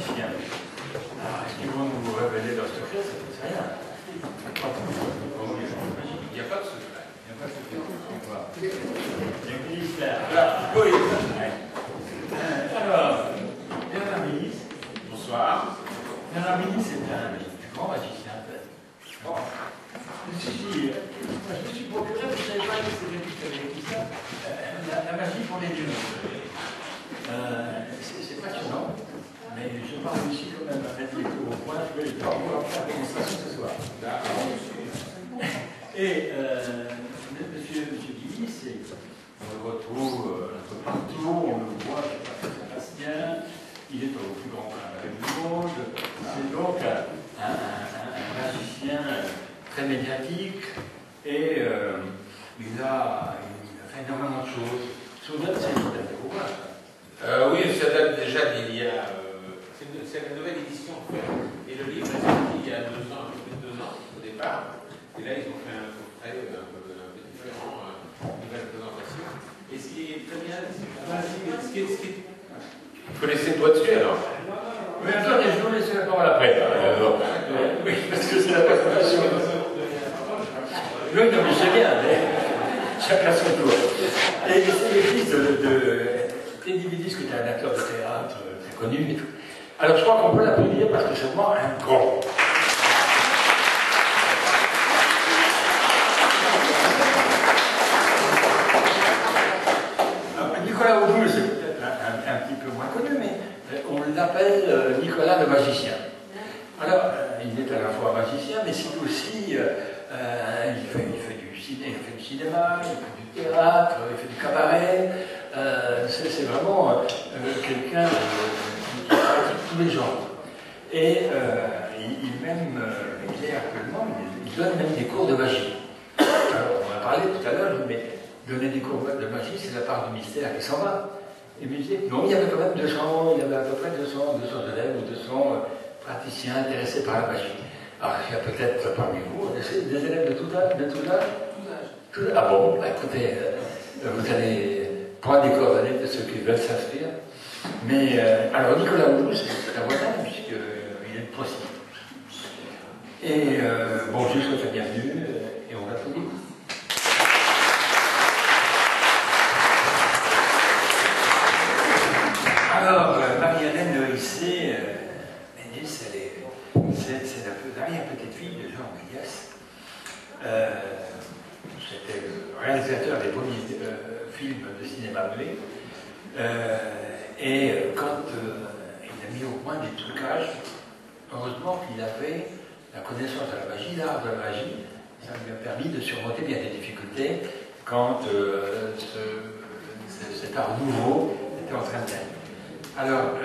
magiciens. Alors, est-ce qu'ils vont nous révéler leur secret? Ça ne sait rien. Il n'y a pas de secret. Il n'y a pas de secret. Il y a que mystère. Oui. Alors, Bernard Minis. Bonsoir. Bernard Minis est un grand magicien. Bon. Je me suis procuré, je ne savais pas que c'était lui qui avait écrit ça, la magie pour les dieux. C'est passionnant, mais je n'ai pas réussi quand même à mettre les cours au point. Je vais pas pouvoir faire la démonstration ce soir. Et monsieur Guy, on le retrouve un peu partout, on le voit chez Saint-Sébastien, il est au plus grand carnaval du monde. C'est donc un magicien très médiatique et il a fait énormément de choses. Soudain, c'est une date de oui, ça date déjà d'il y a. C'est la nouvelle édition en fait. Et le livre est sorti il y a 2 ans, un peu plus de 2 ans au départ. Et là, ils ont fait un coffret un peu différent, une nouvelle présentation. Et ce qui est très bien, il faut laisser le doigt dessus alors. Mais attendez, je vous laisse la parole après. Oui, parce que c'est la présentation. Oui, non, mais c'est bien, mais chacun son tour. Et c'est le fils de Teddy Vidis, qui était un acteur de théâtre très connu et tout. Alors je crois qu'on peut l'applaudir parce que c'est vraiment un grand. Nicolas Audoul, c'est peut-être un petit peu moins connu, mais on l'appelle Nicolas le magicien. Alors, il est à la fois magicien, mais c'est aussi, il fait du cinéma, il fait du théâtre, il fait du cabaret. C'est vraiment quelqu'un qui pratique tous les genres. Et il est actuellement, il donne même des cours de magie. Alors, on a parlé tout à l'heure, mais donner des cours de magie, c'est la part du mystère qui s'en va. Et il me disait, non, il y avait quand même 200, il y avait à peu près 200 élèves ou 200 praticiens intéressés par la magie. Alors, il y a peut-être parmi vous des élèves de tout âge, Ah bon, bah, écoutez, vous allez prendre des coordonnées de ceux qui veulent s'inscrire. Mais, alors, Nicolas Audoul, c'est un voisin, puisqu'il est de Poissy. Et, bon, je lui souhaite la bienvenue, et on l'applaudit. Alors, Marie-Hélène de Rissé, c'est l'arrière-petite-fille de Jean Méliès. C'était le réalisateur des premiers films de cinéma muet. Et quand il a mis au point des trucages, heureusement qu'il avait la connaissance de la magie, l'art de la magie. Ça lui a permis de surmonter bien des difficultés quand cet art nouveau était en train de naître. Alors,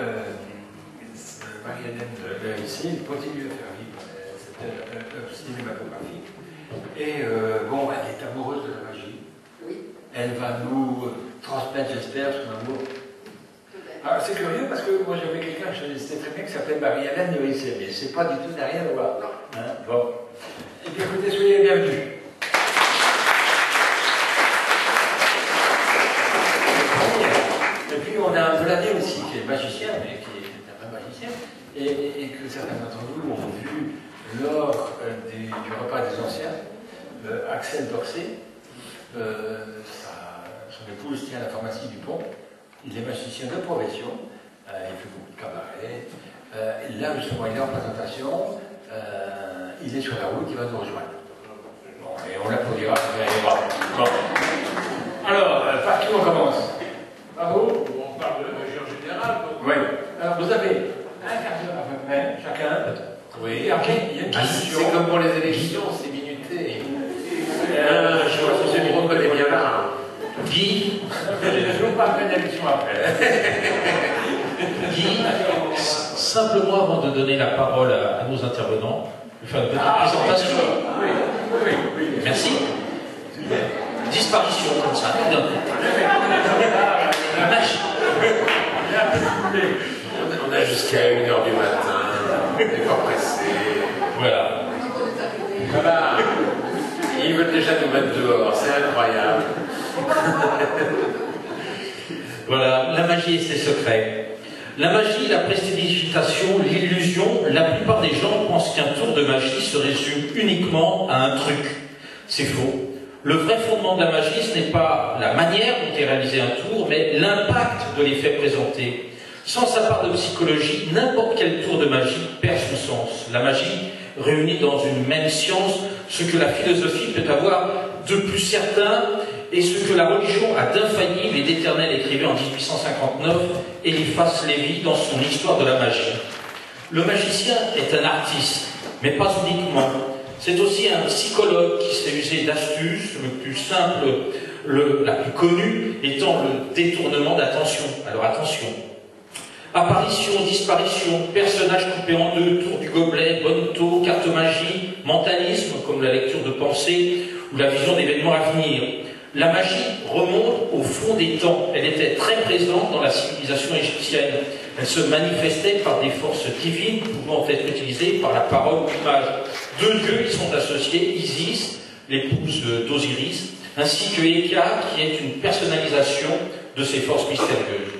Marie-Hélène de Rissé continue à faire vivre cette œuvre cinématographique. Et bon, elle est amoureuse de la magie. Oui. Elle va nous transmettre, j'espère, son amour. Alors, c'est curieux parce que moi j'avais quelqu'un, je sais très bien, qui s'appelle Marie-Hélène de Rissé, mais c'est pas du tout, n'a rien à voir. Hein, bon. Et bien écoutez, soyez bienvenus. Et puis on a Vladimir aussi, qui est magicien, mais qui est un vrai magicien, et que certains d'entre vous ont vu lors du repas des anciens, Axel Dorsey, son épouse tient la pharmacie du Pont, il est magicien de profession, il fait beaucoup de cabaret, là justement il est en présentation, il est sur la route, il va nous rejoindre. Bon, et on l'applaudira, vous allez voir. Bon. Alors, par qui on commence? Par vous? On parle de magie en général. Oui. Alors vous avez un quart d'heure à peu près, chacun. Oui. Et après, il y a une discussion. C'est comme pour les élections, c'est minuté. Je pense que je me reconnais bien là. Guy, je vous parlerai d'élection après. Guy, simplement avant de donner la parole à nos intervenants, je vais faire une petite présentation. Oui. Merci. Disparition comme ça. La magie. On a jusqu'à 1h du matin, on n'est pas pressé. Voilà. Voilà. Ils veulent déjà nous mettre dehors, c'est incroyable. Voilà, la magie et ses secrets. La magie, la prestidigitation, l'illusion, la plupart des gens pensent qu'un tour de magie se résume uniquement à un truc. C'est faux. Le vrai fondement de la magie, ce n'est pas la manière dont est réalisé un tour, mais l'impact de l'effet présenté. Sans sa part de psychologie, n'importe quel tour de magie perd son sens. La magie réunit dans une même science ce que la philosophie peut avoir de plus certain et ce que la religion a d'infaillible et d'éternel, écrivait en 1859 Eliphas Lévy dans son Histoire de la magie. Le magicien est un artiste, mais pas uniquement. C'est aussi un psychologue qui sait user d'astuces, le plus simple, la plus connue étant le détournement d'attention. Alors attention. Apparition, disparition, personnage coupé en deux, tour du gobelet, bonneteau, carte magie, mentalisme, comme la lecture de pensée ou la vision d'événements à venir. La magie remonte au fond des temps. Elle était très présente dans la civilisation égyptienne. Elle se manifestait par des forces divines pouvant être utilisées par la parole ou l'image. Deux dieux y sont associés, Isis, l'épouse d'Osiris, ainsi que Héka, qui est une personnalisation de ces forces mystérieuses.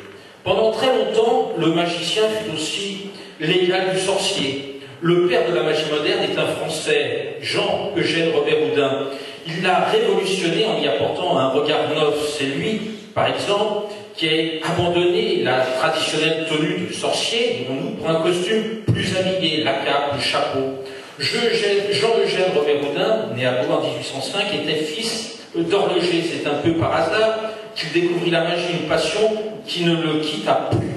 Pendant très longtemps, le magicien fut aussi l'égal du sorcier. Le père de la magie moderne est un Français, Jean-Eugène Robert Houdin. Il l'a révolutionné en y apportant un regard neuf. C'est lui, par exemple, qui a abandonné la traditionnelle tenue du sorcier, dirons-nous, pour un costume plus habillé, la cape, le chapeau. Jean-Eugène Robert Houdin, né à Bourg en 1805, était fils d'horloger. C'est un peu par hasard qu'il découvrit la magie, une passion qui ne le quitta plus.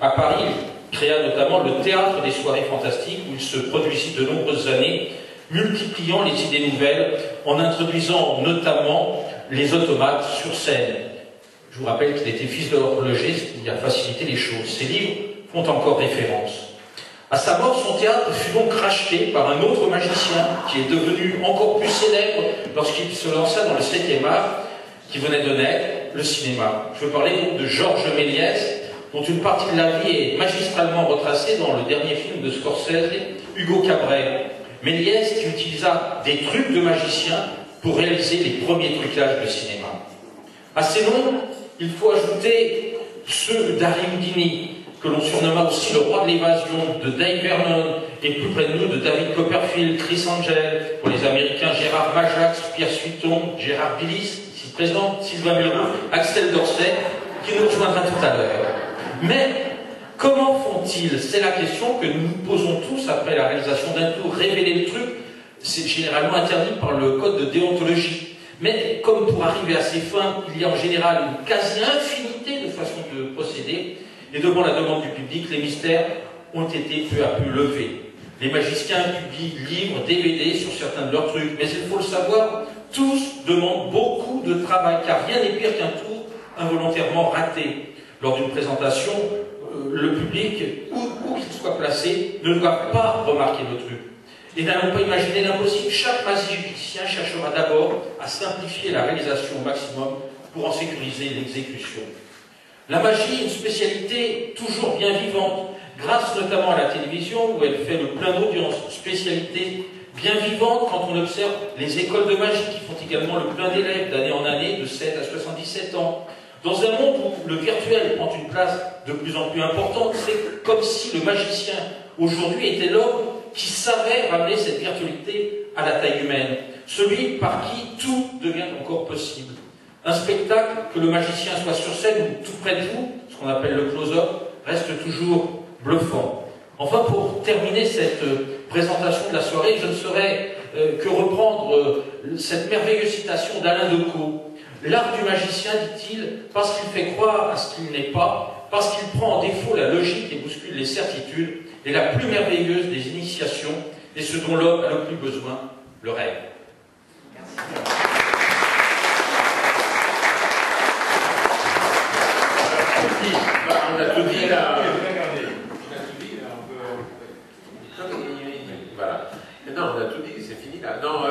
À Paris, il créa notamment le théâtre des soirées fantastiques où il se produisit de nombreuses années, multipliant les idées nouvelles en introduisant notamment les automates sur scène. Je vous rappelle qu'il était fils de l'horloger, ce qui a facilité les choses. Ses livres font encore référence. À sa mort, son théâtre fut donc racheté par un autre magicien qui est devenu encore plus célèbre lorsqu'il se lança dans le 7e art qui venait de naître, le cinéma. Je veux parler donc de Georges Méliès, dont une partie de la vie est magistralement retracée dans le dernier film de Scorsese, Hugo Cabret. Méliès qui utilisa des trucs de magicien pour réaliser les premiers trucages de cinéma. À ces noms, il faut ajouter ceux d'Harry Houdini, que l'on surnomma aussi le roi de l'évasion, de Dave Vernon, et plus près de nous, de David Copperfield, Chris Angel, pour les Américains, Gérard Majax, Pierre Suiton, Gérard Billis, ici présent, Sylvain Melroux, Axel Dorset, qui nous rejoindra tout à l'heure. Mais comment font-ils? C'est la question que nous nous posons tous après la réalisation d'un tour. Révéler le truc, c'est généralement interdit par le code de déontologie. Mais comme pour arriver à ces fins, il y a en général une quasi-infinité de façons de procéder, et devant la demande du public, les mystères ont été peu à peu levés. Les magiciens publient livres, DVD sur certains de leurs trucs, mais il faut le savoir, tous demandent beaucoup de travail, car rien n'est pire qu'un tour involontairement raté. Lors d'une présentation, le public, où qu'il soit placé, ne doit pas remarquer le truc. Et n'allons pas imaginer l'impossible. Chaque magicien cherchera d'abord à simplifier la réalisation au maximum pour en sécuriser l'exécution. La magie est une spécialité toujours bien vivante, grâce notamment à la télévision où elle fait le plein d'audience. Spécialité bien vivante quand on observe les écoles de magie qui font également le plein d'élèves d'année en année de 7 à 77 ans. Dans un monde où le virtuel prend une place de plus en plus importante, c'est comme si le magicien aujourd'hui était l'homme qui savait ramener cette virtualité à la taille humaine, celui par qui tout devient encore possible. Un spectacle, que le magicien soit sur scène ou tout près de vous, ce qu'on appelle le close-up, reste toujours bluffant. Enfin, pour terminer cette présentation de la soirée, je ne saurais que reprendre cette merveilleuse citation d'Alain Decaux. L'art du magicien, dit-il, parce qu'il fait croire à ce qu'il n'est pas, parce qu'il prend en défaut la logique et bouscule les certitudes, est la plus merveilleuse des initiations et ce dont l'homme a le plus besoin, le rêve. Merci. On a tout dit là. Voilà. Non, on a tout dit, c'est fini là. Non,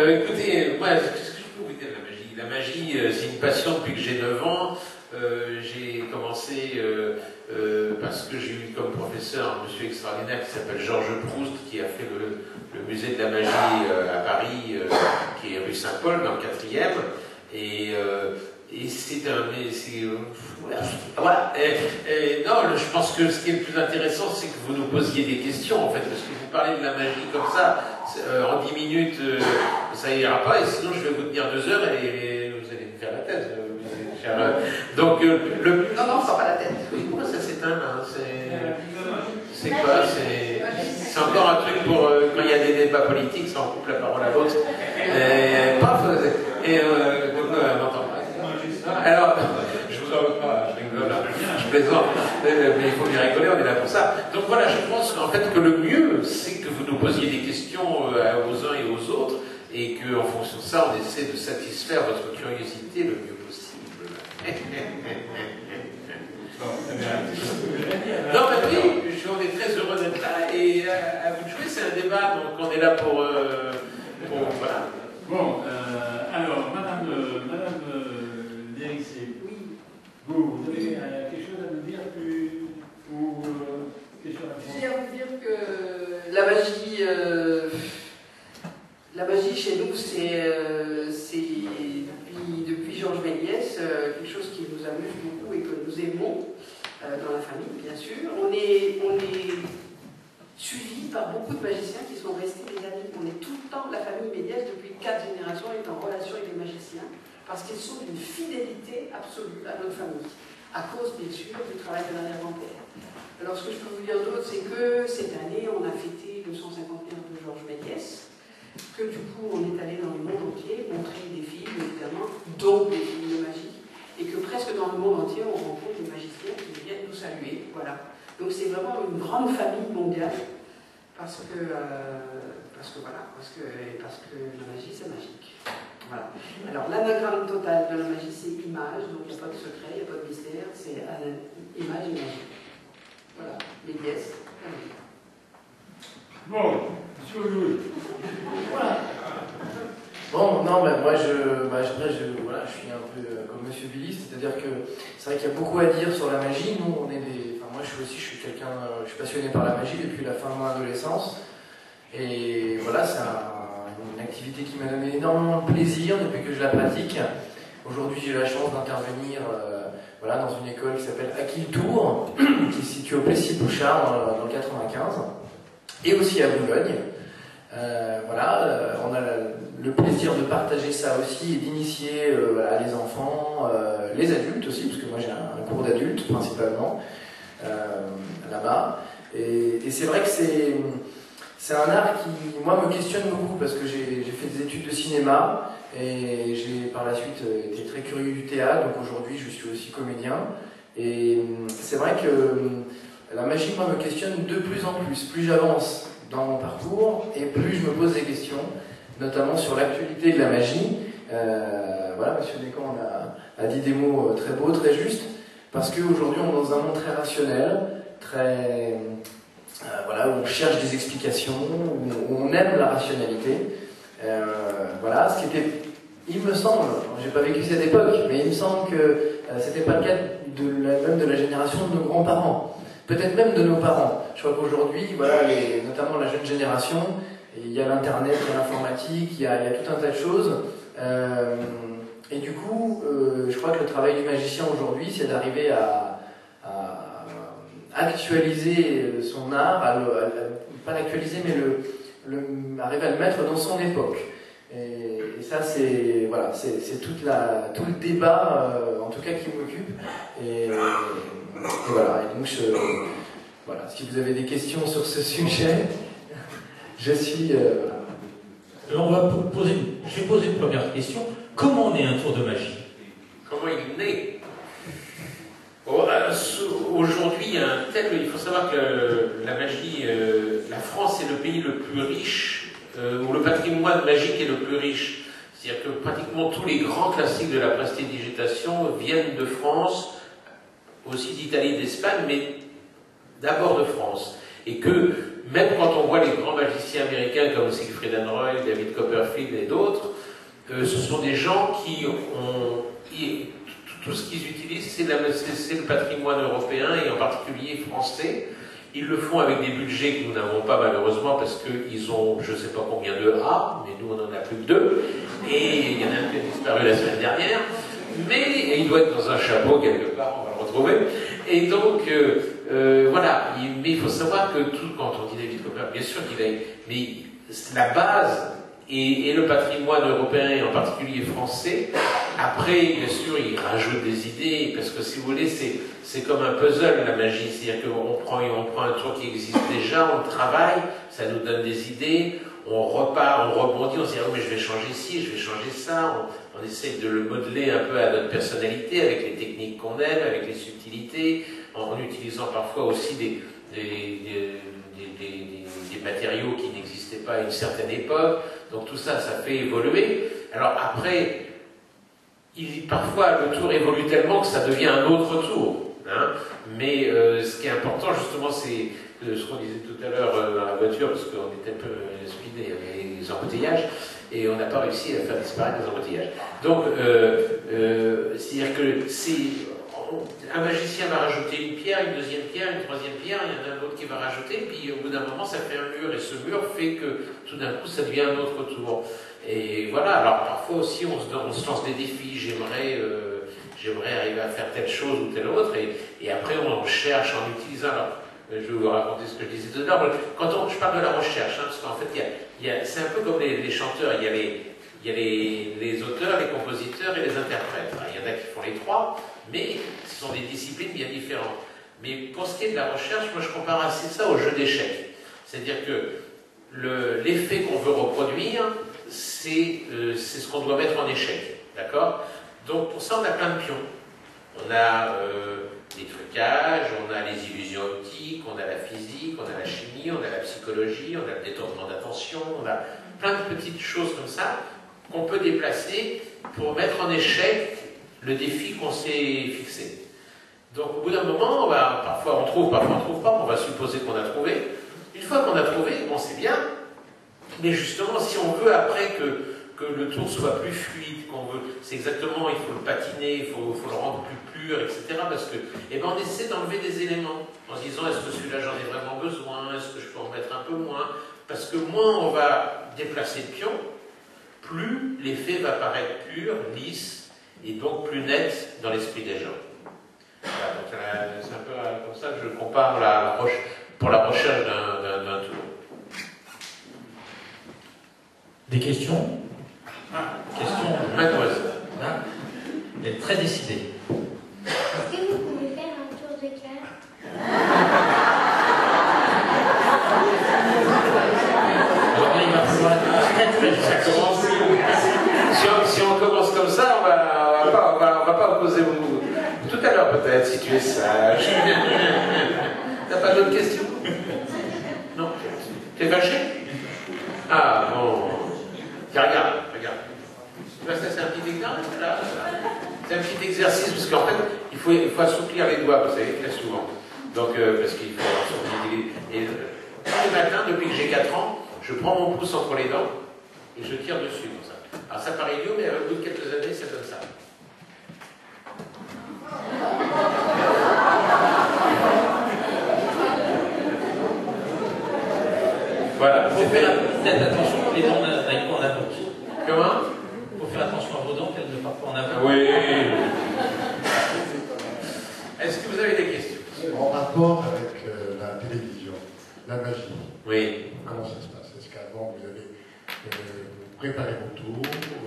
écoutez, moi, qu'est-ce que je peux vous dire de la magie? La magie, c'est une passion depuis que j'ai 9 ans. J'ai commencé parce que j'ai eu comme professeur un monsieur extraordinaire qui s'appelle Georges Proust, qui a fait le musée de la magie à Paris, qui est rue Saint-Paul, dans le 4e. Et c'est un... Voilà. Non, je pense que ce qui est le plus intéressant, c'est que vous nous posiez des questions, en fait, parce que vous parlez de la magie comme ça, en 10 minutes, ça ira pas, et sinon je vais vous tenir 2 heures et vous allez me faire la thèse. Donc, non, non, pas la tête. Oui, pourquoi ça s'éteint, là? C'est quoi? C'est encore un truc pour quand il y a des débats politiques, ça en coupe la parole à l'autre. Paf. Et donc, on n'entend pas. Alors, je vous en veux pas, je rigole, je plaisante, mais il faut bien rigoler, on est là pour ça. Donc voilà, je pense qu'en fait que le mieux, c'est que vous nous posiez des questions aux uns et aux autres, et qu'en fonction de ça, on essaie de satisfaire votre curiosité le mieux possible. Non, mais oui, on est très heureux d'être là, et à vous de jouer, c'est un débat, donc on est là pour voilà. Bon, alors, Madame Dérissé, oui. Vous avez quelque chose à nous dire ou question à Je viens vous dire que la magie chez nous, c'est depuis Georges Méliès, quelque chose qui nous amuse beaucoup et que nous aimons dans la famille, bien sûr. On est suivi par beaucoup de magiciens qui sont restés des amis. On est tout le temps, la famille Méliès, depuis 4 générations, est en relation avec les magiciens, parce qu'ils sont d'une fidélité absolue à notre famille, à cause, bien sûr, du travail de l'arrière-grand-père. Alors, ce que je peux vous dire d'autre, c'est que cette année, on a fêté le 150e de Georges Méliès, que du coup, on est allé dans le monde entier montrer des films, évidemment, dont des films de magie, et que presque dans le monde entier, on rencontre des magiciens qui viennent nous saluer. Voilà. Donc, c'est vraiment une grande famille mondiale, parce que la magie, c'est magique. Voilà. Alors, l'anagramme total de la magie, c'est image, donc il n'y a pas de secret, il n'y a pas de mystère, c'est image et magie. Voilà, Méliès. Bon, monsieur Louis. Voilà. Bon, non, mais moi, je suis un peu comme monsieur Billy, c'est-à-dire que c'est vrai qu'il y a beaucoup à dire sur la magie. Nous, on est des... Enfin, moi, je suis passionné par la magie depuis la fin de mon adolescence. Et voilà, c'est une activité qui m'a donné énormément de plaisir depuis que je la pratique. Aujourd'hui, j'ai la chance d'intervenir dans une école qui s'appelle Aquiltour, qui est située au Plessis-Bouchard dans le 95, et aussi à Boulogne. On a le plaisir de partager ça aussi et d'initier les enfants, les adultes aussi, parce que moi j'ai un cours d'adultes principalement là-bas. Et c'est vrai que c'est un art qui, moi, me questionne beaucoup parce que j'ai fait des études de cinéma et j'ai par la suite été très curieux du théâtre, donc aujourd'hui je suis aussi comédien. Et c'est vrai que la magie, moi, me questionne de plus en plus. Plus j'avance dans mon parcours et plus je me pose des questions, notamment sur l'actualité de la magie. Monsieur Descamps a dit des mots très beaux, très justes, parce qu'aujourd'hui on est dans un monde très rationnel, très... où on cherche des explications, où on aime la rationalité. Ce qui était, il me semble, j'ai pas vécu cette époque, mais il me semble que c'était pas le cas même de la génération de nos grands-parents, peut-être même de nos parents. Je crois qu'aujourd'hui, notamment la jeune génération, il y a l'internet, il y a l'informatique, il y a tout un tas de choses. Et du coup, je crois que le travail du magicien aujourd'hui, c'est d'arriver à actualiser son art, pas l'actualiser, mais arriver à le mettre dans son époque. Et ça, c'est tout le débat, en tout cas, qui m'occupe. Et donc, si vous avez des questions sur ce sujet, je suis... Alors, je vais poser une première question. Comment on est un tour de magie? Comment il est né? Aujourd'hui, il faut savoir que la magie, la France est le pays le plus riche, où le patrimoine magique est le plus riche. C'est-à-dire que pratiquement tous les grands classiques de la prestidigitation viennent de France, aussi d'Italie et d'Espagne, mais d'abord de France. Et que même quand on voit les grands magiciens américains comme Siegfried and Roy, David Copperfield et d'autres, ce sont des gens qui ont... Tout ce qu'ils utilisent, c'est le patrimoine européen et en particulier français. Ils le font avec des budgets que nous n'avons pas malheureusement parce qu'ils ont je ne sais pas combien de A, mais nous on n'en a plus que 2. Et il y en a un qui a disparu la semaine dernière. mais il doit être dans un chapeau quelque part, on va le retrouver. Et donc, voilà, mais il faut savoir que tout, quand on dit David Copperfield, bien sûr qu'il a, mais la base et le patrimoine européen, et en particulier français, après, bien sûr, il rajoute des idées, parce que si vous voulez, c'est comme un puzzle, la magie, c'est-à-dire qu'on prend un tour qui existe déjà, on travaille, ça nous donne des idées, on repart, on rebondit, on se dit, ah, mais je vais changer ci, je vais changer ça, on essaie de le modeler un peu à notre personnalité, avec les techniques qu'on aime, avec les subtilités, en utilisant parfois aussi des matériaux qui n'existaient pas à une certaine époque. Donc tout ça, ça fait évoluer. Alors après, parfois le tour évolue tellement que ça devient un autre tour. Hein. Mais ce qui est important justement, c'est ce qu'on disait tout à l'heure dans la voiture, parce qu'on était un peu speedé avec les embouteillages, et on n'a pas réussi à faire disparaître les embouteillages. Donc, c'est-à-dire que un magicien va rajouter une pierre, une deuxième pierre, une troisième pierre, il y en a un autre qui va rajouter, puis au bout d'un moment, ça fait un mur, et ce mur fait que tout d'un coup, ça devient un autre tour. Et voilà, alors parfois aussi, on se lance des défis, j'aimerais arriver à faire telle chose ou telle autre, et après, on cherche en utilisant... Alors, je vais vous raconter ce que je disais tout à l'heure. Je parle de la recherche, hein, parce qu'en fait, c'est un peu comme les chanteurs, il y a les auteurs, les compositeurs et les interprètes. Il y en a qui font les trois, mais ce sont des disciplines bien différentes. Mais pour ce qui est de la recherche, moi je compare assez ça au jeu d'échecs. C'est-à-dire que l'effet qu'on veut reproduire, c'est ce qu'on doit mettre en échec. D'accord? Donc pour ça, on a plein de pions. On a les trucages, on a les illusions optiques, on a la physique, on a la chimie, on a la psychologie, on a le détournement d'attention, on a plein de petites choses comme ça qu'on peut déplacer pour mettre en échec le défi qu'on s'est fixé. Donc au bout d'un moment, parfois on trouve, parfois on ne trouve pas, on va supposer qu'on a trouvé. Une fois qu'on a trouvé, bon c'est bien, mais justement si on veut après que le tour soit plus fluide, c'est exactement, il faut le patiner, il faut le rendre plus pur, etc. Parce que, on essaie d'enlever des éléments, en se disant, est-ce que celui-là j'en ai vraiment besoin, est-ce que je peux en mettre un peu moins, parce que moins on va déplacer le pion, plus l'effet va paraître pur, lisse, et donc plus net dans l'esprit des gens. Voilà, donc c'est un peu comme ça que je compare pour la recherche d'un tour. Des questions? Question, mademoiselle. Elle est très décidée. Est-ce que vous pouvez faire un tour de cœur? Alors là, il va falloir être très Ça commence. Si on commence comme ça, on va pas opposer vous. Tout à l'heure peut-être, si tu es sage. T'as pas d'autres questions? Non. T'es fâché? Ah bon. Tiens, regarde. Ça, c'est un petit exercice, là. C'est un petit exercice, parce qu'en fait, il faut assouplir les doigts, vous savez, très souvent. Donc, parce qu'il faut assouplir. Et tous les matins, depuis que j'ai 4 ans, je prends mon pouce entre les dents et je tire dessus, comme ça. Alors, ça paraît idiot, mais au bout de quelques années, ça donne ça. Voilà. Il faut faire attention que les dents n'aillent pas en avant. Comment? Il faut faire attention à vos dents qu'elles ne partent pas en avant. Oui. Est-ce que vous avez des questions? En rapport avec la télévision, la magie. Oui. Comment ça se passe? Est-ce qu'avant vous avez préparé vos tours?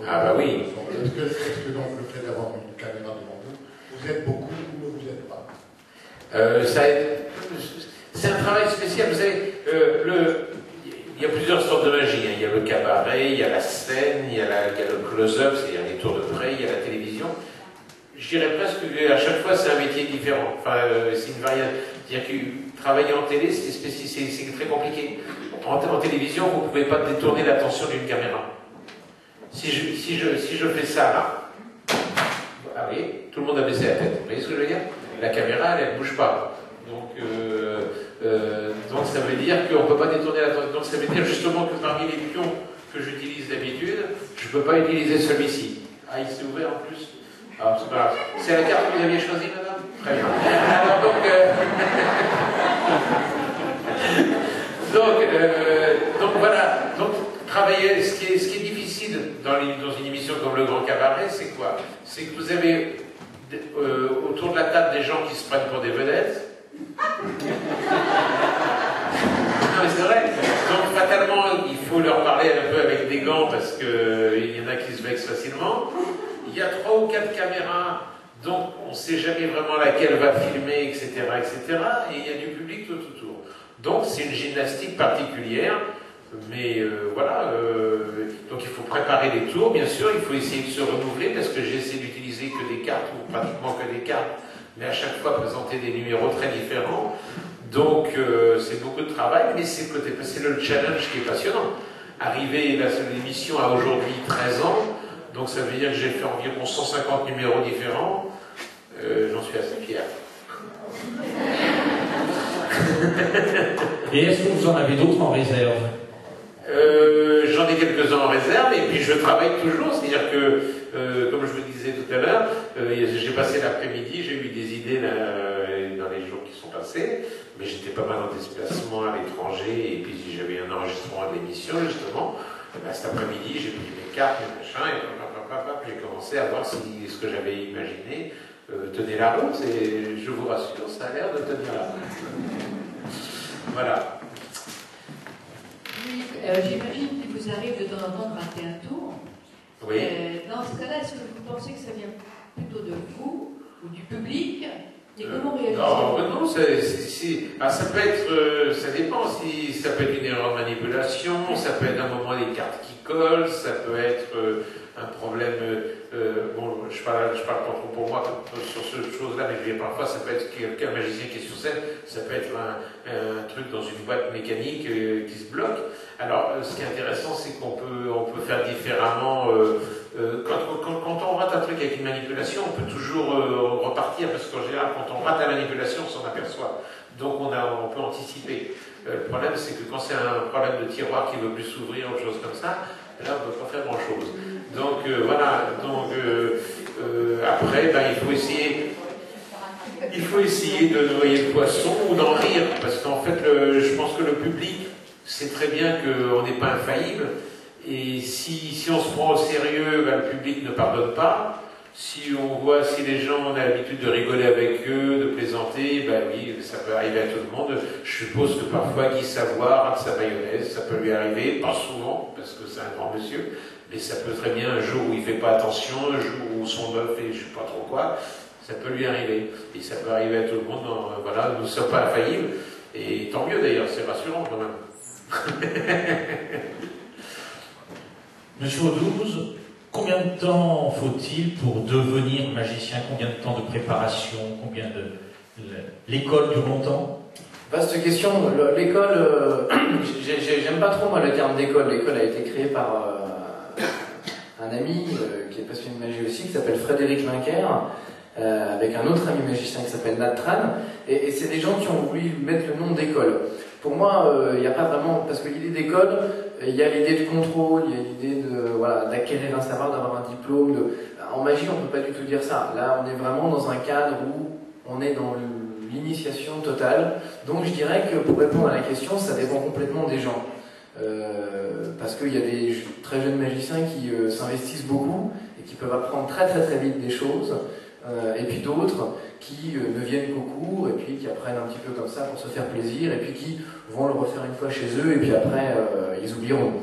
Ah bah oui. Est-ce que donc le fait d'avoir une caméra devant vous aide beaucoup ou ne vous aide pas? C'est un travail spécial. Vous savez, il y a plusieurs sortes de magie. Il y a le cabaret, il y a la scène, il y a le close-up, c'est-à-dire les tours de près, il y a la télévision. Je dirais presque qu'à chaque fois, c'est un métier différent. Enfin, c'est une variante. C'est-à-dire que travailler en télé, c'est très compliqué. En télévision, vous ne pouvez pas détourner l'attention d'une caméra. Si je fais ça là, ah oui, tout le monde a baissé la tête. Vous voyez ce que je veux dire? La caméra, elle ne bouge pas. Donc ça veut dire qu'on ne peut pas détourner l'attention. Donc ça veut dire justement que parmi les pions que j'utilise d'habitude, je ne peux pas utiliser celui-ci. Ah, il s'est ouvert en plus. Alors c'est pas grave. C'est la carte que vous aviez choisie, madame? Très bien. Alors donc voilà. Donc travailler, ce qui est difficile dans une émission comme Le Grand Cabaret, c'est quoi? C'est que vous avez autour de la table des gens qui se prennent pour des vedettes. Non mais c'est vrai. Donc fatalement, il faut leur parler un peu avec des gants parce qu'il y en a qui se vexent facilement. Il y a 3 ou 4 caméras, donc on ne sait jamais vraiment laquelle va filmer, etc., etc. Et il y a du public tout autour. Donc c'est une gymnastique particulière. Mais voilà, donc il faut préparer les tours, bien sûr, il faut essayer de se renouveler parce que j'essaie d'utiliser que des cartes ou pratiquement que des cartes, mais à chaque fois présenter des numéros très différents. Donc c'est beaucoup de travail, mais c'est le challenge qui est passionnant. Arriver, l'émission a aujourd'hui 13 ans, donc ça veut dire que j'ai fait environ 150 numéros différents. J'en suis assez fier. Et est-ce que vous en avez d'autres en réserve? J'en ai quelques-uns en réserve et puis je travaille toujours, c'est-à-dire que, comme je vous disais tout à l'heure, j'ai passé l'après-midi, j'ai eu des idées dans les jours qui sont passés, mais j'étais pas mal en déplacement à l'étranger et puis j'avais un enregistrement de l'émission justement. Ben, cet après-midi, j'ai pris mes cartes, mes machins, et j'ai commencé à voir si ce que j'avais imaginé tenait la route et je vous rassure, ça a l'air de tenir la route. Voilà. Oui, j'imagine qu'il vous arrive de temps en temps de rater un tour. Oui. Dans ce cas-là, est-ce que vous pensez que ça vient plutôt de vous ou du public? Et comment réagissez-vous? Non, ça peut être, ça dépend. Si ça peut être une erreur de manipulation, ça peut être un moment des cartes qui collent, ça peut être un problème. Bon, je parle pas trop pour moi sur cette chose-là, mais parfois ça peut être quelqu'un magicien qui est sur scène, ça peut être un truc dans une boîte mécanique qui se bloque. Alors, ce qui est intéressant, c'est qu'on peut faire différemment. Quand on rate un truc avec une manipulation, on peut toujours repartir, parce qu'en général, quand on rate la manipulation, on s'en aperçoit. Donc on peut anticiper. Le problème, c'est que quand c'est un problème de tiroir qui ne veut plus s'ouvrir, ou autre chose comme ça, là, on ne peut pas faire grand-chose. Donc voilà. Donc après, ben, il faut essayer de noyer le poisson ou d'en rire, parce qu'en fait, je pense que le public sait très bien qu'on n'est pas infaillible. Et si on se prend au sérieux, ben, le public ne pardonne pas. Si les gens ont l'habitude de rigoler avec eux, de plaisanter, ben oui, ça peut arriver à tout le monde. Je suppose que parfois Guy Savoie rate sa mayonnaise, ça peut lui arriver, pas souvent, parce que c'est un grand monsieur, mais ça peut très bien, un jour où il ne fait pas attention, un jour où son œuf fait je ne sais pas trop quoi, ça peut lui arriver. Et ça peut arriver à tout le monde, voilà, nous ne sommes pas infaillibles, et tant mieux d'ailleurs, c'est rassurant quand même. Monsieur Audouze, combien de temps faut-il pour devenir magicien? Combien de temps de préparation? Combien de... L'école dure longtemps? Vaste question. L'école, j'aime pas trop moi le terme d'école. L'école a été créée par un ami qui est passionné de magie aussi, qui s'appelle Frédéric Linker, avec un autre ami magicien qui s'appelle Nat Tran. Et c'est des gens qui ont voulu mettre le nom d'école. Pour moi, il n'y a pas vraiment... Parce que l'idée d'école, il y a l'idée de contrôle, il y a l'idée d'acquérir un savoir, d'avoir un diplôme. En magie, on ne peut pas du tout dire ça. Là, on est vraiment dans un cadre où on est dans l'initiation totale. Donc, je dirais que pour répondre à la question, ça dépend complètement des gens. Parce qu'il y a des très jeunes magiciens qui s'investissent beaucoup et qui peuvent apprendre très très très vite des choses. Et puis d'autres qui ne viennent qu'au cours et puis qui apprennent un petit peu comme ça pour se faire plaisir et puis qui vont le refaire une fois chez eux et puis après ils oublieront.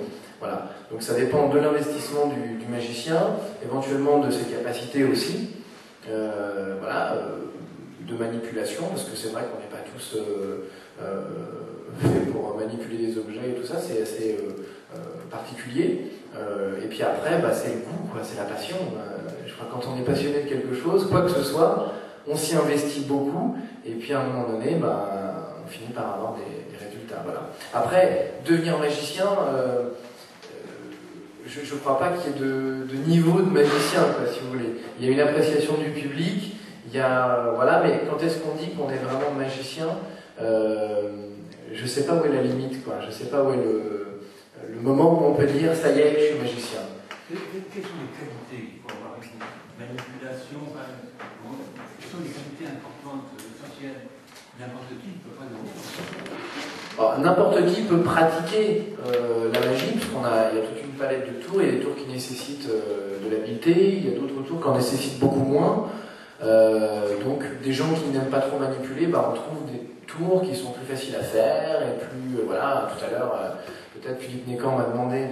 Voilà. Donc ça dépend de l'investissement du magicien, éventuellement de ses capacités aussi, de manipulation, parce que c'est vrai qu'on n'est pas tous faits pour manipuler des objets et tout ça, c'est assez particulier. Et puis après, c'est le goût, quoi, c'est la passion. Je crois que quand on est passionné de quelque chose, quoi que ce soit, on s'y investit beaucoup, et puis à un moment donné, on finit par avoir des résultats. Voilà. Après, devenir magicien, je ne crois pas qu'il y ait de niveau de magicien, quoi, si vous voulez. Il y a une appréciation du public, il y a, voilà, mais quand est-ce qu'on dit qu'on est vraiment magicien, je ne sais pas où est la limite, quoi. Je ne sais pas où est le moment où on peut dire ça y est, je suis magicien. Quelles sont les qualités qu'il faut avoir? Manipulation, quelles sont les qualités importantes, essentielles? N'importe qui ne peut pas le voir. N'importe qui peut pratiquer la magie, puisqu'il y a toute une palette de tours. Il y a des tours qui nécessitent de l'habileté, il y a d'autres tours qui en nécessitent beaucoup moins. Donc des gens qui n'aiment pas trop manipuler, on trouve des tours qui sont plus faciles à faire et plus... voilà, tout à l'heure, peut-être Philippe Nécan m'a demandé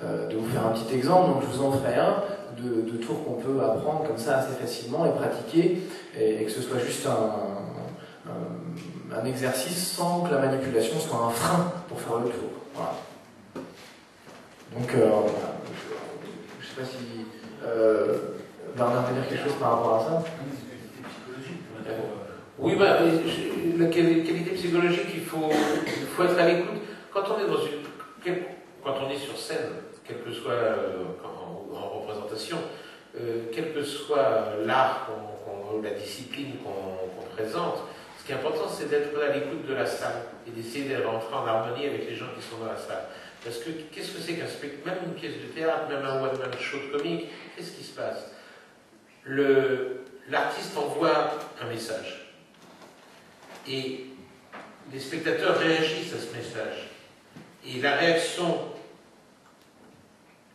de vous faire un petit exemple, donc je vous en ferai un de tours qu'on peut apprendre comme ça assez facilement et pratiquer, et que ce soit juste un exercice sans que la manipulation soit un frein pour faire le tour. Voilà. Donc, voilà. Je ne sais pas si Bernard veut dire quelque chose par rapport à ça. Oui, la qualité psychologique, il faut être à l'écoute. Quand on est sur scène, quel que soit en représentation, quel que soit l'art, la discipline qu'on présente, ce qui est important, c'est d'être à l'écoute de la salle et d'essayer de rentrer en harmonie avec les gens qui sont dans la salle. Parce que qu'est-ce que c'est qu'un spectacle, même une pièce de théâtre, même un one-man show de comique, qu'est-ce qui se passe? L'artiste envoie un message. Et les spectateurs réagissent à ce message. Et la réaction,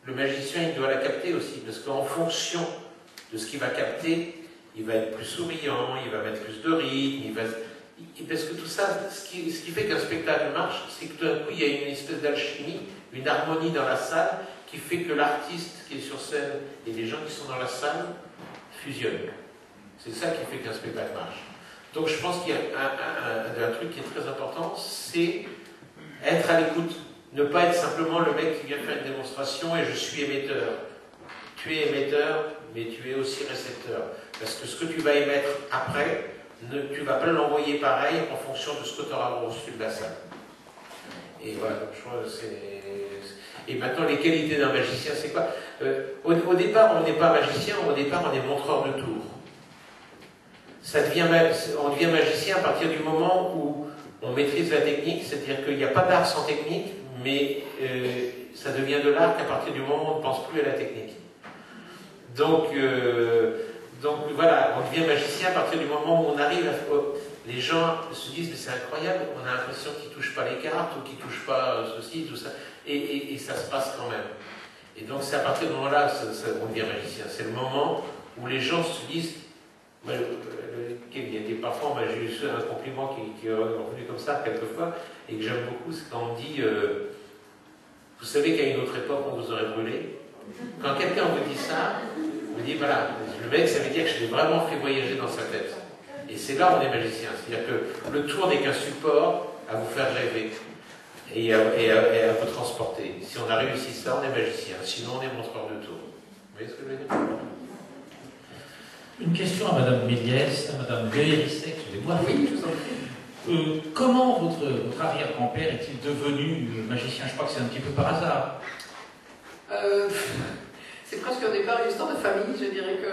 le magicien, il doit la capter aussi, parce qu'en fonction de ce qu'il va capter, il va être plus souriant, il va mettre plus de rythme, parce que tout ça, ce qui fait qu'un spectacle marche, c'est que tout d'un coup, il y a une espèce d'alchimie, une harmonie dans la salle, qui fait que l'artiste qui est sur scène et les gens qui sont dans la salle fusionnent. C'est ça qui fait qu'un spectacle marche. Donc je pense qu'il y a un truc qui est très important, c'est être à l'écoute. Ne pas être simplement le mec qui vient faire une démonstration et je suis émetteur. Tu es émetteur, mais tu es aussi récepteur. Parce que ce que tu vas émettre après, tu ne vas pas l'envoyer pareil en fonction de ce que tu auras reçu de la salle. Et voilà, je crois que c'est... Et maintenant, les qualités d'un magicien, c'est quoi? Au départ, on n'est pas magicien, au départ, on est montreur de tours. On devient magicien à partir du moment où on maîtrise la technique, c'est-à-dire qu'il n'y a pas d'art sans technique, mais ça devient de l'art qu'à partir du moment où on ne pense plus à la technique. Donc voilà, on devient magicien à partir du moment où on arrive à... Les gens se disent, mais c'est incroyable, on a l'impression qu'ils ne touchent pas les cartes, ou qu'ils ne touchent pas ceci, tout ça, et ça se passe quand même. Et donc c'est à partir de ce moment-là qu'on devient magicien. C'est le moment où les gens se disent... Parfois, j'ai eu un compliment qui est revenu comme ça quelquefois, et que j'aime beaucoup, c'est quand on dit vous savez qu'à une autre époque, on vous aurait brûlé. Quand quelqu'un vous dit ça, vous dit voilà, le mec, ça veut dire que je l'ai vraiment fait voyager dans sa tête. Et c'est là où on est magicien. C'est-à-dire que le tour n'est qu'un support à vous faire rêver et à vous transporter. Si on a réussi ça, on est magicien. Sinon, on est montreur de tour. Vous voyez ce que je veux dire? Une question à Madame Méliès, à Madame Guérissec, excusez-moi. Oui, je vous en prie. Comment votre arrière-grand-père est-il devenu magicien? Je crois que c'est un petit peu par hasard. C'est presque au départ une histoire de famille. Je dirais que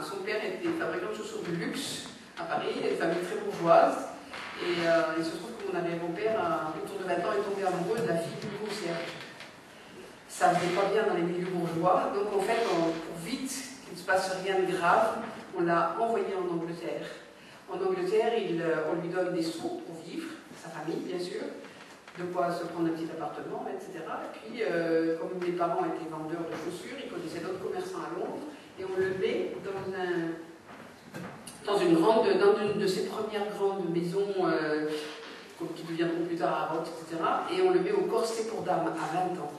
son père était fabricant de chaussures de luxe à Paris, une famille très bourgeoise. Et il se trouve que mon arrière-grand-père, autour de 20 ans, est tombé amoureux de la fille du concierge. Ça ne faisait pas bien dans les milieux bourgeois, donc en fait, pour vite qu'il ne se passe rien de grave, on l'a envoyé en Angleterre. En Angleterre, on lui donne des sous pour vivre, sa famille bien sûr, de quoi se prendre un petit appartement, etc. Et puis, comme mes parents étaient vendeurs de chaussures, ils connaissaient d'autres commerçants à Londres, et on le met dans une de ses premières grandes maisons, qui deviendront plus tard à Roth, etc. Et on le met au corset pour dames à 20 ans.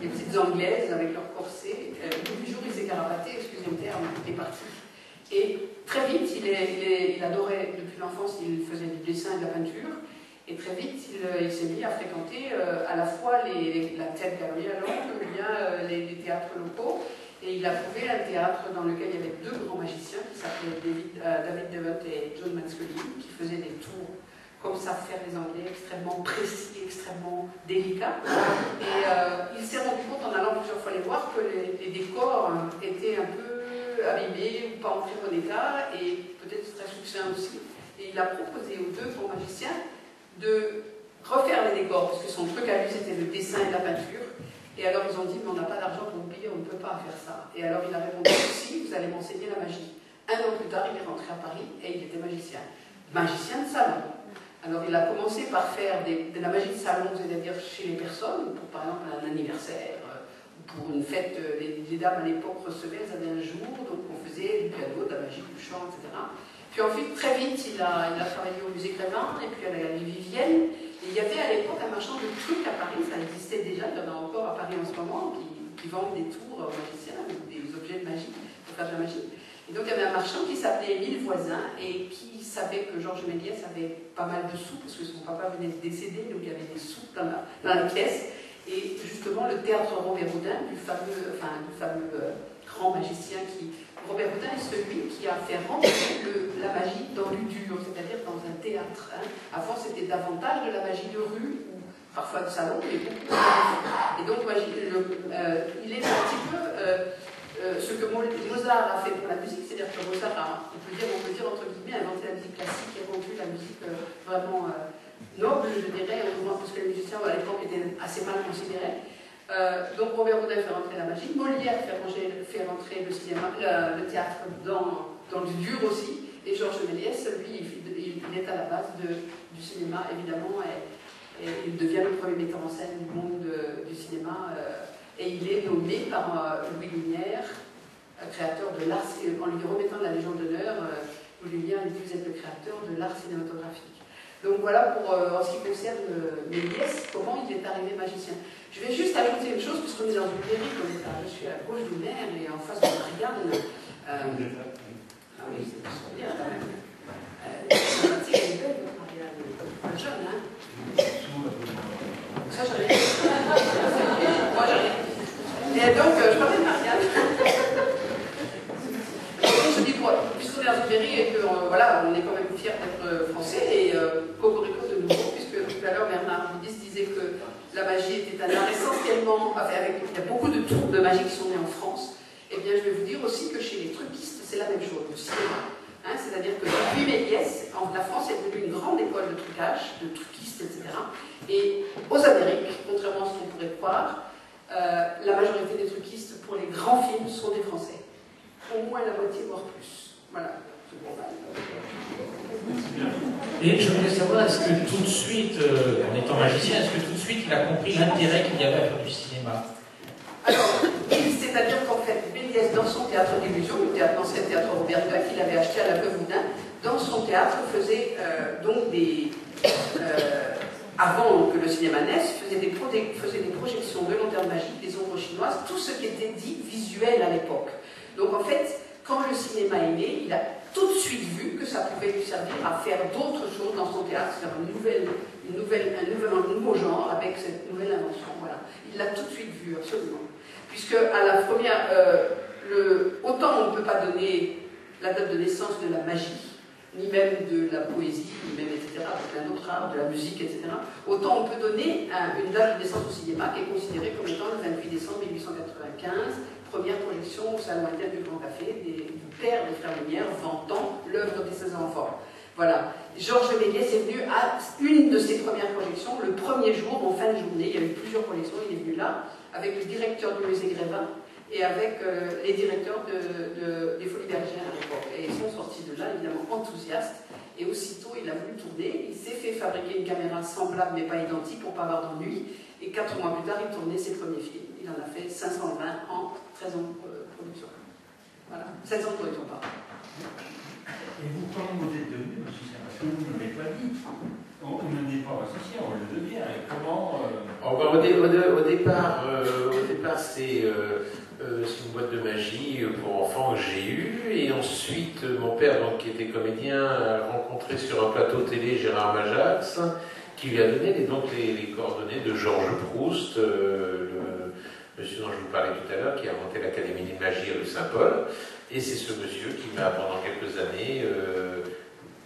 Les petites anglaises avec leur corset, tous les jours ils s'écarapataient, excusez le terme, il est parti. Et très vite, il adorait, depuis l'enfance, il faisait du dessin et de la peinture, et très vite, il s'est mis à fréquenter à la fois la Tate Gallery à Londres, ou bien les théâtres locaux, et il a trouvé un théâtre dans lequel il y avait deux grands magiciens, qui s'appelaient David Devant et John Manscolin, qui faisaient des tours comme savent faire les Anglais, extrêmement précis, extrêmement délicats. Et il s'est rendu compte en allant plusieurs fois les voir que les décors étaient un peu abîmés ou pas en très bon état, et peut-être très succinct aussi. Et il a proposé aux deux grands magiciens de refaire les décors, parce que son truc à lui c'était le dessin et la peinture. Et alors ils ont dit, mais on n'a pas d'argent pour vous payer, on ne peut pas faire ça. Et alors il a répondu, si, vous allez m'enseigner la magie. Un an plus tard, il est rentré à Paris et il était magicien. Magicien de salon. Alors il a commencé par faire de la magie de salon, c'est-à-dire chez les personnes, pour par exemple un anniversaire, pour une fête, les dames à l'époque recevaient, elles avaient un jour, donc on faisait du piano, de la magie, du chant, etc. Puis ensuite, très vite, il a travaillé au musée Grévin, et puis à la galerie Vivienne. Et il y avait à l'époque un marchand de trucs à Paris, ça existait déjà, il y en a encore à Paris en ce moment, qui vendent des tours magiciens, des objets de magie, pour faire de la magie. Et donc il y avait un marchand qui s'appelait Émile Voisin, et qui savait que Georges Méliès avait pas mal de sous, parce que son papa venait de décéder, donc il y avait des sous dans la caisse. Et justement, le théâtre Robert Houdin, du fameux grand magicien Robert Houdin est celui qui a fait rentrer la magie dans le dur, c'est-à-dire dans un théâtre. Hein. Avant, c'était davantage de la magie de rue, ou parfois de salon, mais beaucoup de magie. Et donc, il est un petit peu ce que Mozart a fait pour la musique, c'est-à-dire que Mozart a, on peut dire entre guillemets, inventé la musique classique et rendu la musique vraiment noble, je dirais, parce que les musiciens à l'époque étaient assez mal considérés. Donc Robert Houdin fait rentrer la magie, Molière fait rentrer le cinéma, le théâtre dans le dur aussi, et Georges Méliès, lui, il est à la base du cinéma, évidemment, et il devient le premier metteur en scène du monde du cinéma, et il est nommé par Louis Lumière, créateur de l'art, en lui remettant la Légion d'honneur, Louis Lumière, il dit vous êtes le créateur de l'art cinématographique. Donc voilà pour en ce qui concerne Méliès, comment il est arrivé magicien. Je vais juste ajouter une chose, puisqu'on est dans une mairie, je suis à gauche du maire et en face de Marianne. Ah oui, c'est bien quand même. C'est une belle, Marianne. Pas jeune, hein. Ça, j'arrive. Moi, j'arrive. Et donc, je parlais de Marianne. Je dis, puisqu'on est dans une mairie et que voilà, on est quand même fiers d'être français et cocorico de nouveau, puisque tout à l'heure Bernard Boudis disait que la magie était un art essentiellement, il y a beaucoup de troupes de magie qui sont nées en France. Eh bien, je vais vous dire aussi que chez les truquistes, c'est la même chose, le cinéma. Hein, c'est-à-dire que depuis Méliès, la France est devenue une grande école de trucage, de truquistes, etc. Et aux Amériques, contrairement à ce qu'on pourrait croire, la majorité des truquistes pour les grands films sont des Français. Au moins la moitié, voire plus. Voilà. Et je voulais savoir, est-ce que tout de suite, en étant magicien, est-ce que tout de suite il a compris l'intérêt qu'il y avait à faire du cinéma? Alors, c'est-à-dire qu'en fait, Méliès, dans son théâtre d'illusion, l'ancien théâtre Robert Houdin, qu'il avait acheté à la Veuve Houdin, dans son théâtre faisait donc avant que le cinéma naisse, faisait des projections de lanterne magique, des ombres chinoises, tout ce qui était dit visuel à l'époque. Donc en fait, quand le cinéma est né, il a tout de suite vu que ça pouvait lui servir à faire d'autres choses dans son théâtre, c'est-à-dire un nouveau genre avec cette nouvelle invention. Voilà. Il l'a tout de suite vu, absolument. Puisque à la première, autant on ne peut pas donner la date de naissance de la magie, ni même de la poésie, ni même, etc., d'un autre art, de la musique, etc., autant on peut donner une date de naissance au cinéma qui est considérée comme étant le 28 décembre 1895, première projection au Salon interne du Grand Café du père des Frères Lumière vantant l'œuvre des 16 enfants. Voilà. Georges Méliès est venu à une de ses premières projections, le premier jour, en fin de journée. Il y a eu plusieurs projections, il est venu là, avec le directeur du musée Grévin et avec les directeurs des Folies Bergères à l'époque. Et ils sont sortis de là, évidemment, enthousiastes. Et aussitôt, il a voulu tourner. Il s'est fait fabriquer une caméra semblable, mais pas identique, pour ne pas avoir d'ennui. Et 4 mois plus tard, il tournait ses premiers films. Il en a fait 520 en 13 ans de production. Voilà, 16 ans de production, pardon. Et vous, comment vous êtes devenu magicien? Parce que vous ne l'avez pas dit. On n'est pas magicien, on le devient. Et comment au départ, c'est une boîte de magie pour enfants que j'ai eue. Et ensuite, mon père, donc, qui était comédien, a rencontré sur un plateau télé Gérard Majax, qui lui a donné les coordonnées de Georges Proust, le monsieur dont je vous parlais tout à l'heure, qui a inventé l'Académie de magie rue Saint-Paul. Et c'est ce monsieur qui m'a, pendant quelques années,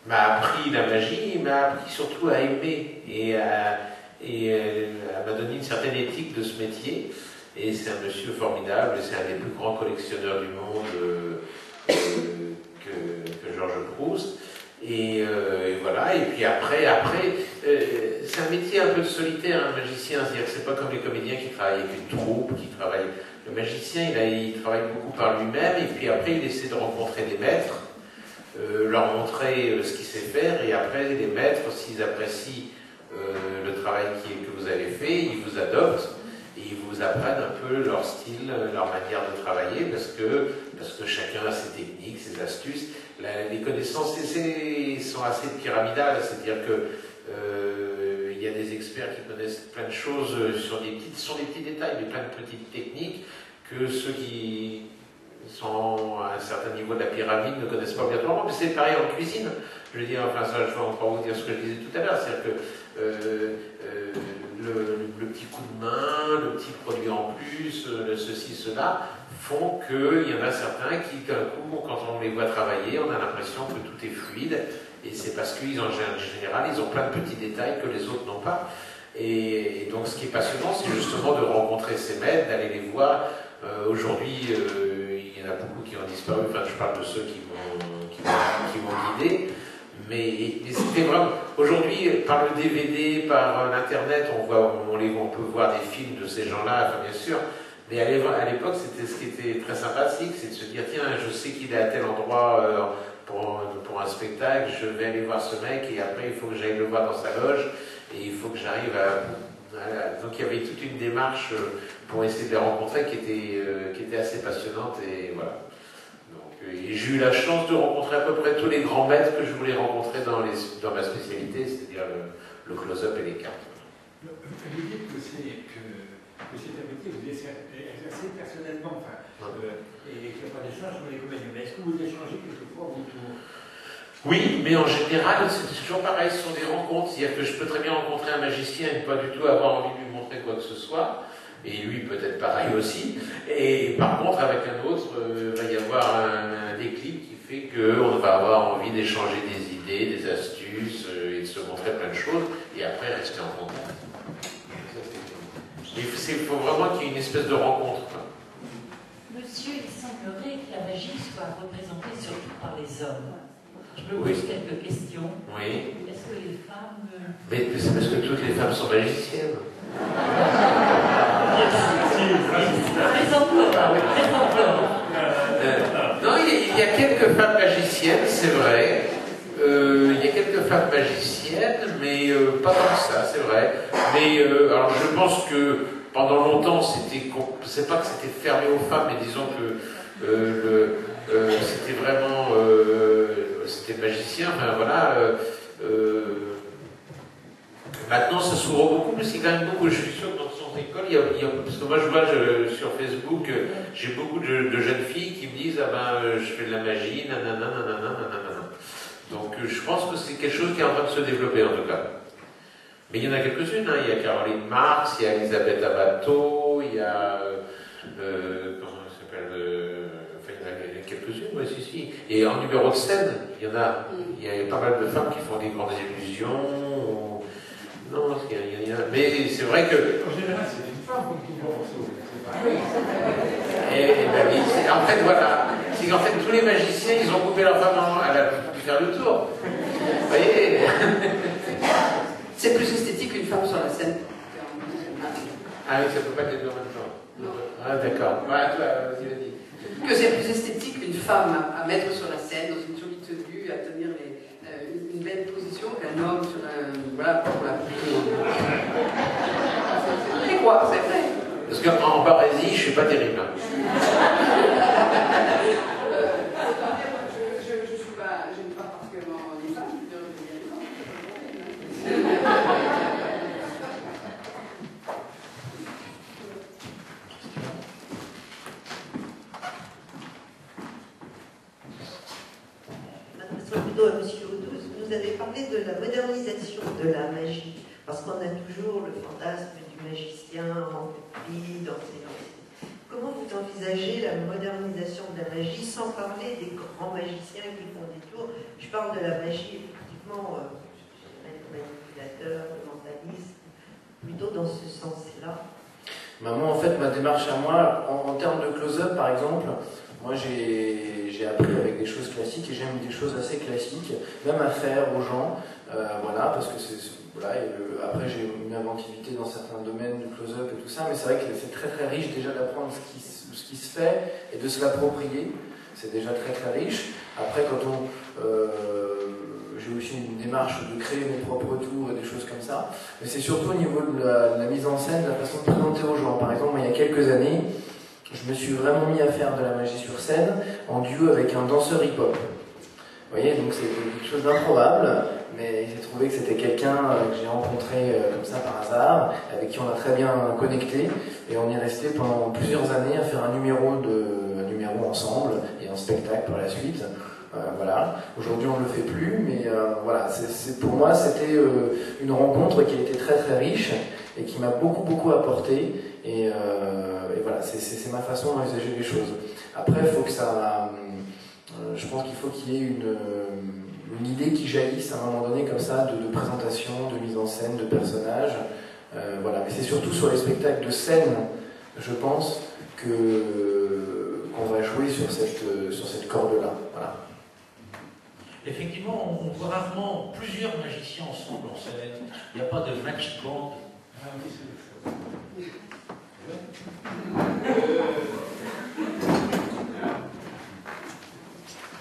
m'a appris la magie, et m'a appris surtout à aimer et m'a donné une certaine éthique de ce métier. Et c'est un monsieur formidable, et c'est un des plus grands collectionneurs du monde que Georges Proust. Et voilà, et puis après c'est un métier un peu solitaire, un magicien, c'est-à-dire que c'est pas comme les comédiens qui travaillent avec une troupe, le magicien, il travaille beaucoup par lui-même, et puis après il essaie de rencontrer des maîtres, leur montrer ce qu'ils savent faire, et après les maîtres, s'ils apprécient le travail que vous avez fait, ils vous adoptent et ils vous apprennent un peu leur style, leur manière de travailler, parce que chacun a ses techniques, ses astuces. Les connaissances sont assez pyramidales, c'est-à-dire que il y a des experts qui connaissent plein de choses sur des petits détails, mais plein de petites techniques que ceux qui sont à un certain niveau de la pyramide ne connaissent pas obligatoirement. Mais c'est pareil en cuisine. Je veux dire, enfin ça, je vais encore vous dire ce que je disais tout à l'heure, c'est-à-dire que le petit coup de main, le petit produit en plus, ceci, cela, font qu'il y en a certains qui, d'un coup, quand on les voit travailler, on a l'impression que tout est fluide, et c'est parce qu'en général, ils ont plein de petits détails que les autres n'ont pas. Et donc, ce qui est passionnant, c'est justement de rencontrer ces maîtres, d'aller les voir. Aujourd'hui, il y en a beaucoup qui ont disparu, enfin, je parle de ceux qui m'ont guidé. Mais c'était vraiment... Aujourd'hui, par le DVD, par l'Internet, on peut voir des films de ces gens-là, enfin, bien sûr. Mais à l'époque, c'était ce qui était très sympathique, c'est de se dire, tiens, je sais qu'il est à tel endroit pour un spectacle, je vais aller voir ce mec, et après, il faut que j'aille le voir dans sa loge, et il faut que j'arrive à... Voilà. Donc il y avait toute une démarche pour essayer de les rencontrer qui était assez passionnante, et voilà. Et j'ai eu la chance de rencontrer à peu près tous les grands maîtres que je voulais rencontrer dans ma spécialité, c'est-à-dire le close-up et les cartes. Vous dites que cet métier vous exercez personnellement, et qu'il n'y a pas d'échange sur les comédiens. Mais est-ce que vous échangez quelquefois autour? Oui, mais en général, c'est toujours pareil, ce sont des rencontres. C'est-à-dire que je peux très bien rencontrer un magicien et ne pas du tout avoir envie de lui montrer quoi que ce soit. Et lui, peut-être pareil aussi. Et par contre, avec un autre, il va y avoir un déclic qui fait qu'on va avoir envie d'échanger des idées, des astuces, et de se montrer plein de choses, et après rester en contact. Il faut vraiment qu'il y ait une espèce de rencontre. Monsieur, il semblerait que la magie soit représentée surtout par les hommes. Je me pose quelques questions. Oui. Est-ce que les femmes... Mais c'est parce que toutes les femmes sont magiciennes. Non, il y a quelques femmes magiciennes, c'est vrai. Il y a quelques femmes magiciennes, mais pas tant que ça, c'est vrai. Mais alors je pense que pendant longtemps, c'est pas que c'était fermé aux femmes, mais disons que c'était vraiment c'était magicien, enfin voilà. Maintenant, ça s'ouvre beaucoup, mais c'est quand même beaucoup. Je suis sûr que dans son école, parce que moi je vois sur Facebook, j'ai beaucoup de jeunes filles qui me disent, ah ben, je fais de la magie, nanana, nanana, nanana. Donc je pense que c'est quelque chose qui est en train de se développer en tout cas. Mais il y en a quelques-unes, hein. Il y a Caroline Marx, il y a Elisabeth Abato, il y a comment elle s'appelle, enfin il y en a quelques-unes, oui, si. Et en numéro de scène, il y a pas mal de femmes qui font des grandes illusions. Non, il y a... Mais c'est vrai que... En général, c'est une femme qui va au en fait, voilà. C'est qu'en fait, tous les magiciens, ils ont coupé leur femme en... Elle a pu faire le tour. Vous voyez? C'est plus esthétique qu'une femme sur la scène. Ah oui, ça peut pas être les deux en même temps. Non. Ah d'accord. Ouais, toi, vas-y, vas-y. Que c'est plus esthétique qu'une femme à mettre sur la scène, dans une jolie tenue, à tenir une belle position qu'un homme sur un... Voilà, c'est quoi, c'est vrai. Parce qu'en barésie, je suis pas terrible. Je n'aime pas particulièrement les femmes, plutôt à M. Audouze, vous avez parlé de la modernisation de la magie, parce qu'on a toujours le fantasme du magicien en pupille, dans ses lancers. Comment vous envisagez la modernisation de la magie sans parler des grands magiciens qui font des tours? Je parle de la magie, effectivement, manipulateur, mentaliste, plutôt dans ce sens-là. Moi, en fait, ma démarche à moi, en termes de close-up, par exemple, moi j'ai appris avec des choses classiques et j'aime des choses assez classiques, même à faire aux gens, voilà, parce que après j'ai une inventivité dans certains domaines du close-up et tout ça, mais c'est vrai que c'est très très riche déjà d'apprendre ce qui se fait et de se l'approprier, c'est déjà très très riche. Après, quand J'ai aussi une démarche de créer mes propres tours et des choses comme ça. Mais c'est surtout au niveau de la mise en scène, de la façon de présenter aux gens. Par exemple, moi, il y a quelques années, je me suis vraiment mis à faire de la magie sur scène en duo avec un danseur hip-hop. Vous voyez, donc c'était quelque chose d'improbable, mais il s'est trouvé que c'était quelqu'un que j'ai rencontré comme ça par hasard, avec qui on a très bien connecté, et on est resté pendant plusieurs années à faire un numéro ensemble et un spectacle par la suite. Voilà. Aujourd'hui on ne le fait plus, mais voilà, pour moi c'était une rencontre qui a été très très riche et qui m'a beaucoup apporté, et voilà, c'est ma façon d'envisager les choses. Après il faut que ça... je pense qu'il faut qu'il y ait une idée qui jaillisse à un moment donné comme ça, de présentation, de mise en scène, de personnages. Voilà. Mais c'est surtout sur les spectacles de scène, je pense, qu'on va jouer sur cette corde-là. Voilà. Effectivement, on voit rarement plusieurs magiciens ensemble en scène. Il n'y a pas de magic band.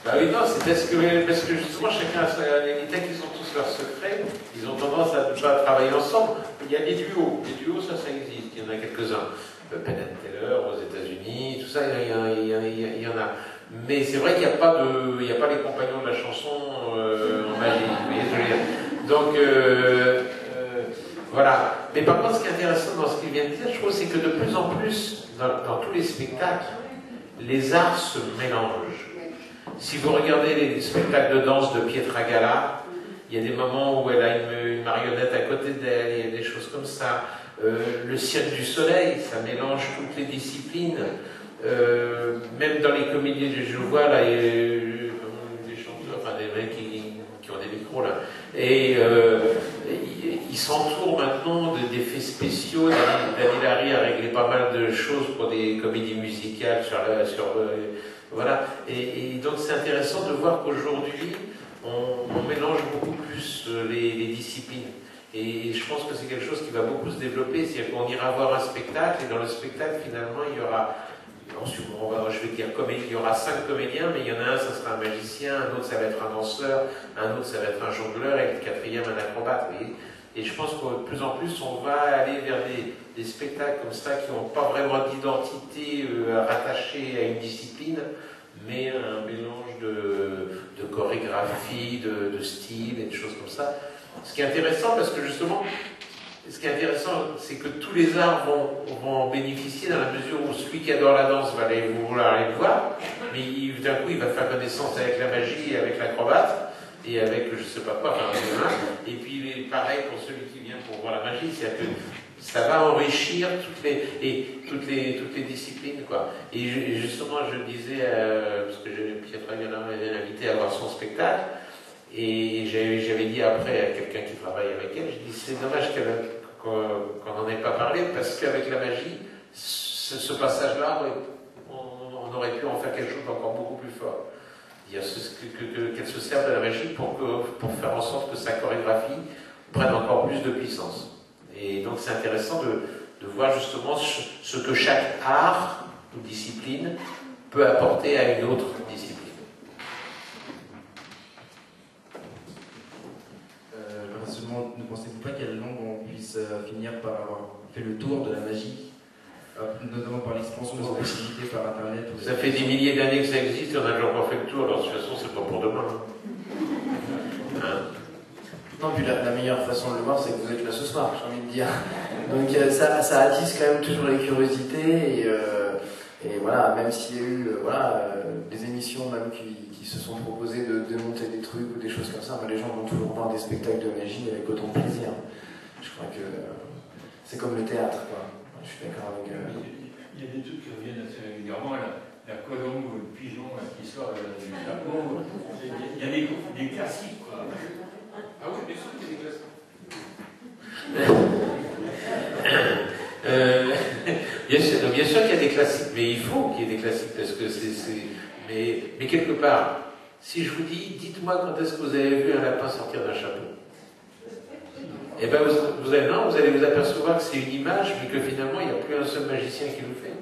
Bah oui, non, c'est parce que justement, chacun a sa... Tant qu'ils ont tous leurs secrets, ils ont tendance à ne pas travailler ensemble. Il y a des duos. Les duos, ça existe. Il y en a quelques-uns. Penn and Teller aux États-Unis, tout ça, il y en a. Mais c'est vrai qu'il n'y a pas les compagnons de la chanson en magie. Vous voyez ce que je veux dire? Donc, voilà. Mais par contre, ce qui est intéressant dans ce qu'il vient de dire, je trouve, c'est que de plus en plus, dans tous les spectacles, les arts se mélangent. Si vous regardez les spectacles de danse de Pietra Gala, il y a des moments où elle a une marionnette à côté d'elle, il y a des choses comme ça. Le Cirque du Soleil, ça mélange toutes les disciplines. Même dans les comédies, je vois là, il y a des chanteurs, enfin des mecs qui ont des micros là, et ils s'entourent maintenant d'effets spéciaux. Daniel Harry a réglé pas mal de choses pour des comédies musicales voilà. Et donc c'est intéressant de voir qu'aujourd'hui on mélange beaucoup plus les disciplines. Et je pense que c'est quelque chose qui va beaucoup se développer, c'est-à-dire qu'on ira voir un spectacle, et dans le spectacle, finalement, il y aura, je vais dire, il y aura 5 comédiens, mais il y en a un, ça sera un magicien, un autre, ça va être un danseur, un autre, ça va être un jongleur, et le quatrième, un acrobate, vous voyez. Et je pense que de plus en plus, on va aller vers des spectacles comme ça, qui n'ont pas vraiment d'identité rattachée à une discipline, mais un mélange de chorégraphie, de style, et de choses comme ça. Ce qui est intéressant, parce que justement, c'est que tous les arts vont en bénéficier dans la mesure où celui qui adore la danse va vouloir aller le voir, mais d'un coup il va faire connaissance avec la magie et avec l'acrobate, et avec je sais pas quoi, et puis pareil pour celui qui vient pour voir la magie, c'est-à-dire que ça va enrichir toutes les disciplines, quoi. Et justement, je disais, parce que Pietra Gala m'avait invité à voir son spectacle, et j'avais dit après à quelqu'un qui travaille avec elle, j'ai dit c'est dommage qu'on n'en ait pas parlé, parce qu'avec la magie, ce passage-là, on aurait pu en faire quelque chose d'encore beaucoup plus fort. Qu'elle se serve de la magie pour faire en sorte que sa chorégraphie prenne encore plus de puissance. Et donc c'est intéressant de voir justement ce que chaque art ou discipline peut apporter à une autre discipline. Ne pensez-vous pas qu'à long on puisse finir par avoir fait le tour de la magie, notamment par l'expansion de ses possibilités par Internet? Ça fait des milliers d'années que ça existe et on n'a toujours pas fait le tour, alors de toute façon c'est pas pour demain. Hein? Non, puis la meilleure façon de le voir, c'est que vous êtes là ce soir, j'ai envie de dire. Donc ça attise quand même toujours les curiosités, et voilà, même s'il y a eu des émissions même qui se sont proposées de démonter des trucs ou des choses comme ça, mais les gens vont toujours voir des spectacles de magie avec autant de plaisir. Je crois que c'est comme le théâtre, quoi. Je suis d'accord avec... Il y a des trucs qui reviennent assez régulièrement, la colombe ou le pigeon qui sort du chapeau. Il y a des classiques, quoi. Ah oui, bien sûr qu'il y a des classiques. Bien sûr qu'il y a des classiques, mais il faut qu'il y ait des classiques, parce que mais quelque part, si je vous dis, dites-moi quand est-ce que vous avez vu un lapin sortir d'un chapeau, et bien vous allez vous apercevoir que c'est une image, mais que finalement il n'y a plus un seul magicien qui le fait.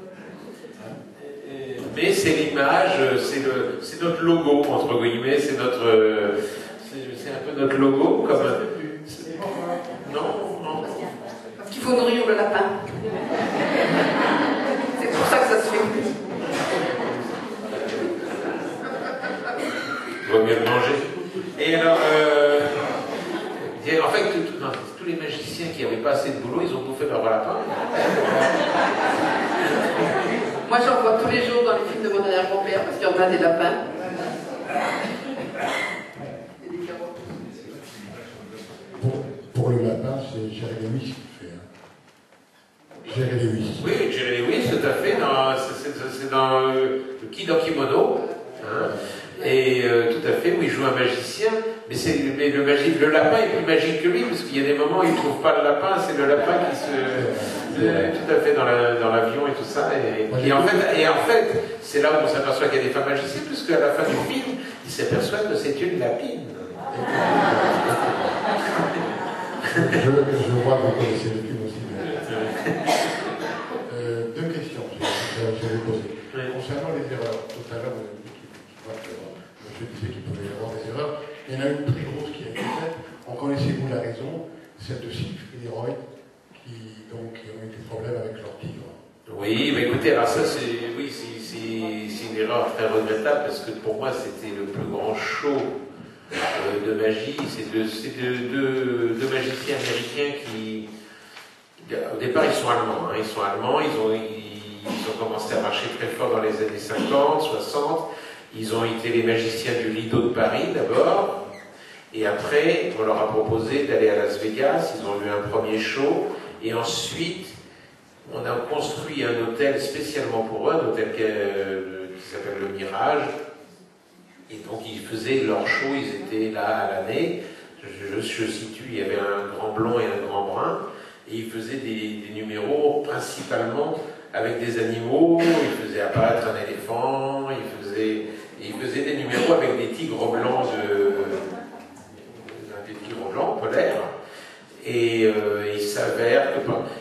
mais c'est l'image, c'est notre logo, entre guillemets, c'est un peu notre logo, comme... Non. Parce qu'il faut nourrir le lapin. C'est pour ça que ça se fait plus. Il vaut mieux le manger. Et alors, en fait, tous les magiciens qui n'avaient pas assez de boulot, ils ont bouffé leur lapin. Moi, j'en vois tous les jours dans les films de mon arrière-grand-père, parce qu'il y en a des lapins. Pour le lapin, c'est Jerry Lewis qui fait. Jerry Lewis. Oui, Jerry Lewis, tout à fait. C'est dans le Kid en kimono. Hein. Et tout à fait, où il joue un magicien. Mais le lapin est plus magique que lui, parce qu'il y a des moments où il ne trouve pas le lapin, c'est le lapin qui se... tout à fait dans l'avion et tout ça. Et en fait, c'est là où on s'aperçoit qu'il y a des femmes magiciens, puisqu'à la fin du film, il s'aperçoit que c'est une lapine. Je vois que vous connaissez le film aussi. Deux questions, je vais poser. Concernant les erreurs, tout à l'heure, vous avez dit monsieur disait qu'il pouvait y avoir des erreurs. Il y en a une très grosse qui a été faite. En connaissez-vous la raison? Celle de Siegfried et Roy, qui ont eu des problèmes avec leur tigre. Oui, mais écoutez, alors ça, c'est une erreur très regrettable, parce que pour moi, c'était le plus grand show de magie. C'est deux magiciens américains qui, au départ, ils sont allemands. Hein, ils ont commencé à marcher très fort dans les années 50, 60. Ils ont été les magiciens du Lido de Paris d'abord, et après on leur a proposé d'aller à Las Vegas. Ils ont eu un premier show, et ensuite on a construit un hôtel spécialement pour eux, un hôtel qui s'appelle le Mirage, et donc ils faisaient leur show, ils étaient là à l'année. Je situe, il y avait un grand blond et un grand brun, et ils faisaient des numéros principalement avec des animaux. Ils faisaient apparaître un éléphant, ils faisaient des numéros avec des tigres blancs polaires. Et il s'avère que...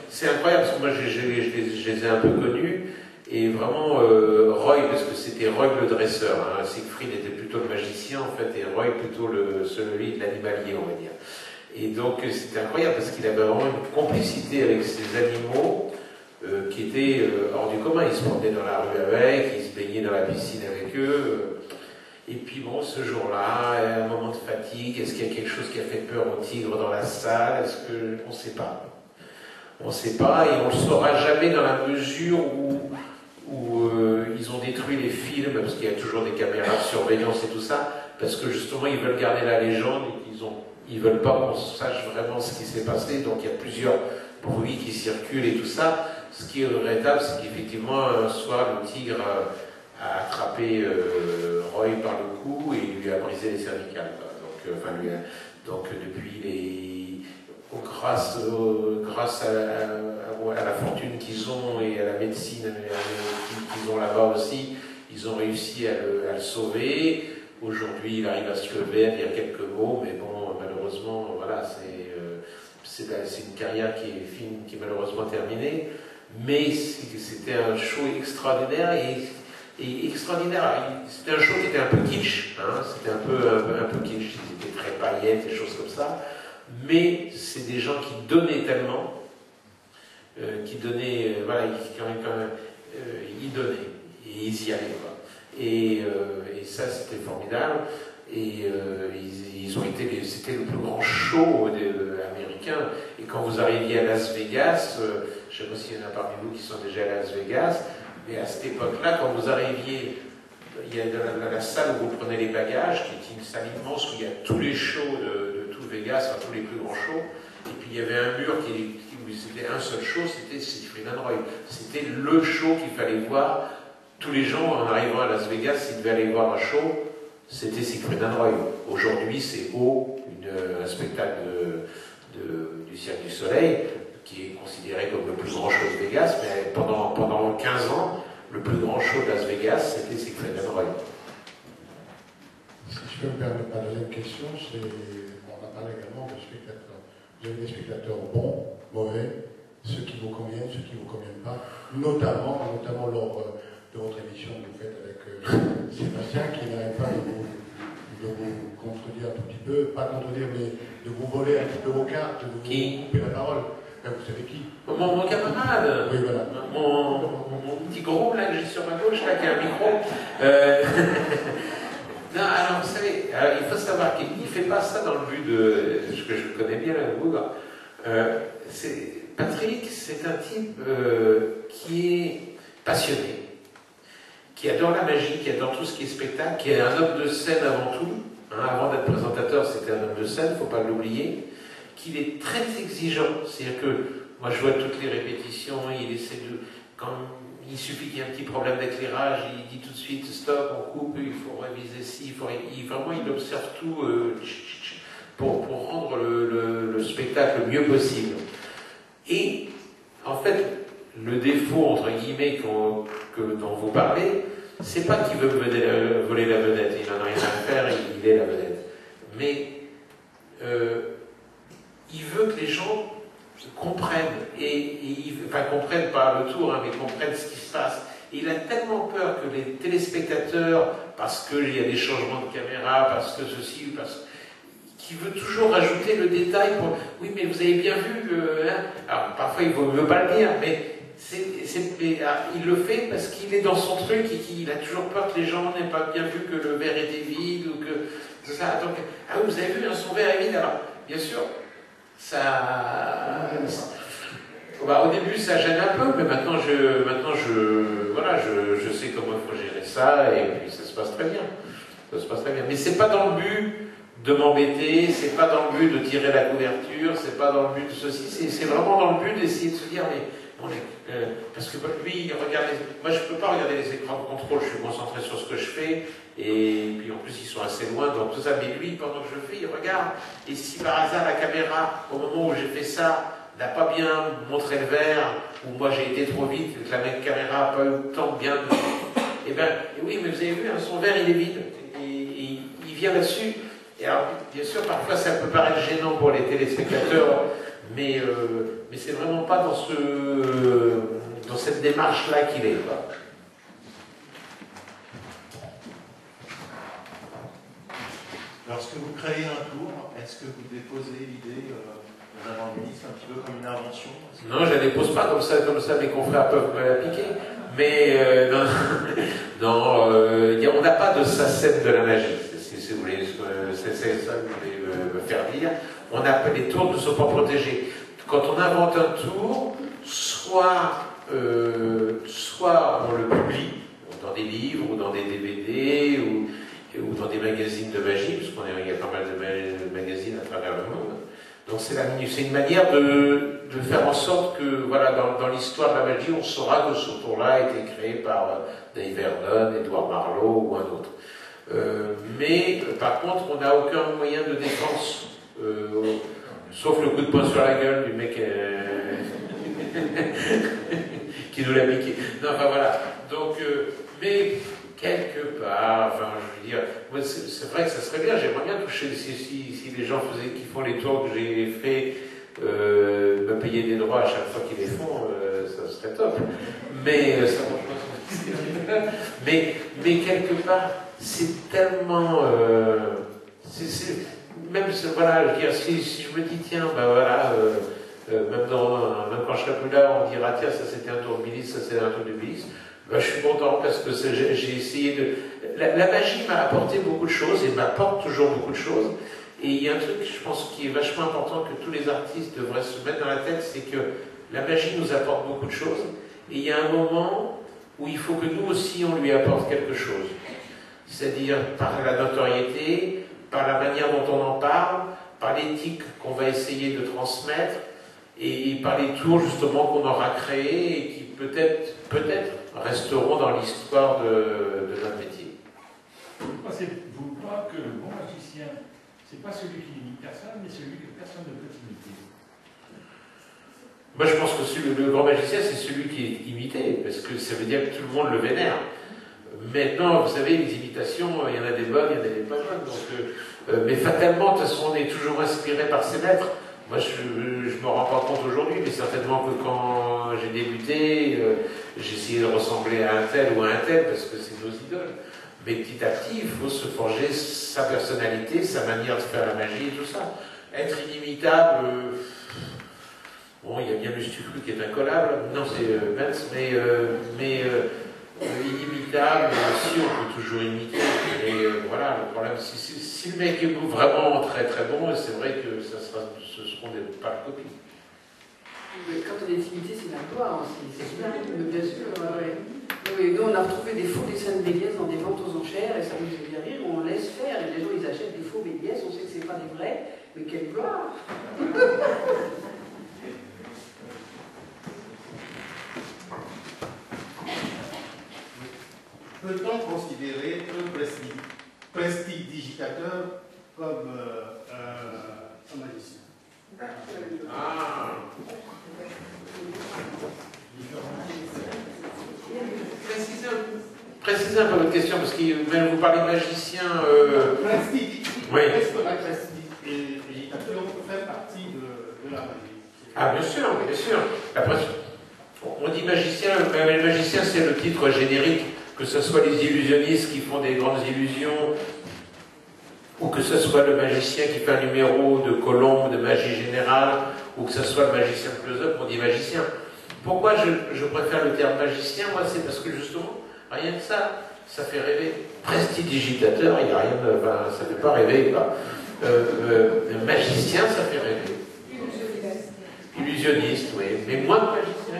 C'est incroyable, parce que moi je les ai un peu connus, et vraiment Roy, parce que c'était Roy le dresseur, hein. Siegfried était plutôt le magicien en fait, et Roy plutôt celui de l'animalier, on va dire. Et donc c'était incroyable, parce qu'il avait vraiment une complicité avec ces animaux qui étaient hors du commun. Il se promenait dans la rue avec, il se baignait dans la piscine avec eux. Et puis bon, ce jour-là, un moment de fatigue, est-ce qu'il y a quelque chose qui a fait peur au tigre dans la salle? Est-ce que... On ne sait pas. On ne sait pas, et on ne le saura jamais dans la mesure où ils ont détruit les films, parce qu'il y a toujours des caméras de surveillance et tout ça, parce que justement ils veulent garder la légende, et ils veulent pas qu'on sache vraiment ce qui s'est passé, donc il y a plusieurs bruits qui circulent et tout ça. Ce qui est regrettable, c'est qu'effectivement, un soir, le tigre a attrapé Roy par le cou et lui a brisé les cervicales. Donc depuis grâce à la fortune qu'ils ont et à la médecine qu'ils ont là-bas aussi, ils ont réussi à le sauver. Aujourd'hui, il arrive à se lever, à dire quelques mots, mais bon, malheureusement, voilà, c'est une carrière qui est malheureusement terminée. Mais c'était un show extraordinaire, et extraordinaire. C'était un show qui était un peu kitsch, hein, c'était un peu kitsch, c'était très paillettes, des choses comme ça. Mais c'est des gens qui donnaient tellement, ils donnaient, et ils y allaient, quoi. Et ça, c'était formidable. Et c'était le plus grand show américain. Et quand vous arriviez à Las Vegas, je ne sais pas s'il y en a parmi vous qui sont déjà à Las Vegas, mais à cette époque-là, quand vous arriviez, il y a dans la salle où vous prenez les bagages, qui est une salle immense où il y a tous les shows de tout Vegas, enfin tous les plus grands shows, et puis il y avait un mur où c'était un seul show, c'était Siegfried and Roy. C'était le show qu'il fallait voir. Tous les gens, en arrivant à Las Vegas, s'ils devaient aller voir un show, c'était Siegfried and Roy. Aujourd'hui, c'est un spectacle du Cirque du Soleil, qui est considéré comme le plus grand show de Vegas, mais pendant 15 ans, le plus grand show de Las Vegas, c'était Siegfried and Roy. Si je peux me permettre ma deuxième question, on a parlé également de spectateurs. Vous avez des spectateurs bons, mauvais, ceux qui vous conviennent, ceux qui ne vous conviennent pas, notamment de votre émission que vous faites avec Sébastien, qui n'arrête pas de vous contredire un tout petit peu, pas contredire, mais de vous voler un petit peu vos cartes, de vous couper la parole. Vous savez qui? Mon camarade, oui, voilà. mon petit gros là que j'ai sur ma gauche, là, qui a un micro. Non, alors vous savez, il faut savoir qu'il ne fait pas ça dans le but de ce que je connais bien, la Bougre. Patrick, c'est un type qui est passionné, qui adore la magie, qui adore tout ce qui est spectacle, qui est un homme de scène avant tout. Hein, avant d'être présentateur, c'était un homme de scène, il ne faut pas l'oublier. Qu'il est très exigeant, c'est-à-dire que moi je vois toutes les répétitions, il essaie de, quand il suffit qu'il y ait un petit problème d'éclairage, il dit tout de suite stop, on coupe, il faut réviser ci, vraiment il observe tout pour rendre le spectacle le mieux possible. Et en fait, le défaut entre guillemets dont vous parlez, c'est pas qu'il veut voler la vedette, il n'en a rien à faire, il est la vedette. Mais il veut que les gens comprennent, enfin comprennent pas le tour, hein, mais comprennent ce qui se passe. Et il a tellement peur que les téléspectateurs, parce qu'il y a des changements de caméra, parce que ceci, qu'il veut toujours rajouter le détail pour... Oui, mais vous avez bien vu que... Hein, alors, parfois, il ne veut pas le dire, mais il le fait parce qu'il est dans son truc et qu'il a toujours peur que les gens n'aient pas bien vu que le verre était vide ou que... Ça, donc, ah oui, vous avez vu, hein, son verre est vide. Alors, bien sûr, ça... Au début, ça gêne un peu, mais maintenant, je sais comment il faut gérer ça, et puis ça se passe très bien. Ça se passe très bien. Mais c'est pas dans le but de m'embêter, c'est pas dans le but de tirer la couverture, c'est pas dans le but de ceci, c'est vraiment dans le but d'essayer de se dire, mais parce que lui, il regarde moi je peux pas regarder les écrans de contrôle, je suis concentré sur ce que je fais, et puis en plus ils sont assez loin, donc tout ça, mais lui, pendant que je le fais, il regarde, et si par hasard la caméra, au moment où j'ai fait ça, n'a pas bien montré le verre, ou moi j'ai été trop vite, que la même caméra n'a pas eu le temps de bien... Eh bien, oui, mais vous avez vu, hein, son verre il est vide, et il vient là-dessus. Et alors, bien sûr, parfois ça peut paraître gênant pour les téléspectateurs, mais c'est vraiment pas dans cette démarche-là qu'il est. Quoi. Lorsque vous créez un tour, est-ce que vous déposez l'idée d'un avant-ministre un petit peu comme une invention? Non, je ne la dépose pas comme ça mes confrères peuvent me l'appliquer. Mais on n'a pas de SACEM de la magie, si vous voulez, c'est ça que vous voulez me faire dire. Les tours ne sont pas protégés. Quand on invente un tour, soit on le publie dans des livres ou dans des DVD ou dans des magazines de magie, parce qu'il y a pas mal de magazines à travers le monde. Donc c'est une manière de faire en sorte que, voilà, dans l'histoire de la magie, on saura que ce tour-là a été créé par Dave Verdon, Edouard Marlowe ou un autre. Mais par contre, on n'a aucun moyen de défense, sauf le coup de poing sur la gueule du mec qui nous l'a piqué. Non, enfin voilà. Donc, mais quelque part, enfin, je veux dire, c'est vrai que ça serait bien, j'aimerais bien toucher, si les gens qui font les tours que j'ai fait, me payer des droits à chaque fois qu'ils les font, ça serait top. Mais ça mais quelque part, c'est tellement... même, voilà, je veux dire, si je me dis, tiens, ben voilà, même quand je serai plus là, on dira, tiens, ça c'était un tour de milice, ça c'était un tour de milice. Ben, je suis content parce que j'ai essayé de... La magie m'a apporté beaucoup de choses et m'apporte toujours beaucoup de choses. Et il y a un truc, je pense, qui est vachement important que tous les artistes devraient se mettre dans la tête, c'est que la magie nous apporte beaucoup de choses. Et il y a un moment où il faut que nous aussi, on lui apporte quelque chose. C'est-à-dire par la notoriété, par la manière dont on en parle, par l'éthique qu'on va essayer de transmettre, et par les tours justement qu'on aura créés et qui peut-être resteront dans l'histoire de notre métier. Pensez-vous pas que le bon magicien, c'est pas celui qui n'imite personne, mais celui que personne ne peut imiter? Moi je pense que le grand magicien, c'est celui qui est imité, parce que ça veut dire que tout le monde le vénère. Maintenant, vous savez, les imitations, il y en a des bonnes, il y en a des pas bonnes. Donc, mais fatalement, de toute façon, on est toujours inspiré par ses maîtres. Moi, je ne me rends pas compte aujourd'hui, mais certainement que quand j'ai débuté, j'essayais de ressembler à un tel ou à un tel parce que c'est nos idoles. Mais petit à petit, il faut se forger sa personnalité, sa manière de faire la magie et tout ça. Être inimitable, bon, il y a bien Lustucru qui est incollable, non, c'est Benz, mais inimitable, si on peut toujours imiter. Et voilà, le problème, si le mec est vraiment très très bon, c'est vrai que ce seront des pâles copies. Quand on est imité, c'est la gloire aussi, c'est bien sûr. Ouais. Oui, nous, on a retrouvé des faux dessins de Méliès dans des ventes aux enchères, et ça nous fait bien rire, on laisse faire, et les gens ils achètent des faux Méliès, on sait que c'est pas des vrais, mais quelle gloire. Peut-on considérer un prestidigitateur comme un magicien? Précisez un peu votre question, parce que vous parlez magicien. Oui. Est-ce que la prestidigitation fait partie de la magie? Ah, bien sûr, bien sûr. Après, on dit magicien, mais le magicien c'est le titre générique, que ce soit les illusionnistes qui font des grandes illusions, ou que ce soit le magicien qui fait un numéro de colombe, de magie générale, ou que ce soit le magicien de close-up, on dit magicien. Pourquoi je préfère le terme magicien? Moi, c'est parce que justement, rien que ça fait rêver. Prestidigitateur, il n'y a rien de. Enfin, ça ne fait pas rêver, quoi. Magicien, ça fait rêver. Illusionniste, oui. Mais moins de magicien.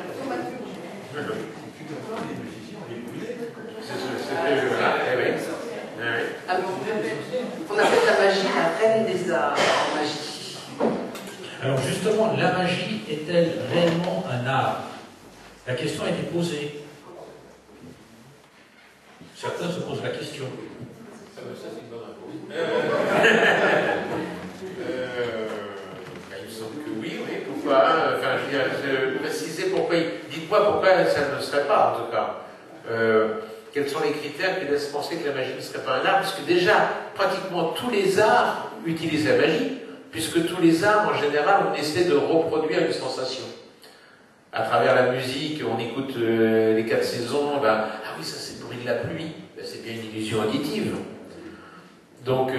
On appelle la magie la reine des arts en magie. Alors justement, la magie est-elle réellement un art? La question a été posée. Certains se posent la question. Ça, c'est une bonne réponse. Il me semble que oui, pourquoi? Enfin, je vais préciser pourquoi. Dites-moi pourquoi ça ne serait pas, en tout cas. Quels sont les critères qui laissent penser que la magie ne serait pas un art? Parce que déjà, pratiquement tous les arts utilisent la magie, puisque tous les arts, en général, on essaie de reproduire une sensation. À travers la musique, on écoute les 4 saisons, ah oui, ça c'est le bruit de la pluie, c'est bien une illusion auditive. Donc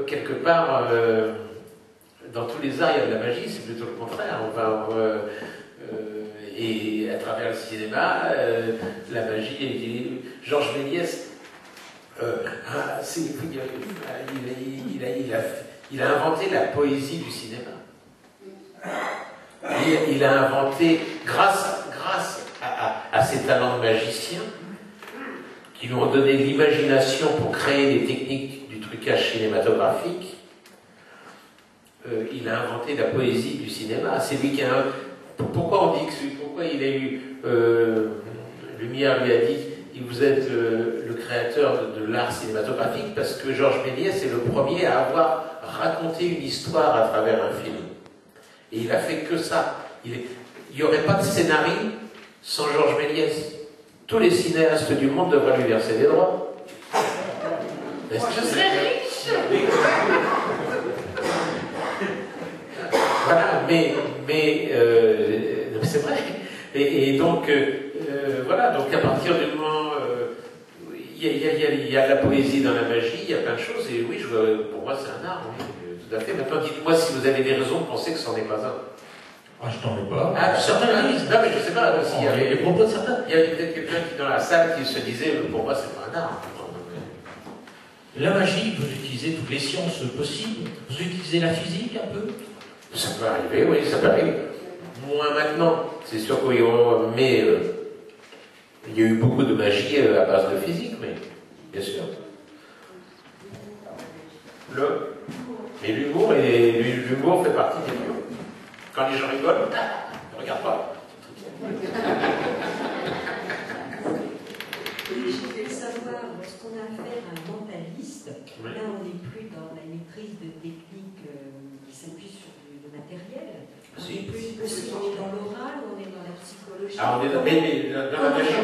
quelque part, dans tous les arts, il y a de la magie, c'est plutôt le contraire. Et à travers le cinéma, la magie, Georges Méliès, il a inventé la poésie du cinéma. Il a inventé, grâce à ses talents de magicien, qui lui ont donné l'imagination pour créer des techniques du trucage cinématographique, il a inventé la poésie du cinéma. C'est lui qui a... Pourquoi on dit que pourquoi il a eu... Lumière lui a dit, vous êtes le créateur de l'art cinématographique, parce que Georges Méliès est le premier à avoir raconté une histoire à travers un film. Et il a fait que ça. Il n'y aurait pas de scénario sans Georges Méliès. Tous les cinéastes du monde devraient lui verser des droits. Je serais riche. Voilà, mais c'est vrai. Et donc, voilà, donc à partir du moment... Il y a de la poésie dans la magie, il y a plein de choses, et oui, pour moi c'est un art, oui, tout à fait. Maintenant, dites-moi si vous avez des raisons de penser que ce n'en est pas un. Ah, je t'en ai pas. Certains disent. Non, mais je ne sais pas. Il y avait les propos de certains. Il y avait peut-être quelqu'un qui, dans la salle, qui se disait, pour moi, c'est pas un art. La magie, vous utilisez toutes les sciences possibles. Vous utilisez la physique un peu? Ça peut arriver, oui, ça peut arriver. Moins maintenant, c'est sûr que oui, mais il y a eu beaucoup de magie à base de physique, mais bien sûr. Mais l'humour fait partie des lieux. Quand les gens rigolent, ne regarde pas. Je voulais savoir, lorsqu'on a affaire à un mentaliste, oui. Là on n'est plus dans la maîtrise de techniques qui s'appuient sur le matériel. On est plus dans l'oral, on est dans la psychologie. Ah, on est dans la magie.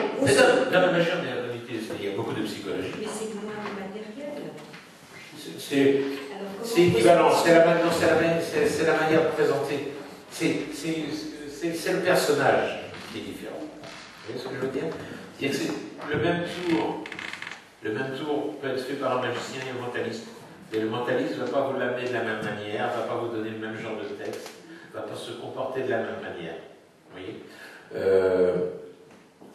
Dans la magie, en réalité, il y a beaucoup de psychologie. Mais c'est moins le matériel. C'est équivalent, c'est la manière de présenter. C'est le personnage. qui est différent. Vous voyez ce que je veux dire? C'est-à-dire que c'est le même tour peut être fait par un magicien et un mentaliste. Et le mentaliste ne va pas vous l'amener de la même manière, ne va pas vous donner le même genre de texte, ne va pas se comporter de la même manière. Vous voyez?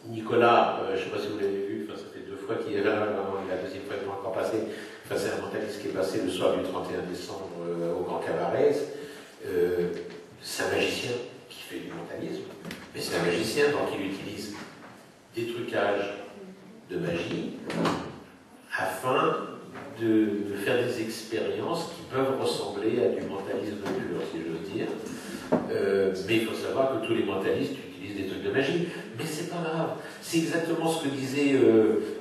Nicolas, je ne sais pas si vous l'avez vu, ça fait 2 fois qu'il est là, la deuxième fois qu'il est encore passé, c'est un mentaliste qui est passé le soir du 31 décembre au Grand Cabaret. C'est un magicien qui fait du mentalisme, mais c'est un magicien donc il utilise des trucages de magie afin de faire des expériences qui peuvent ressembler à du mentalisme pur, si j'ose dire. Mais il faut savoir que tous les mentalistes utilisent des trucs de magie. Mais c'est pas grave. C'est exactement ce que disait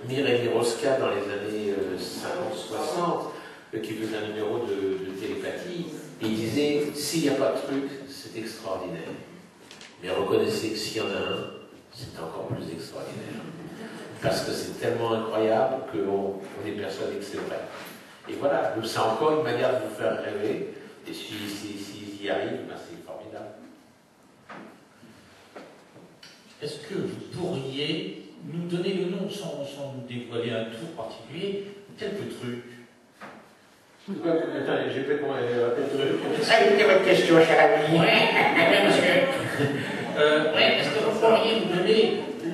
Mireille Rosca dans les années 50-60, qui faisait un numéro de télépathie. Il disait, s'il n'y a pas de truc, c'est extraordinaire. Mais reconnaissez que s'il y en a un, c'est encore plus extraordinaire. Parce que c'est tellement incroyable qu'on est persuadé que c'est vrai. Et voilà, donc c'est encore une manière de vous faire rêver. Et s'ils y arrivent, ben c'est formidable. Est-ce que vous pourriez nous donner le nom, sans nous dévoiler un tour particulier, quelques trucs? Attendez, j'ai pas comment C'était votre question, cher ami. Oui, monsieur. Est-ce que vous pourriez nous donner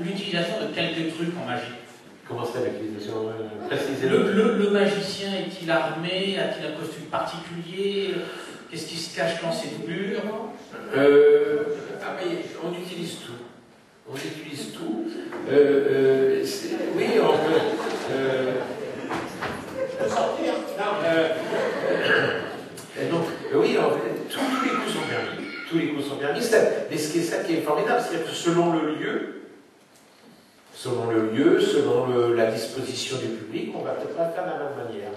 l'utilisation de quelques trucs en magie? Comment c'est l'utilisation? Le magicien est-il armé? A-t-il un costume particulier? Qu'est-ce qui se cache dans ses doublures? Mais on utilise tout. On utilise tout. Oui, on peut. Sortir. Donc, oui, en fait, tous les coups sont permis. Tous les coups sont permis. Mais ce qui est ça qui est formidable, c'est que selon le lieu, selon la disposition du public, on ne va peut-être pas faire de la même manière.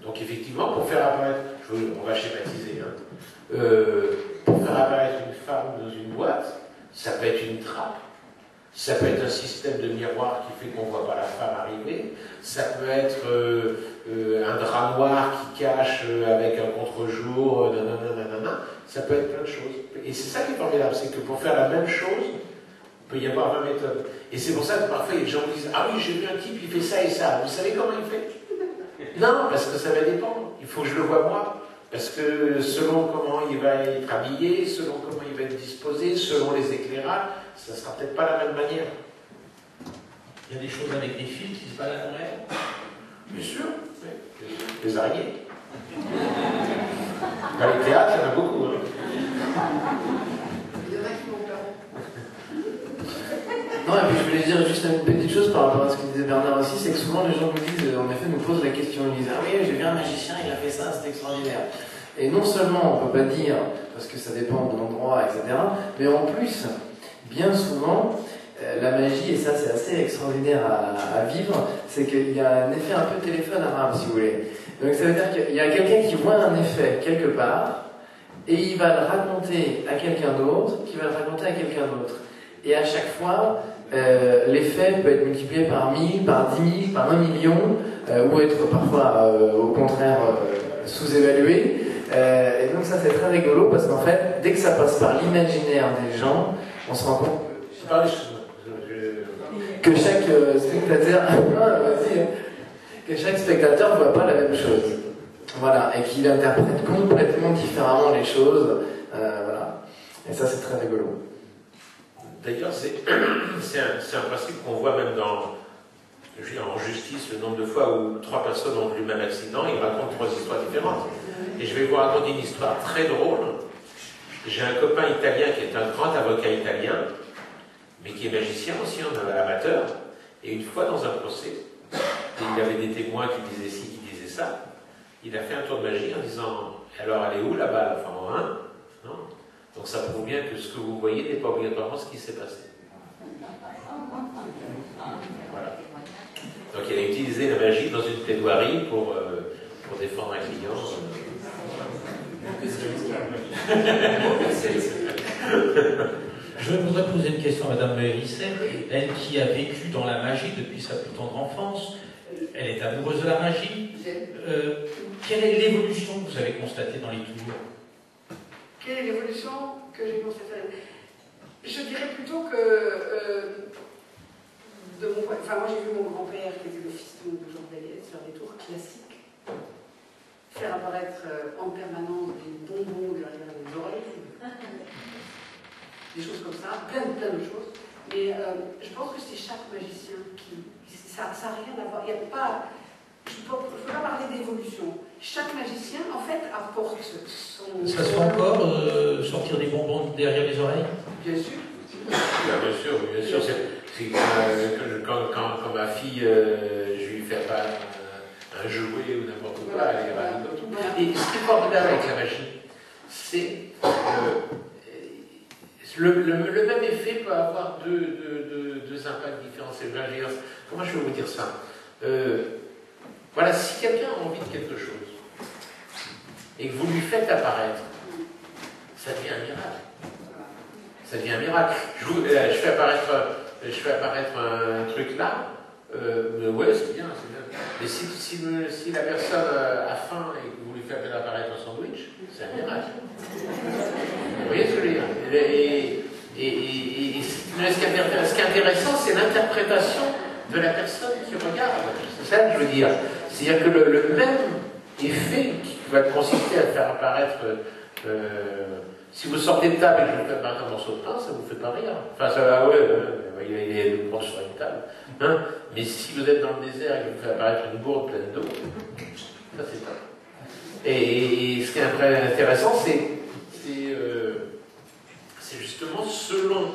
Donc effectivement, pour faire apparaître, on va schématiser, pour faire apparaître une femme dans une boîte, ça peut être une trappe, ça peut être un système de miroir qui fait qu'on ne voit pas la femme arriver, ça peut être un drap noir qui cache avec un contre-jour, ça peut être plein de choses. Et c'est ça qui est formidable, c'est que pour faire la même chose, il peut y avoir 20 méthodes. Et c'est pour ça que parfois les gens disent « Ah oui, j'ai vu un type, il fait ça et ça. Vous savez comment il fait ?» Non, parce que ça va dépendre. Il faut que je le voie moi. Parce que selon comment il va être habillé, selon comment il va être disposé, selon les éclairages, ça ne sera peut-être pas la même manière. Il y a des choses avec des fils qui se baladent en l'air? Bien sûr. Oui. Les araignées. Dans les théâtres, il y en a beaucoup. Il y en a qui m'ont peur. Non, et puis je voulais dire juste une petite chose par rapport à ce que disait Bernard aussi, c'est que souvent les gens nous disent, en effet, nous posent la question, ils disent « Ah oui, j'ai vu un magicien, il a fait ça, c'est extraordinaire ». Et non seulement on ne peut pas dire, parce que ça dépend de l'endroit, etc., mais en plus, bien souvent, la magie, et ça c'est assez extraordinaire à vivre, c'est qu'il y a un effet un peu téléphone arabe, si vous voulez. Donc ça veut dire qu'il y a quelqu'un qui voit un effet quelque part, et il va le raconter à quelqu'un d'autre, qui va le raconter à quelqu'un d'autre. Et à chaque fois, l'effet peut être multiplié par 1000, par 10 000, par 1 million, ou être parfois, au contraire, sous-évalué. Et donc ça c'est très rigolo, parce qu'en fait, dès que ça passe par l'imaginaire des gens, on se rend compte que chaque spectateur ne voit pas la même chose. Voilà, et qu'il interprète complètement différemment les choses. Voilà. Et ça c'est très rigolo. D'ailleurs, c'est un principe qu'on voit même en justice, le nombre de fois où 3 personnes ont eu le même accident, ils racontent 3 histoires différentes. Et je vais vous raconter une histoire très drôle. J'ai un copain italien qui est un grand avocat italien, mais qui est magicien aussi, un amateur. Et une fois dans un procès, il y avait des témoins qui disaient ci, qui disaient ça. Il a fait un tour de magie en disant « Alors, elle est où la balle ?» Enfin, en 1, non. Donc ça prouve bien que ce que vous voyez n'est pas obligatoirement ce qui s'est passé. Voilà. Donc il a utilisé la magie dans une plaidoirie pour défendre un client. Je voudrais poser une question à Madame Mérisset. Elle qui a vécu dans la magie depuis sa plus tendre enfance, elle est amoureuse de la magie. Quelle est l'évolution que vous avez constatée dans les tours? Quelle est l'évolution que j'ai constatée? Je dirais plutôt que enfin, moi j'ai vu mon grand-père, qui était le fils de Jean Dalliès, faire des tours classiques, faire apparaître en permanence des bonbons derrière les oreilles, des choses comme ça, plein de choses. Mais je pense que c'est chaque magicien qui... Ça n'a rien à voir. Il n'y a pas... Je ne peux pas parler d'évolution. Chaque magicien, en fait, apporte son... Ça se fait encore, sortir des bonbons derrière les oreilles? Bien sûr. Bien sûr, bien sûr. Quand ma fille, je lui fais pas un jouet ou n'importe quoi, elle est ravie comme tout. Et ce qui est formidable avec la magie, c'est le même effet peut avoir deux impacts différents. Comment je vais vous dire ça? Voilà, si quelqu'un a envie de quelque chose et que vous lui faites apparaître, ça devient un miracle. Ça devient un miracle. Je fais apparaître un truc là, ouais, c'est bien, c'est bien. Mais si la personne a faim et que vous lui faites apparaître un sandwich, c'est un miracle. Vous voyez ce que je veux dire? Et ce qui est intéressant, c'est l'interprétation de la personne qui regarde. C'est ça que je veux dire. C'est-à-dire que le même effet qui va consister à faire apparaître... si vous sortez de table et que je vous fais apparaître un morceau de pain, ça ne vous fait pas rire. Enfin, ça va, il est le monde sur une table. Hein, mais si vous êtes dans le désert et que je vous fais apparaître une gourde pleine d'eau, ça c'est top. Et ce qui est intéressant, c'est justement selon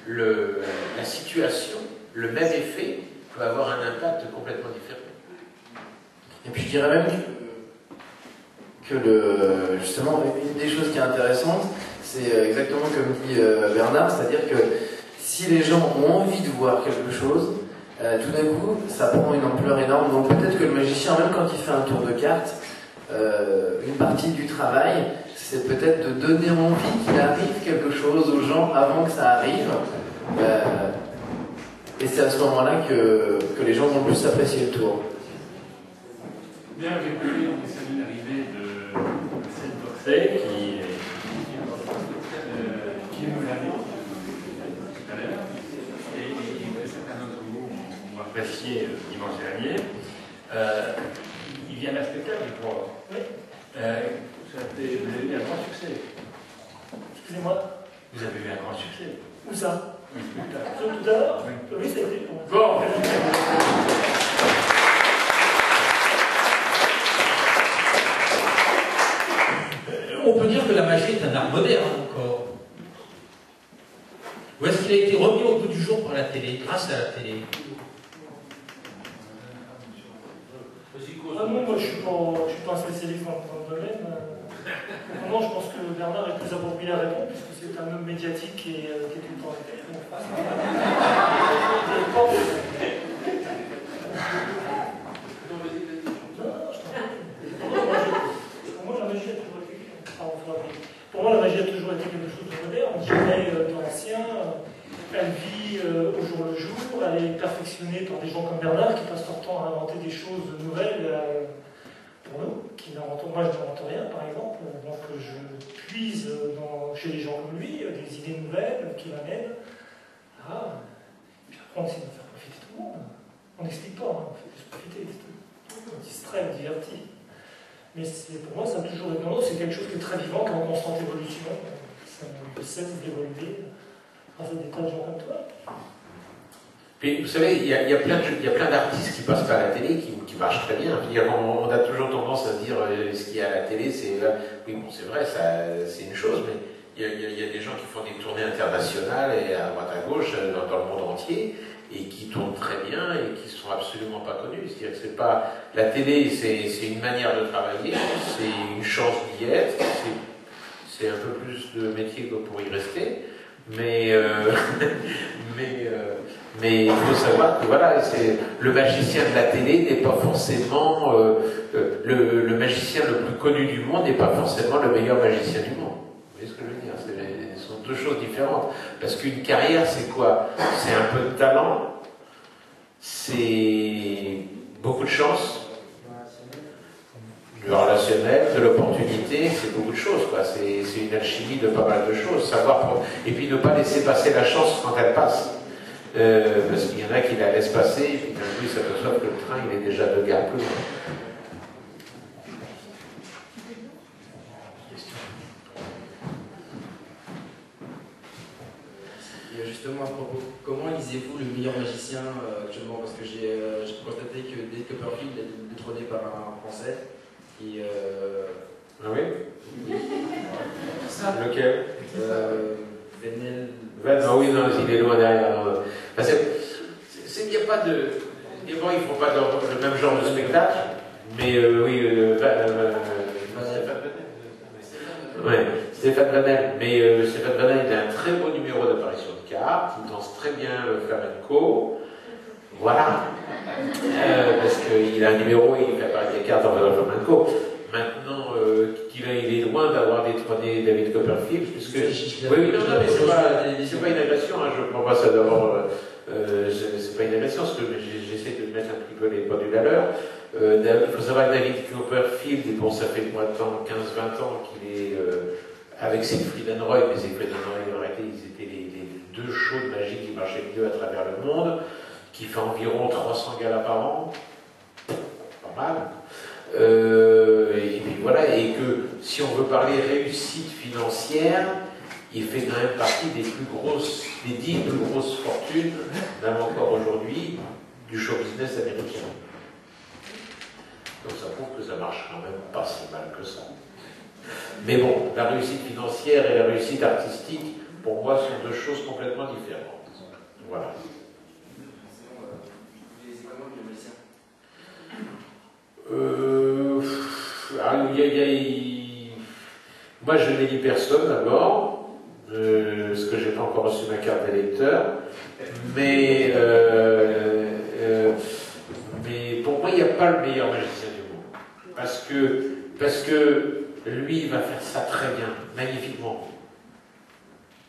la situation, le même effet peut avoir un impact complètement différent. Et puis je dirais même que justement, une des choses qui est intéressante, c'est exactement comme dit Bernard, c'est-à-dire que si les gens ont envie de voir quelque chose, tout d'un coup, ça prend une ampleur énorme. Donc peut-être que le magicien, même quand il fait un tour de cartes, une partie du travail, c'est peut-être de donner envie qu'il arrive quelque chose aux gens avant que ça arrive. Et c'est à ce moment-là que les gens vont plus apprécier le tour. Bien, écoutez, on est salué l'arrivée de Céline Boxey, qui nous l'a dit tout à l'heure, et certains d'entre vous ont apprécié dimanche dernier. Il vient d'un spectacle, je crois. Oui. Vous avez eu un grand succès. Excusez-moi. Vous avez eu un grand succès. Où ça? Tout à l'heure. Oui, ça a été. Bon. On peut dire que la magie est un art moderne encore. Ou est-ce qu'il a été remis au bout du jour par la télé, grâce à la télé? Ah non, moi je suis pas un spécialiste dans le domaine. Non, je pense que Bernard est plus approprié à répondre, puisque c'est un homme médiatique qui est tout le temps avec elle. Pour moi, la magie a toujours été quelque chose de moderne. Je dirais d'ancien. Elle vit au jour le jour. Elle est perfectionnée par des gens comme Bernard qui passent leur temps à inventer des choses nouvelles pour nous. Moi, je n'invente rien, par exemple. Donc, je puise chez les gens comme lui des idées nouvelles qui m'amènent. Puis après, on essaie de faire profiter tout le monde. On n'explique pas, on fait juste profiter. On distrait, on divertit. Mais pour moi, ça a toujours été. Non, c'est quelque chose qui est très vivant, qui est en constante évolution. Ça ne cesse d'évoluer grâce à des tas de gens comme toi. Puis, vous savez, il y a plein d'artistes qui passent par la télé qui marchent très bien. On a toujours tendance à dire ce qu'il y a à la télé, c'est... Oui, bon, c'est vrai, c'est une chose, mais il y a des gens qui font des tournées internationales et à droite à gauche, dans le monde entier, et qui tournent très bien et qui sont absolument pas connus. C'est-à-dire que c'est pas... La télé, c'est une manière de travailler, c'est une chance d'y être, c'est un peu plus de métier que pour y rester, mais il faut savoir que voilà, le magicien de la télé n'est pas forcément le magicien le plus connu du monde n'est pas forcément le meilleur magicien du monde. Vous voyez ce que je veux dire? Ce sont deux choses différentes. Parce qu'une carrière, c'est quoi? C'est un peu de talent, c'est beaucoup de chance, du relationnel, de l'opportunité, c'est beaucoup de choses, quoi. C'est une alchimie de pas mal de choses. Et puis ne pas laisser passer la chance quand elle passe. parce qu'il y en a qui la laissent passer, et puis d'un coup ils s'aperçoivent que le train il est déjà 2 gares plus loin. Et justement, à propos, comment lisez-vous le meilleur magicien actuellement? Parce que j'ai constaté que David Copperfield est détrôné par un Français qui. Ah oui? Lequel? Venel. Ah oui, non, il est loin derrière. Il n'y a pas de. Bon, ils ne font pas le même genre de spectacle, mais oui, ouais, Stéphane Vanel. Mais Stéphane Vanel, il a un très beau numéro d'apparition de cartes, il danse très bien le flamenco. Voilà. Parce qu'il a un numéro et il fait apparaître des cartes en faisant le flamenco. Maintenant, il est loin d'avoir détrôné David Copperfield, puisque. Oui, non, mais c'est pas une agression, hein, je ne prends pas ça d'abord. C'est pas une agression, parce que j'essaie de mettre un petit peu les pendules à l'heure. Il faut savoir que David Copperfield, et bon, ça fait moins de temps, 15-20 ans qu'il est avec Siegfried and Roy, mais Siegfried and Roy, en réalité, ils étaient les 2 shows de magie qui marchaient mieux à travers le monde, qui fait environ 300 galas par an. Pas mal. Et puis voilà, et que si on veut parler réussite financière, il fait quand même partie des 10 plus grosses fortunes, même encore aujourd'hui, du show business américain. Donc ça prouve que ça marche quand même pas si mal que ça. Mais bon, la réussite financière et la réussite artistique, pour moi, sont 2 choses complètement différentes. Voilà. Moi, je n'ai dit personne d'abord, parce que j'ai pas encore reçu ma carte d'électeur, mais pour moi, il n'y a pas le meilleur magicien du monde, parce que lui, il va faire ça très bien, magnifiquement.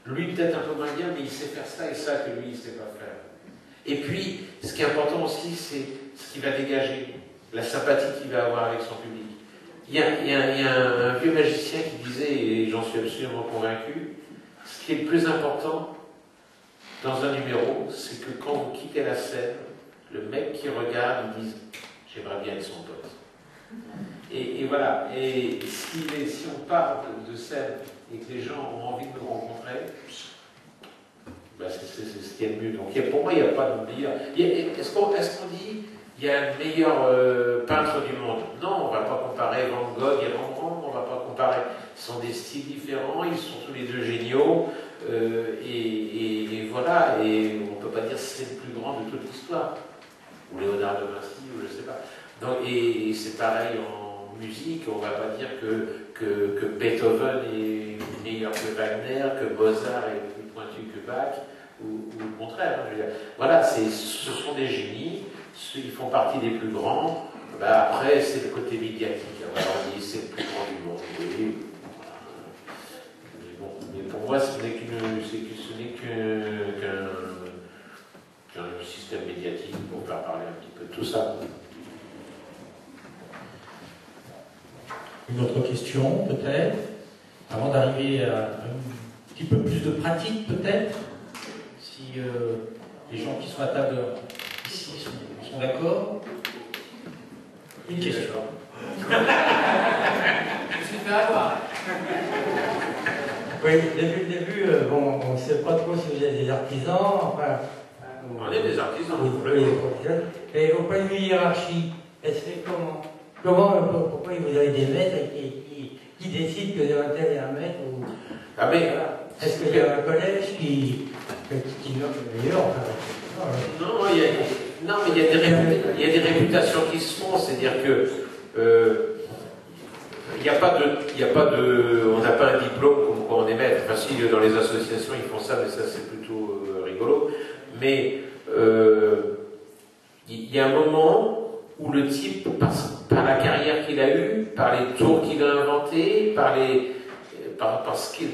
Lui, peut-être un peu moins bien, mais il sait faire ça et ça que lui, il ne sait pas faire. Et puis, ce qui est important aussi, c'est ce qu'il va dégager, la sympathie qu'il va avoir avec son public. Il y a un vieux magicien qui disait, et j'en suis absolument convaincu, ce qui est le plus important dans un numéro, c'est que quand vous quittez la scène, le mec qui regarde, il dise « j'aimerais bien être son pote ». Et voilà, et si on parle de scène et que les gens ont envie de nous rencontrer, ben c'est ce qu'il y a de mieux. Donc pour moi, il n'y a pas de meilleur. Est-ce qu'on dit il y a le meilleur peintre du monde? Non, on ne va pas comparer Van Gogh et Rembrandt, on ne va pas comparer. Ce sont des styles différents, ils sont tous les 2 géniaux, et voilà, et on ne peut pas dire que c'est le plus grand de toute l'histoire. Ou Léonard de Vinci, ou je ne sais pas. Donc, et c'est pareil en musique, on ne va pas dire que Beethoven est meilleur que Wagner, que Mozart est plus pointu que Bach, ou le contraire. Hein, je veux dire. Voilà, ce sont des génies. Ils font partie des plus grands. Ben après, c'est le côté médiatique. Alors, on dit c'est le plus grand du monde. Oui, voilà. Mais pour moi, ce n'est qu'un système médiatique pour faire parler un petit peu de tout ça. Une autre question, peut-être, avant d'arriver à un petit peu plus de pratique, peut-être, si les gens qui sont à table ici sont d'accord. Une question. Je suis fait avoir. Oui, depuis le début, bon, on ne sait pas trop si vous êtes des artisans, enfin... On est des artisans. Oui, et au point de vue hiérarchie, est-ce que pourquoi vous avez des maîtres qui décident que un tel est un maître ou... Ah mais... Voilà. Est-ce qu'il y a un collège qui nomme le meilleur, enfin, Non, mais il y a des réputations qui se font, c'est-à-dire que on n'a pas un diplôme comme quoi on est maître. Enfin, si dans les associations ils font ça, mais ça c'est plutôt rigolo. Mais il y a un moment où le type, par la carrière qu'il a eue, par les tours qu'il a inventés,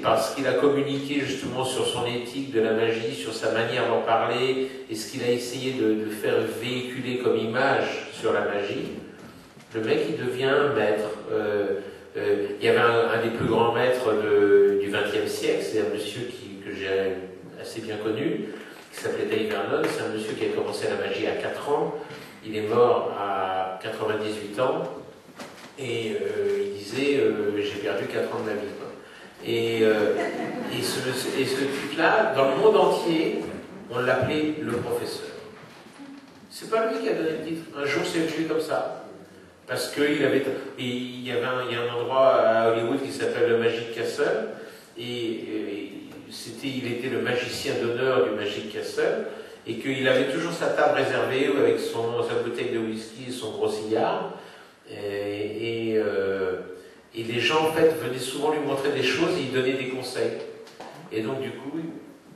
parce qu'il a communiqué justement sur son éthique de la magie, sur sa manière d'en parler, et ce qu'il a essayé de faire véhiculer comme image sur la magie, le mec il devient un maître. Il y avait un des plus grands maîtres du XXe siècle, c'est un monsieur que j'ai assez bien connu, qui qui s'appelait Dave Vernon. C'est un monsieur qui a commencé la magie à 4 ans. Il est mort à 98 ans. Et il disait j'ai perdu 4 ans de ma vie. Quoi. Et ce type-là, dans le monde entier, on l'appelait le professeur. C'est pas lui qui a donné le titre. Un jour, c'est venu comme ça. Parce qu'il avait. Il y a un endroit à Hollywood qui s'appelle le Magic Castle. Il était le magicien d'honneur du Magic Castle. Et qu'il avait toujours sa table réservée avec sa bouteille de whisky et son gros cigare. Et les gens, en fait, venaient souvent lui montrer des choses et il donnait des conseils. Et donc, du coup,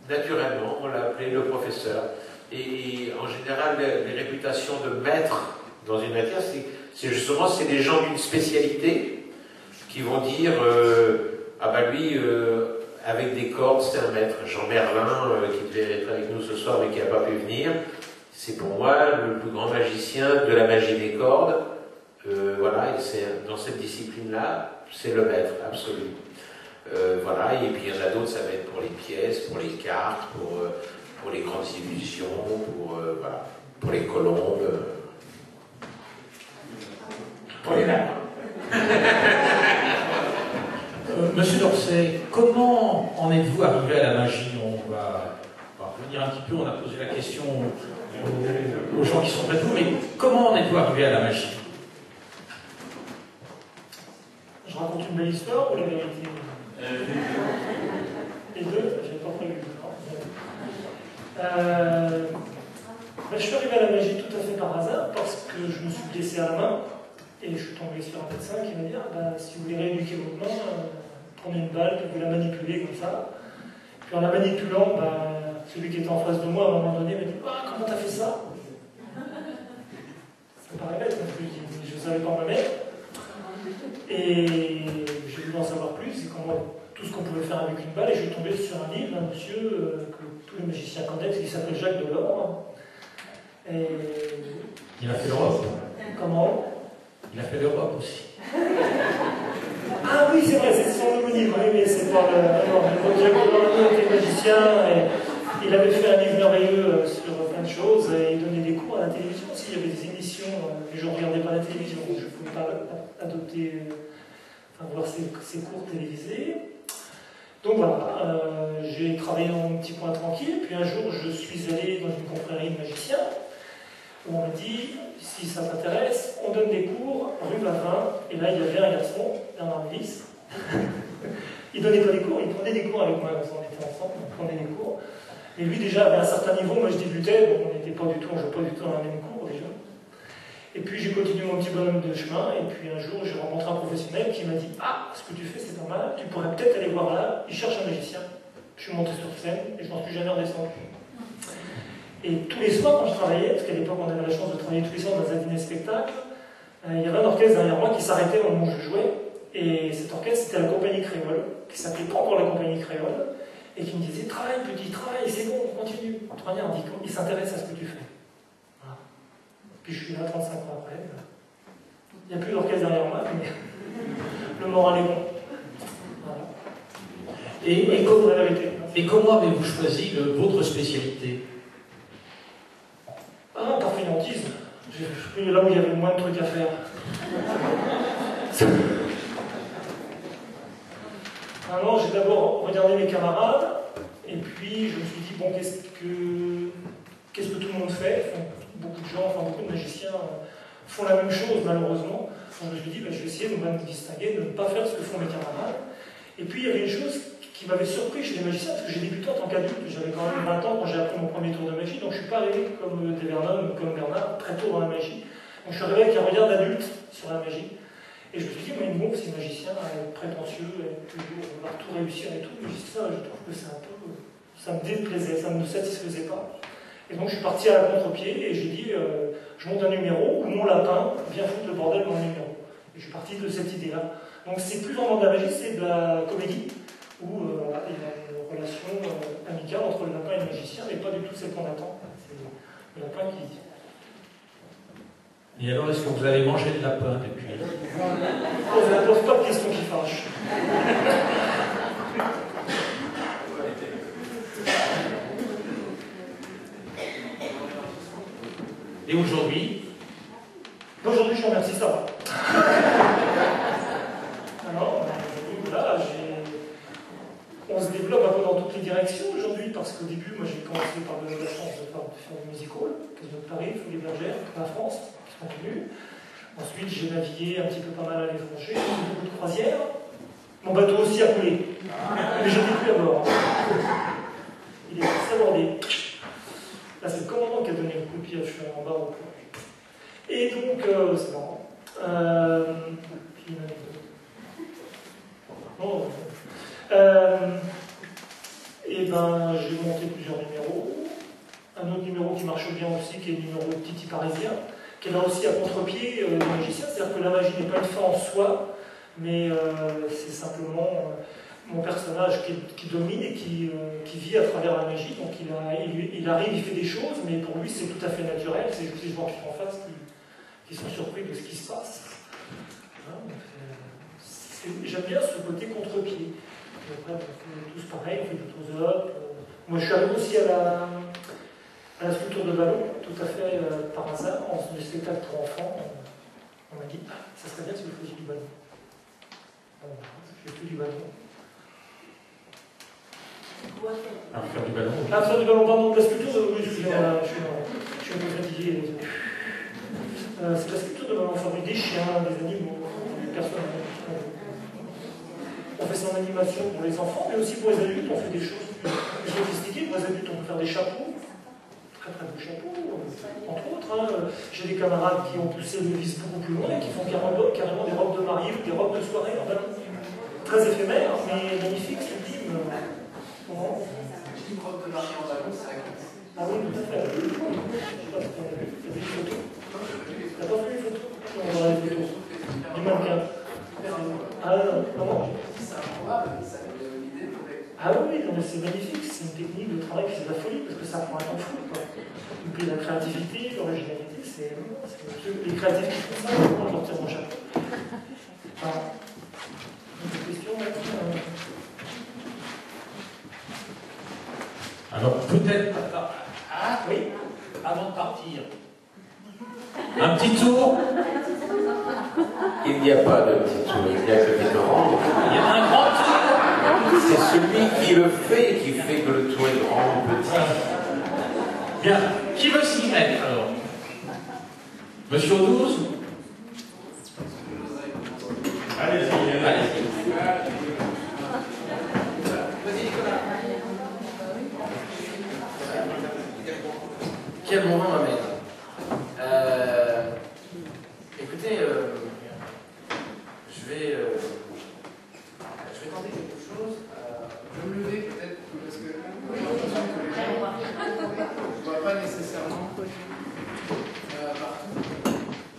naturellement, on l'a appelé le professeur. Et en général, les réputations de maître dans une matière, c'est justement les gens d'une spécialité qui vont dire ah bah lui, avec des cordes, c'est un maître. Jean Merlin, qui devait être avec nous ce soir mais qui n'a pas pu venir, c'est pour moi le plus grand magicien de la magie des cordes. Voilà, et c'est dans cette discipline-là, c'est le maître absolu. Voilà, et puis il y en a d'autres, ça va être pour les pièces, pour les cartes, pour les grandes illusions, voilà, pour les colombes, pour les lapins. Monsieur Dorset, comment en êtes-vous arrivé à la magie? On va revenir un petit peu, on a posé la question aux gens qui sont près de vous, mais comment en êtes-vous arrivé à la magie? Je raconte une belle histoire ou la vérité? Les deux, j'avais pas prévu. Je suis arrivé à la magie tout à fait par hasard parce que je me suis blessé à la main et je suis tombé sur un médecin qui m'a dit si vous voulez rééduquer votre main, prenez une balle, puis vous la manipulez comme ça. Puis en la manipulant, celui qui était en face de moi à un moment donné m'a dit comment t'as fait ça? Ça me paraît bête, parce que je ne savais pas me mettre. Et j'ai voulu en savoir plus, et tout ce qu'on pouvait faire avec une balle, et je suis tombé sur un livre d'un monsieur que tous les magiciens connaissent, qui s'appelle Jacques Delors. Et... Il a fait l'Europe. Comment? Il a fait l'Europe aussi. Ah oui, c'est vrai, c'est son homonyme, oui, mais c'est pas le... Jacques Delors était magicien, et il avait fait un livre merveilleux sur plein de choses, et il donnait des cours à la télévision aussi, il y avait des émissions, mais je ne regardais pas la télévision, donc je ne pouvais pas voir ses cours télévisés. Donc voilà, j'ai travaillé dans mon petit coin tranquille, puis un jour je suis allé dans une confrérie de magiciens, où on m'a dit, si ça t'intéresse, on donne des cours rue Bavin, et là il y avait un garçon, Bernard Mélis, il donnait pas des cours, il prenait des cours avec moi, on était ensemble, on prenait des cours, et lui déjà avait un certain niveau, moi je débutais, donc on n'était pas du tout, on jouait pas du tout dans la même cours déjà. Et puis j'ai continué mon petit bonhomme de chemin, et puis un jour j'ai rencontré un professionnel qui m'a dit ce que tu fais c'est pas mal, tu pourrais peut-être aller voir là, il cherche un magicien. Je suis monté sur scène et je n'en suis jamais redescendu. Et tous les soirs quand je travaillais, parce qu'à l'époque on avait la chance de travailler tous les soirs dans un dîner-spectacle, il y avait un orchestre derrière moi qui s'arrêtait au moment où je jouais, et cet orchestre c'était la compagnie créole, qui s'appelait pas encore la compagnie créole, et qui me disait travaille petit, travaille, c'est bon, continue. Regarde, il s'intéresse à ce que tu fais. Puis je suis là 35 ans après. Il n'y a plus d'orchestre derrière moi, mais le moral est bon. Voilà. Et comment avez-vous choisi votre spécialité? Par fainéantise. Je suis là où il y avait le moins de trucs à faire. Alors j'ai d'abord regardé mes camarades, et puis je me suis dit, bon, qu'est-ce que tout le monde fait? Beaucoup de gens, beaucoup de magiciens font la même chose malheureusement. Donc je me suis dit, je vais essayer de me distinguer, de ne pas faire ce que font mes camarades. Et puis il y avait une chose qui m'avait surpris chez les magiciens, parce que j'ai débuté en tant qu'adulte, j'avais quand même 20 ans quand j'ai appris mon premier tour de magie, donc je ne suis pas arrivé comme Vernon ou comme Bernard très tôt dans la magie. Donc je suis arrivé avec un regard d'adulte sur la magie. Et je me suis dit, mais bon, ces magiciens prétentieux, toujours vouloir tout réussir et tout, mais ça, je trouve que c'est un peu. Ça me déplaisait, ça ne me satisfaisait pas. Et donc je suis parti à la contre-pied et j'ai dit, je monte un numéro où mon lapin vient foutre le bordel dans le numéro. Et je suis parti de cette idée-là. Donc c'est plus vraiment de la magie, c'est de la comédie, où il y a une relation amicale entre le lapin et le magicien, mais pas du tout celle qu'on attend. C'est le lapin qui... Et alors, est-ce que vous avez mangé le lapin depuis? On ne pose pas de questions qui fâchent. Et aujourd'hui? Aujourd'hui, je vous remercie, ça va. Alors, voilà, on se développe un peu dans toutes les directions aujourd'hui, parce qu'au début, moi j'ai commencé par la chance de faire du music hall, Casino de Paris, Folies Bergères, la France, qui continue. Ensuite, j'ai navigué un petit peu pas mal à l'étranger, j'ai fait beaucoup de croisières. Mon bateau aussi a coulé, mais je n'étais plus à bord. Il est sabordé. Là, c'est le commandant qui a donné le coup de pied, je suis en bas au plage. Et donc, c'est marrant. Puis, et ben, j'ai monté plusieurs numéros. Un autre numéro qui marche bien aussi, qui est le numéro de Titi Parisien, qui est là aussi à contre-pied du magicien. C'est-à-dire que la magie n'est pas une fin en soi, mais c'est simplement mon personnage qui domine et qui vit à travers la magie. Donc il arrive, il fait des choses, mais pour lui c'est tout à fait naturel. C'est juste les gens qui sont en face qui sont surpris de ce qui se passe. J'aime bien ce côté contre-pied. Après, on fait tous pareil, on fait du close-up. Moi, je suis arrivé aussi à la sculpture de ballon, tout à fait par hasard, en faisant des spectacles pour enfants. On m'a dit, ça serait bien si vous faisiez du ballon. Je fais du ballon. Faire du ballon. Faire du ballon, pardon, de la sculpture, oui, je suis un peu fatigué. C'est la sculpture de ballon, on fabrique des chiens, des animaux, des personnes. On fait ça en animation pour les enfants, mais aussi pour les adultes, on fait des choses plus sophistiquées. Pour les adultes, on peut faire des chapeaux, très très beaux chapeaux, entre autres. J'ai des camarades qui ont poussé le vice beaucoup plus loin et qui font carrément des robes de mariée ou des robes de soirée en ballon. Très éphémères, mais magnifiques, sublimes. Une robe de mariée en ballon, c'est la classe. Ah oui, tout à fait. Je ne sais pas si tu as vu. Tu as vu les photos? Tu n'as pas vu les photos? On va voir les photos. Du mannequin. Ah non. Ah oui, c'est magnifique, c'est une technique de travail, c'est de la folie, parce que ça prend un temps fou. Donc la créativité, l'originalité, c'est les créatifs qui font ça, on leur tire mon chapeau. Voilà. Une question maintenant Alors peut-être, oui, avant de partir, un petit tour. Il n'y a pas de petit tour, il n'y a que des grands. Il y a un grand tour. C'est celui qui le fait qui fait que le tour est grand ou petit. Bien. Qui veut s'y mettre alors? Monsieur Audouz? Allez-y. Quel moment m'amène. Écoutez, je vais tenter quelque chose. Je vais me lever peut-être parce que j'ai l'impression que les gens ne voient pas nécessairement partout.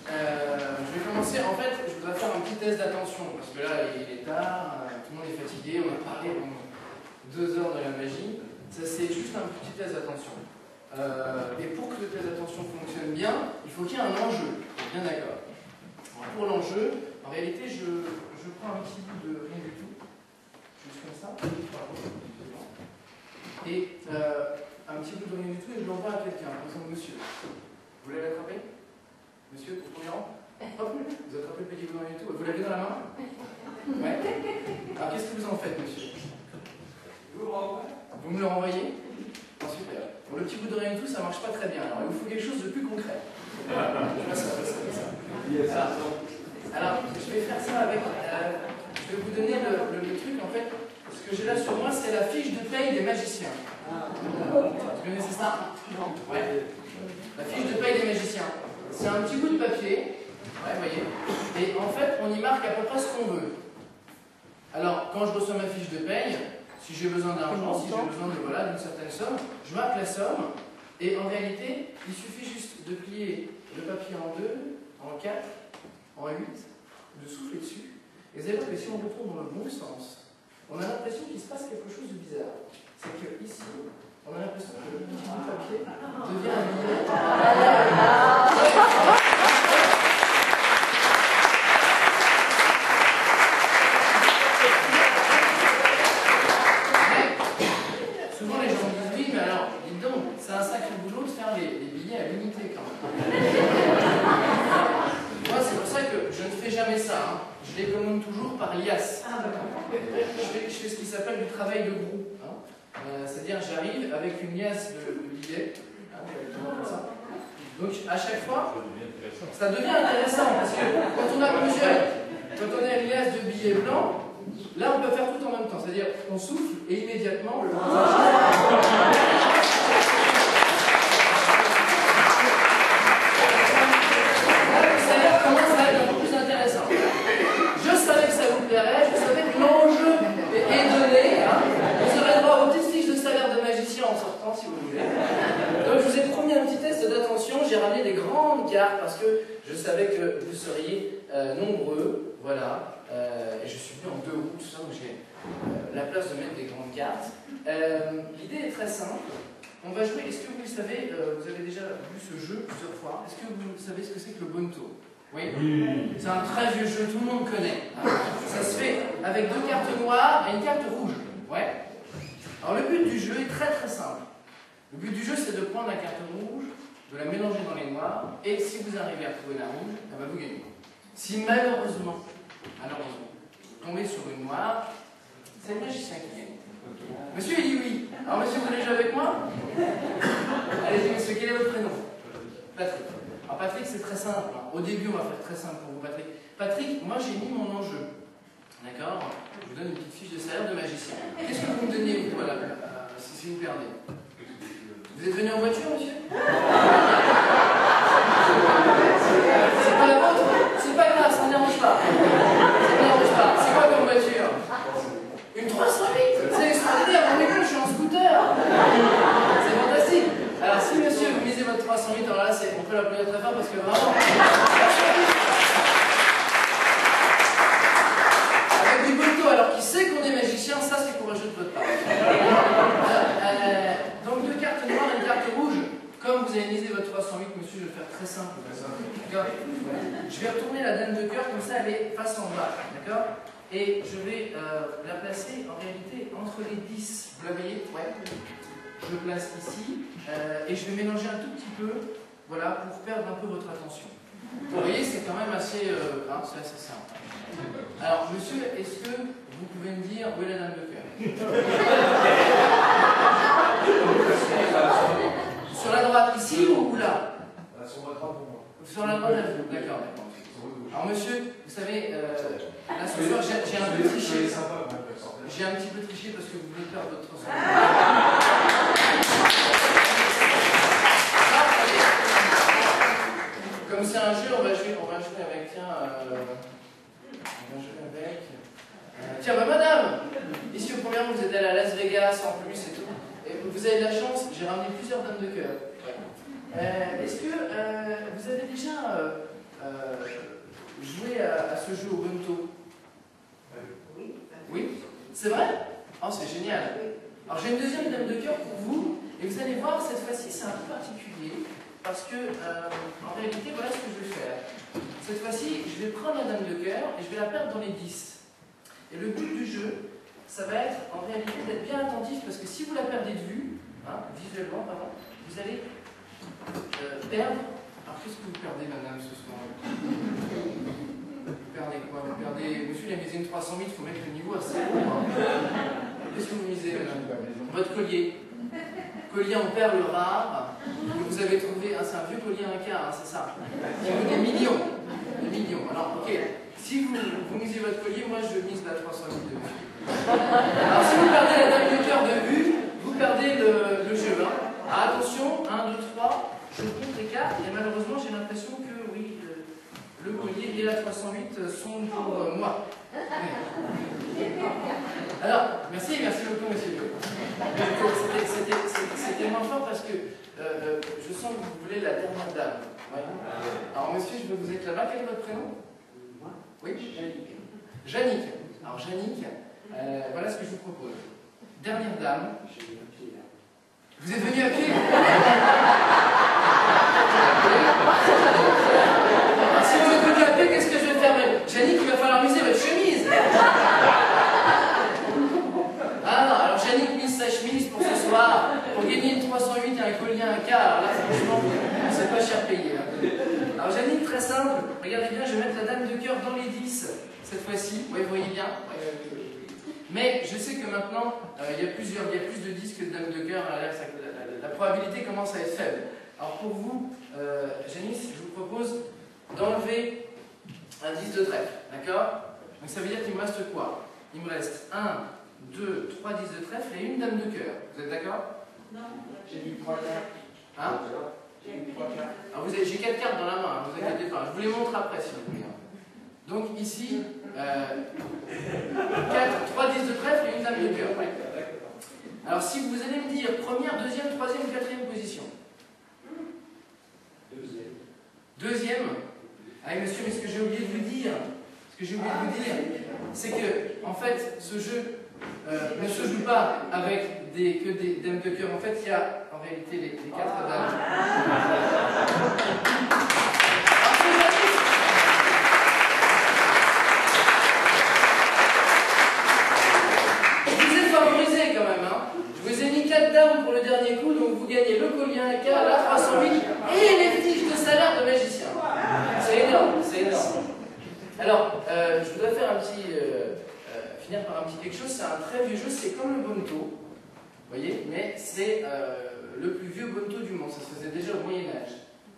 Je vais commencer. En fait, je voudrais faire un petit test d'attention parce que là, il est tard, tout le monde est fatigué, on a parlé pendant 2 heures de la magie. Ça, c'est juste un petit test d'attention. Et pour que le test d'attention fonctionne bien, il faut qu'il y ait un enjeu. Bien d'accord. Pour l'enjeu, en réalité, je prends un petit bout de rien du tout, juste comme ça, et un petit bout de rien du tout, et je l'envoie à quelqu'un, par exemple monsieur. Vous voulez l'attraper? Monsieur, au premier rang? Hop, vous attrapez le petit bout de rien du tout. Vous l'avez dans la main? Ouais. Alors qu'est-ce que vous en faites, monsieur? Vous me le renvoyez? Oh, super. Bon, le petit bout de rien du tout, ça marche pas très bien. Alors il vous faut quelque chose de plus concret. Alors, je vais faire ça avec. Je vais vous donner le truc en fait. Ce que j'ai là sur moi, c'est la fiche de paye des magiciens. Vous connaissez ça? Non. Ouais. La fiche de paye des magiciens. C'est un petit bout de papier. Ouais, vous voyez. Et en fait, on y marque à peu près ce qu'on veut. Alors, quand je reçois ma fiche de paye, si j'ai besoin d'argent, si j'ai besoin d'une certaine somme, je marque la somme. Et en réalité, il suffit juste de plier le papier en 2, en 4, en 8, de souffler dessus. Et vous allez voir que si on retourne dans le bon sens, on a l'impression qu'il se passe quelque chose de bizarre. C'est que ici, on a l'impression que le petit bout de papier devient un billet. Souvent les gens me disent oui, mais alors, dites donc, c'est un sacré boulot de faire les billets à l'unité quand même. Moi, c'est pour ça que je ne fais jamais ça. Hein. Je les commande toujours par liasse. Je fais ce qui s'appelle du travail de groupe. Hein. C'est-à-dire, j'arrive avec une liasse de billets, hein, comme ça. Donc, à chaque fois, ça devient intéressant parce que quand on a plusieurs, quand on a une liasse de billets blancs, là, on peut faire tout en même temps. C'est-à-dire, on souffle et immédiatement, le salaire commence à être un peu plus intéressant. Je savais que ça vous plairait, je savais que l'enjeu est donné. Hein. Vous aurez droit aux petites fiches de salaire de magicien en sortant, si vous voulez. Donc, je vous ai promis un petit test d'attention. J'ai ramené des grandes cartes parce que je savais que vous seriez nombreux. Voilà. Et je suis venu en 2 roues, tout ça, donc j'ai la place de mettre des grandes cartes. L'idée est très simple. On va jouer, est-ce que vous le savez, vous avez déjà vu ce jeu plusieurs fois, est-ce que vous savez ce que c'est que le Bonto? Oui. C'est un très vieux jeu, tout le monde connaît. Ça se fait avec 2 cartes noires et une carte rouge. Ouais. Alors le but du jeu est très très simple. Le but du jeu, c'est de prendre la carte rouge, de la mélanger dans les noirs, et si vous arrivez à trouver la rouge, eh ben vous gagnez. Si malheureusement, vous tombez sur une noire, c'est le magicien qui gagne. Monsieur, il dit oui. Alors, monsieur, vous voulez jouer avec moi? Allez-y, monsieur, quel est votre prénom? Patrick. Alors, Patrick, c'est très simple. Au début, on va faire très simple pour vous, Patrick. Patrick, moi, j'ai mis mon enjeu. D'accord? Je vous donne une petite fiche de salaire de magicien. Qu'est-ce que vous me donnez, vous, voilà, si vous perdez? Vous êtes venu en voiture, monsieur? C'est pas la vôtre? C'est pas grave, ça ne dérange pas. Ça ne dérange pas. C'est quoi comme voiture? Une 308? C'est extraordinaire, vous m'écoutez, je suis en scooter. C'est fantastique. Alors si monsieur, vous misez votre 308, alors là, on peut l'applaudir très fort parce que vraiment... Avec du Bonto, alors qui sait qu'on est magicien, ça c'est courageux de votre part. Donc 2 cartes noires et une carte rouge. Comme vous avez misé votre 308, monsieur, je vais le faire très simple. D'accord? Je vais retourner la dame de cœur, comme ça elle est face en bas. D'accord? Et je vais la placer en réalité entre les 10. Vous la voyez? Ouais. Je le place ici et je vais mélanger un tout petit peu, voilà, pour perdre un peu votre attention. Vous voyez, c'est quand même assez, c'est assez simple. Alors, monsieur, est-ce que vous pouvez me dire où est la dame de cœur? Sur la droite ici ou là? Sur la droite pour moi. Sur la droite, d'accord. Alors monsieur, vous savez, là ce soir j'ai un peu triché. J'ai un petit peu triché parce que vous voulez perdre votre sang. Comme c'est un jeu, on va jouer avec, tiens, tiens, bah madame, ici au premier rang, vous êtes allé à Las Vegas en plus et tout. Et vous avez de la chance, j'ai ramené plusieurs dames de cœur. Est-ce que vous avez déjà joué à ce jeu au Bonto? Oui. Oui? C'est vrai? Oh, c'est génial. Alors j'ai une deuxième dame de cœur pour vous, et vous allez voir, cette fois-ci, c'est un peu particulier, parce que, en réalité, voilà ce que je vais faire. Cette fois-ci, je vais prendre la dame de cœur, et je vais la perdre dans les 10. Et le but du jeu, ça va être, en réalité, d'être bien attentif, parce que si vous la perdez de vue, hein, visuellement, pardon, vous allez perdre. Alors qu'est-ce que vous perdez, madame, ce soir? Vous perdez quoi? Vous perdez... Monsieur, il a misé une 300 000, il faut mettre le niveau assez haut. Qu'est-ce que vous misez, madame? Votre collier. Collier en perles rares, que vous avez trouvé... Ah, c'est un vieux collier Inca, hein, c'est ça. Qui vaut des millions. Des millions. Alors, ok. Si vous misez votre collier, moi, je mise la 300 000 de vue. Alors, si vous perdez la dame de cœur de vue, vous perdez le jeu. Hein. Ah, attention, 1, 2, 3, je compte les cartes, et malheureusement, j'ai l'impression que, oui, le collier et la 308 sont pour moi. Alors, merci beaucoup, monsieur. C'était moins fort parce que je sens que vous voulez la dernière dame. Ouais. Alors, monsieur, je vais vous éclairer. Quel est votre prénom? Oui, Jannick. Alors, Jannick, voilà ce que je vous propose. Dernière dame. Vous êtes venu à pied? Si vous êtes venu à pied, qu'est-ce que je vais faire? Jannick, il va falloir miser votre chemise. Ah non, alors Jannick mise sa chemise pour ce soir, pour gagnez une 308 et un collier à un quart. Là, franchement, c'est pas cher payé. Alors, Janine, très simple. Regardez bien, je vais mettre la dame de cœur dans les 10 cette fois-ci. Oui, vous voyez bien. Mais je sais que maintenant, il y a plus de 10 que de dames de cœur. La probabilité commence à être faible. Alors, pour vous, Janice, je vous propose d'enlever un 10 de trèfle. D'accord? Donc, ça veut dire qu'il me reste quoi? Il me reste 1, 2, 3 10 de trèfle et une dame de cœur. Vous êtes d'accord? Non. J'ai dit 3 cartes. Hein? J'ai 4 cartes dans la main, ne vous inquiétez pas. Je vous les montre après si vous voulez. Donc ici, 3 10 de trèfle et une dame de cœur. Alors si vous allez me dire première, deuxième, troisième ou quatrième position. Deuxième. Ah monsieur, mais ce que j'ai oublié de vous dire, c'est que, en fait, ce jeu ne se joue pas avec que des dames de cœur. En fait, il y a en réalité les 4 dames. Je vous ai favorisé quand même. Hein. Je vous ai mis 4 dames pour le dernier coup, donc vous gagnez le collier à quart, la 308 et les fiches de salaire de magicien. C'est énorme, c'est énorme. Alors, je voudrais faire finir par un petit quelque chose. C'est un très vieux jeu, c'est comme le bonto, vous voyez, mais c'est le plus vieux bonto du monde. Ça se faisait déjà au Moyen-Âge.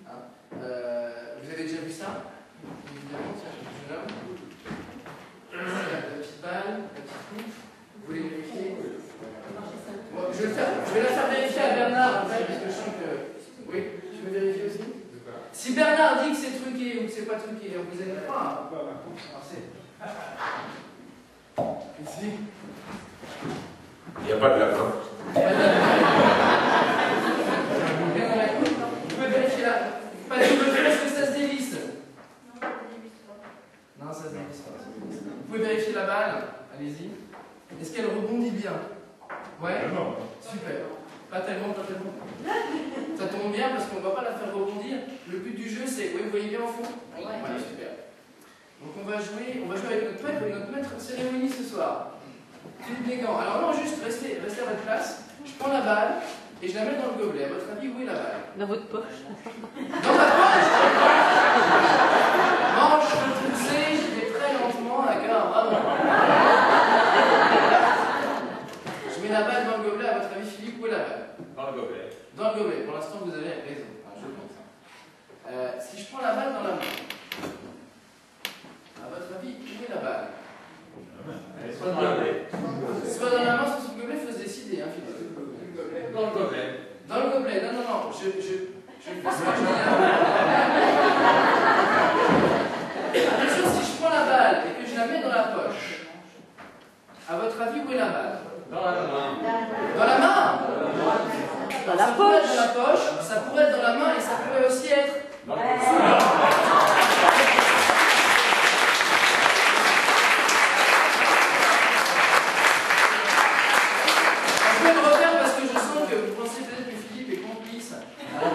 Hein. Vous avez déjà vu ça? Évidemment, tiens, je nomme. La petite balle, la petite coupe. Vous voulez vérifier? Bon, je vais la faire vérifier à Bernard, en fait, parce que je sens que. Oui, tu veux vérifier aussi? Si Bernard dit que c'est truqué ou que c'est pas truqué, vous n'allez pas. Ici. Il n'y a pas de lapin. Vous pouvez vérifier là. Pas de double feu, est-ce que ça se dévisse? Non, ça se dévisse pas. Vous pouvez vérifier la balle. Allez-y. Est-ce qu'elle rebondit bien? Ouais? Super. Pas tellement, pas tellement. Ça tombe bien parce qu'on ne va pas la faire rebondir. Le but du jeu, c'est. Oui, vous voyez bien au fond? Oui. Ouais, super. Donc on va jouer avec notre maître de cérémonie ce soir. Philippe Desgants. Alors non, juste restez à votre place. Je prends la balle et je la mets dans le gobelet. À votre avis, où est la balle? Dans votre poche. Dans ma poche. Manche retroussée, je vais très lentement, d'accord, vraiment. Je mets la balle dans le gobelet. À votre avis, Philippe, où est la balle? Dans le gobelet. Dans le gobelet. Pour l'instant, vous avez raison. Enfin, je pense. Si je prends la balle dans la main, à votre avis, où est la balle? Soit dans la main. Soit dans la main, soit sur le gobelet, il faut se décider. Hein, dans le gobelet. Dans le gobelet. Non, non, non. Je fais ce que je dis. Attention, si je prends la balle et que je la mets dans la poche, à votre avis, où est la balle? Dans la main. Dans la main? Dans la ça poche. Pourrait être dans la poche, ça pourrait être dans la main et ça pourrait aussi être dans le Je vais le refaire parce que je sens que vous pensez peut-être que Philippe est complice. Alors,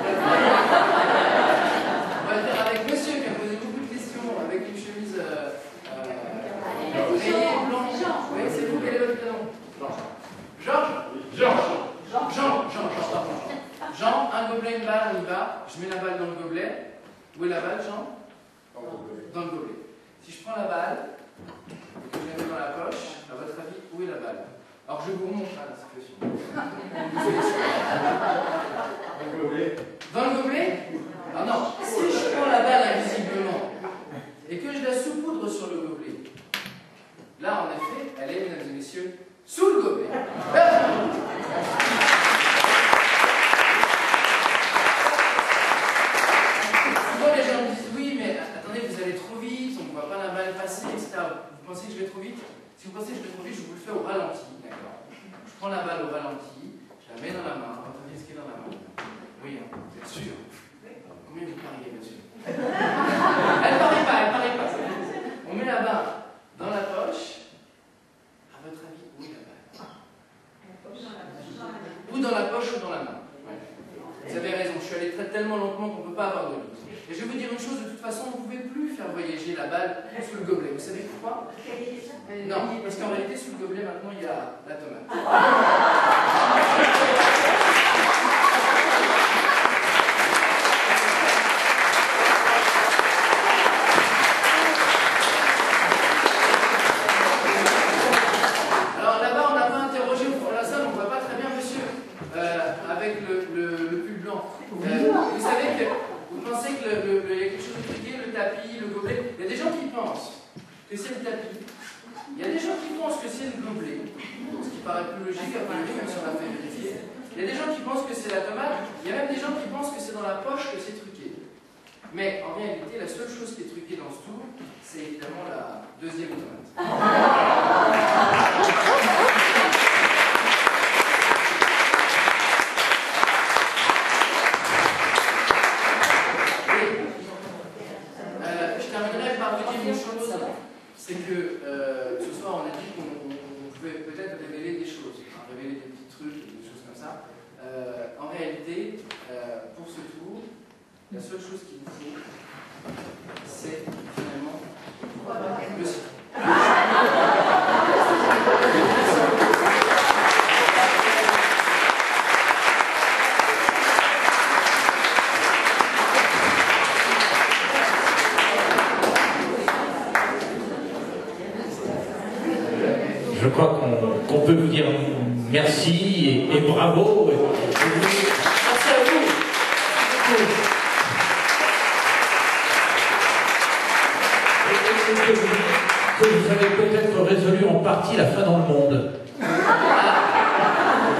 on va le faire avec monsieur qui a posé beaucoup de questions, avec une chemise rayée blanche. Oui, c'est vous, quel est votre prénom? Georges. Jean, un gobelet, une balle, on y va. Je mets la balle dans le gobelet. Où est la balle, Jean? Dans le gobelet. Si je prends la balle et que je la mets dans la poche, à votre avis, où est la balle? Alors je vous remonte la situation. Dans le gobelet? Ah non, si je prends la balle invisiblement et que je la saupoudre sur le gobelet, là en effet, elle est, mesdames et messieurs, sous le gobelet. Souvent les gens me disent oui, mais attendez, vous allez trop vite, on ne voit pas la balle passer, etc. Vous pensez que je vais trop vite? Si vous pensez que je vais trop vite, je vous le fais au ralenti. D'accord. Je prends la balle au ralenti, je la mets dans la main. Attendez, ce qui est dans la main. Oui, hein, vous êtes sûr? Combien vous pariez, monsieur? Elle parie pas. On met la balle dans la poche. À votre avis, où est la balle? Ou dans la poche ou dans la main. Ouais. Vous avez raison, je suis allé tellement lentement qu'on ne peut pas avoir de doute. Et je vais vous dire une chose, de toute façon, vous ne pouvez plus faire voyager la balle sous le gobelet. Vous savez pourquoi? Non, parce qu'en réalité, sous le gobelet, maintenant, il y a la tomate. avec le pull blanc. Vous savez que vous pensez que il y a quelque chose de truqué, le tapis, le gobelet. Il y a des gens qui pensent que c'est le tapis. Il y a des gens qui pensent que c'est le gobelet, ce qui paraît plus logique a priori, même si on l'a fait vérifier. Il y a des gens qui pensent que c'est la tomate. Il y a même des gens qui pensent que c'est dans la poche que c'est truqué. Mais en réalité, la seule chose qui est truquée dans ce tour, c'est évidemment la deuxième tomate. Je terminerai par vous dire une chose, c'est que ce soir on a dit qu'on pouvait peut-être révéler des choses, révéler des petits trucs, des choses comme ça. En réalité, pour ce tour, la seule chose qu'il nous faut, c'est finalement le site. Je crois qu'on peut vous dire merci et bravo. Merci à vous. Que vous avez peut-être résolu en partie la faim dans le monde.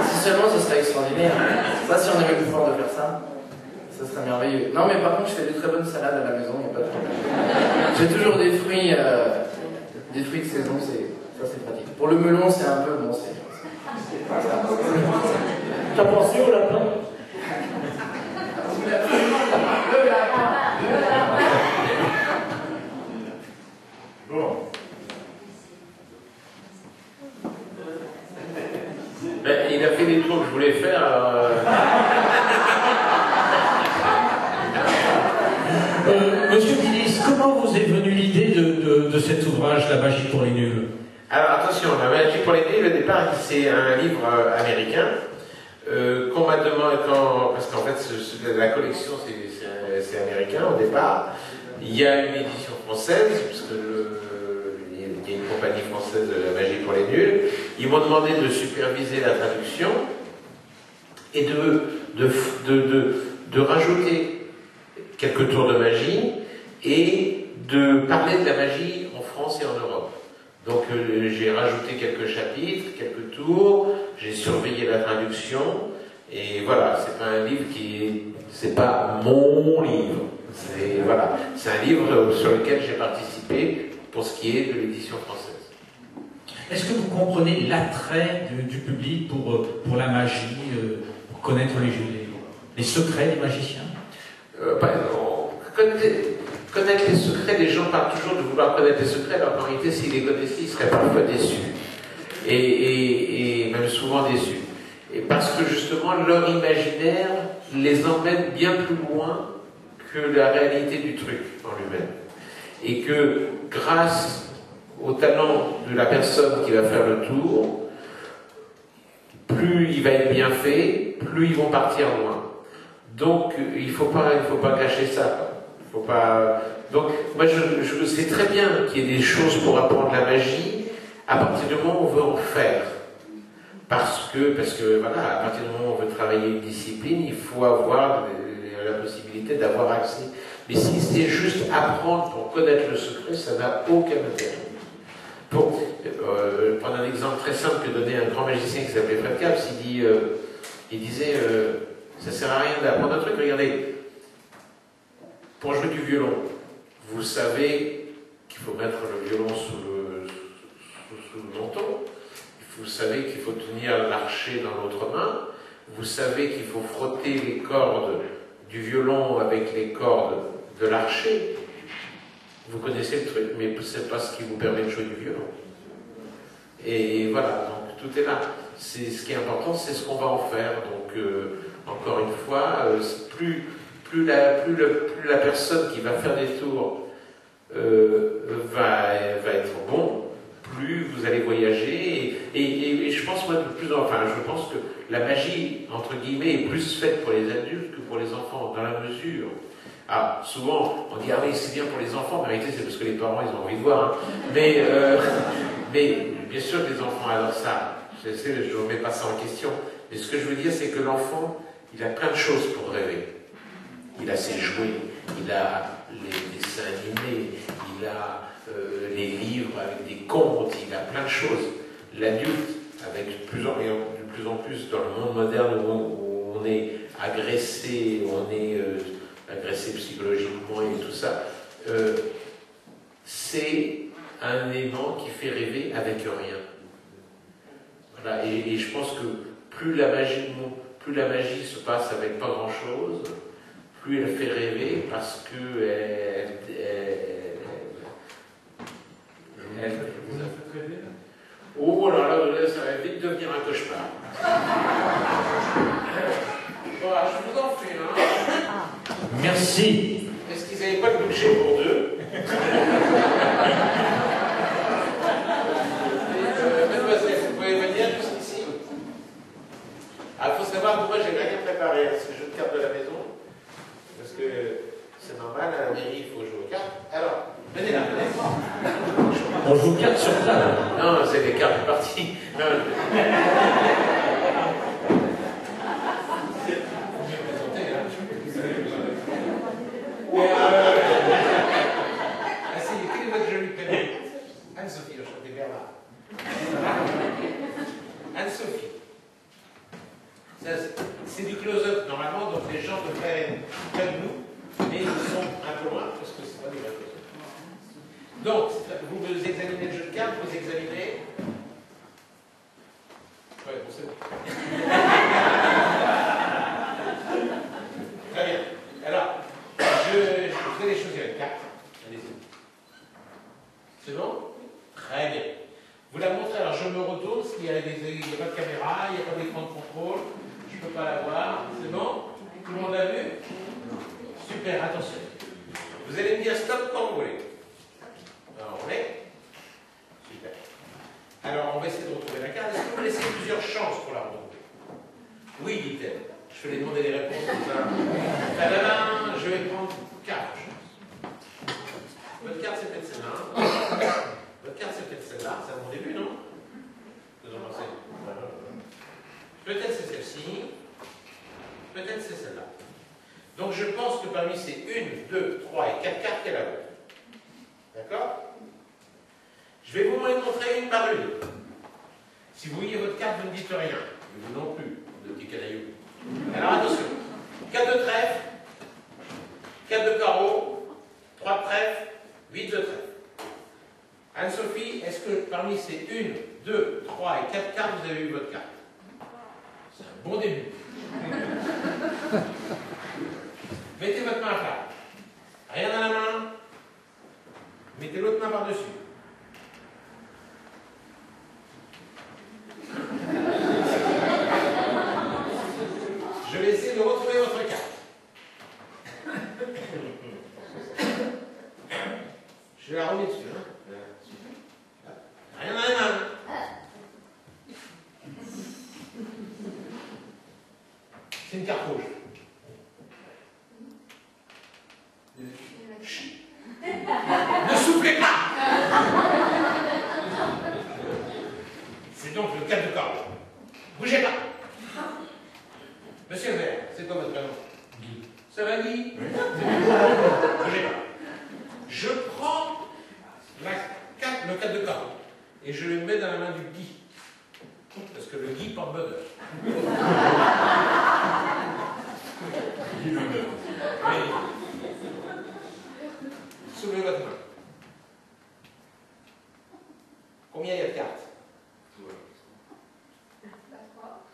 Si seulement ce serait extraordinaire. Ça, si on avait le pouvoir de faire ça, ce serait merveilleux. Non, mais par contre, je fais des très bonnes salades à la maison, il n'y a pas de problème. J'ai toujours des fruits de saison, ça c'est pratique. Pour le melon, c'est un peu bon, c'est pas ça. T'as pensé au lapin? Bon. Ben, il a fait des tours que je voulais faire. Monsieur Dillis, comment vous est venue l'idée de cet ouvrage, La magie pour les nuls? Alors attention, La magie pour les nuls, au départ, c'est un livre américain qu'on m'a demandé, parce qu'en fait, la collection, c'est américain au départ. Il y a une édition française, puisque il y a une compagnie française de La magie pour les nuls. Ils m'ont demandé de superviser la traduction et de rajouter quelques tours de magie et de parler de la magie en France et en Europe. Donc j'ai rajouté quelques chapitres, quelques tours, j'ai surveillé la traduction, et voilà, c'est pas un livre c'est pas mon livre. C'est un livre sur lequel j'ai participé pour ce qui est de l'édition française. Est-ce que vous comprenez l'attrait du public pour la magie, pour connaître les secrets des magiciens? Connaître les secrets, les gens parlent toujours de vouloir connaître les secrets, alors qu'en réalité, s'ils les connaissaient, ils seraient parfois déçus. Et même souvent déçus. Et parce que justement, leur imaginaire les emmène bien plus loin que la réalité du truc en lui-même. Et que grâce au talent de la personne qui va faire le tour, plus il va être bien fait, plus ils vont partir loin. Donc il faut pas gâcher ça. Faut pas... Donc moi je sais très bien qu'il y a des choses pour apprendre la magie à partir du moment où on veut en faire. Parce que voilà, à partir du moment où on veut travailler une discipline, il faut avoir la possibilité d'avoir accès. Mais si c'est juste apprendre pour connaître le secret, ça n'a aucun intérêt. Pour prendre un exemple très simple que donnait un grand magicien qui s'appelait Fred Capps, il disait ça sert à rien d'apprendre un truc, regardez, pour jouer du violon, vous savez qu'il faut mettre le violon sous le menton, vous savez qu'il faut tenir l'archet dans l'autre main, vous savez qu'il faut frotter les cordes du violon avec les cordes de l'archet. Vous connaissez le truc, mais ce n'est pas ce qui vous permet de jouer du violon. Et voilà, donc tout est là. Ce qui est important, c'est ce qu'on va en faire. Donc, encore une fois, plus la personne qui va faire des tours va être bon, plus vous allez voyager. Et je pense, moi, je pense que la magie, entre guillemets, est plus faite pour les adultes que pour les enfants, dans la mesure. Ah, souvent, on dit, ah oui, c'est bien pour les enfants, mais en réalité, c'est parce que les parents, ils ont envie de voir. Hein. Mais bien sûr que les enfants adorent ça. Je ne remets pas ça en question. Mais ce que je veux dire, c'est que l'enfant, il a plein de choses pour rêver. Il a ses jouets, il a les dessins animés, il a les livres avec des contes, il a plein de choses. L'adulte, avec de plus en plus dans le monde moderne où on est agressé, agressé psychologiquement et tout ça, c'est un élément qui fait rêver avec rien. Voilà, et je pense que plus la magie se passe avec pas grand-chose, plus elle fait rêver parce que oh là là, ça va vite devenir un cauchemar. Voilà, je vous en fais, hein. Merci. Est-ce qu'ils n'avaient pas de budget pour deux? Mademoiselle, vous pouvez venir jusqu'ici. Ah, il faut savoir que moi, j'ai rien préparé à ce jeu de cartes de la maison. Parce que c'est normal, à la mairie, il faut jouer aux cartes. Alors, venez là, venez. On joue 4 sur table. Non, c'est des cartes parties. Non, quel est votre joli prénom? Anne-Sophie, enchantée, Bernard. Anne-Sophie. C'est du close-up normalement, donc les gens devraient être près de nous, mais ils sont un peu loin parce que c'est pas des vrais close-up. Donc, vous examinez le jeu de cartes, vous examinez. Ouais, bon, c'est bon. Très bien. Alors, je vais les choisir avec cartes. Allez-y. C'est bon? Très bien. Vous la montrez, alors je me retourne, parce qu'il n'y a pas de caméra, il n'y a pas d'écran de contrôle, je ne peux pas la voir. C'est bon? Tout le monde l'a vu? Super, attention. Vous allez me dire stop quand vous voulez. Alors, on est? Super. Alors, on va essayer de retrouver la carte. Est-ce que vous me laissez plusieurs chances pour la retrouver? Oui, dit-elle. Je fais les demander les réponses comme ça. Tadam, je vais prendre 4 chances. Votre carte, c'est peut-être celle-là. Votre carte, c'est peut-être celle-là. C'est à mon début, non? Vous en pensez? Peut-être c'est celle-ci. Peut-être c'est celle-là. Donc, je pense que parmi ces 1, 2, 3 et 4 cartes, il y a la vôtre. D'accord? Je vais vous montrer une par une. Si vous voyez votre carte, vous ne dites rien. Et vous non plus, de petits canailloux. Alors attention. 4 de trèfle, 4 de carreau, 3 de trèfle, 8 de trèfle. Anne-Sophie, est-ce que parmi ces 1, 2, 3 et 4 cartes, vous avez eu votre carte? C'est un bon début. Mettez votre main à plat. Rien dans la main. Mettez l'autre main par-dessus. Je vais essayer de retrouver votre carte. Je vais la remettre dessus. Hein. Rien dans la main. C'est une carte rouge. Ne soufflez pas. C'est donc le 4 de carreau. Bougez pas. Monsieur le maire, c'est quoi votre prénom? Guy. Ça va, Guy? Oui. Bougez pas. Je prends le 4 de carreau et je le mets dans la main du Guy. Parce que le Guy porte bonheur. Guy bonheur. Oui. Soulevez votre main. Combien il y a de cartes?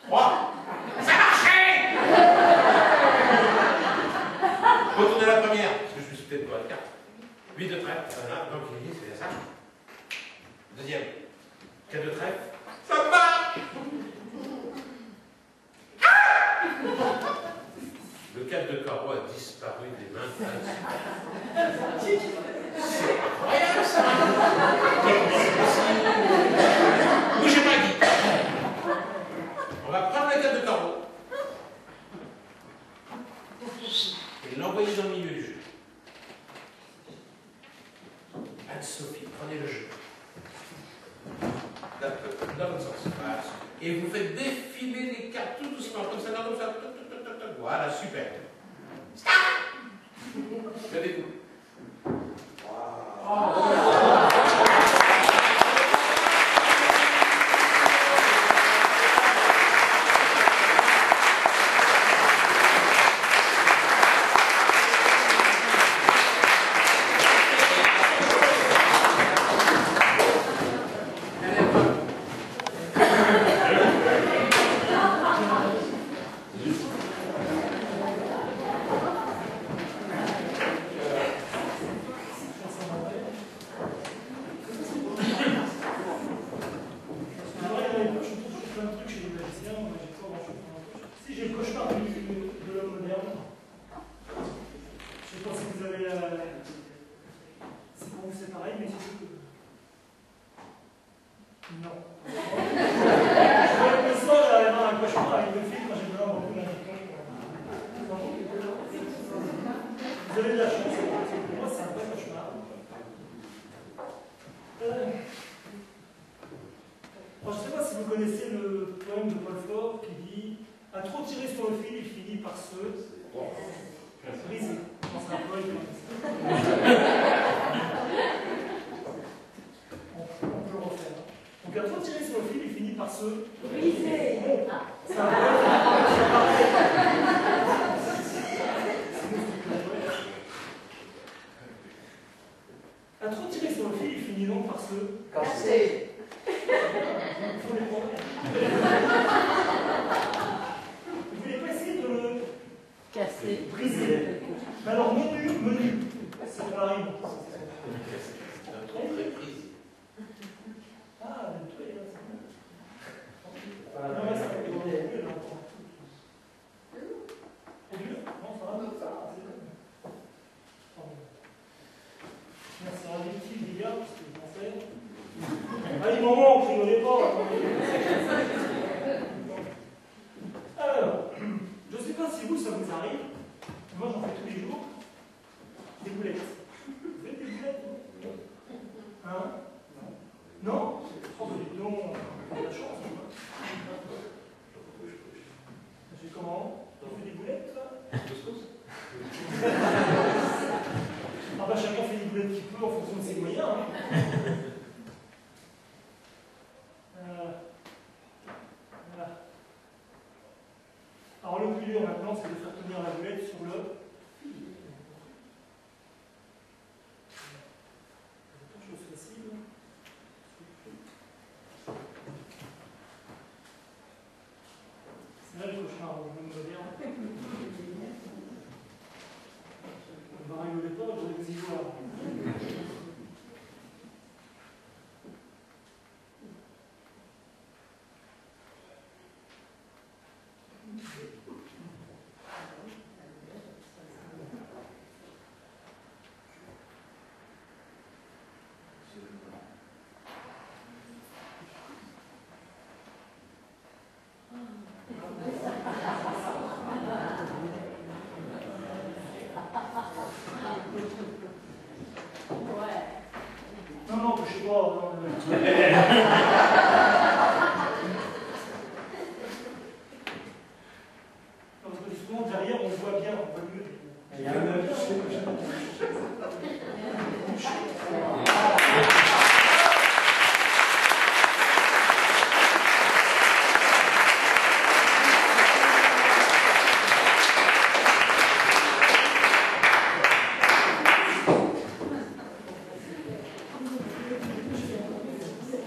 3. Ça marchait! Retournez la première, parce que je me suis peut-être pas de carte. 8 de trèfle, voilà, donc il dit, c'est ça. Deuxième. 4 de trèfle. Ça marche! Le 4 de carreau a disparu des mains de Anne. C'est incroyable ça! Bougez pas, Guy. On va prendre le 4 de carreau et l'envoyer dans le milieu du jeu. Anne-Sophie, prenez le jeu. Dans votre sens. Et vous faites défiler les cartes toutes Voilà, super. Levez-vous.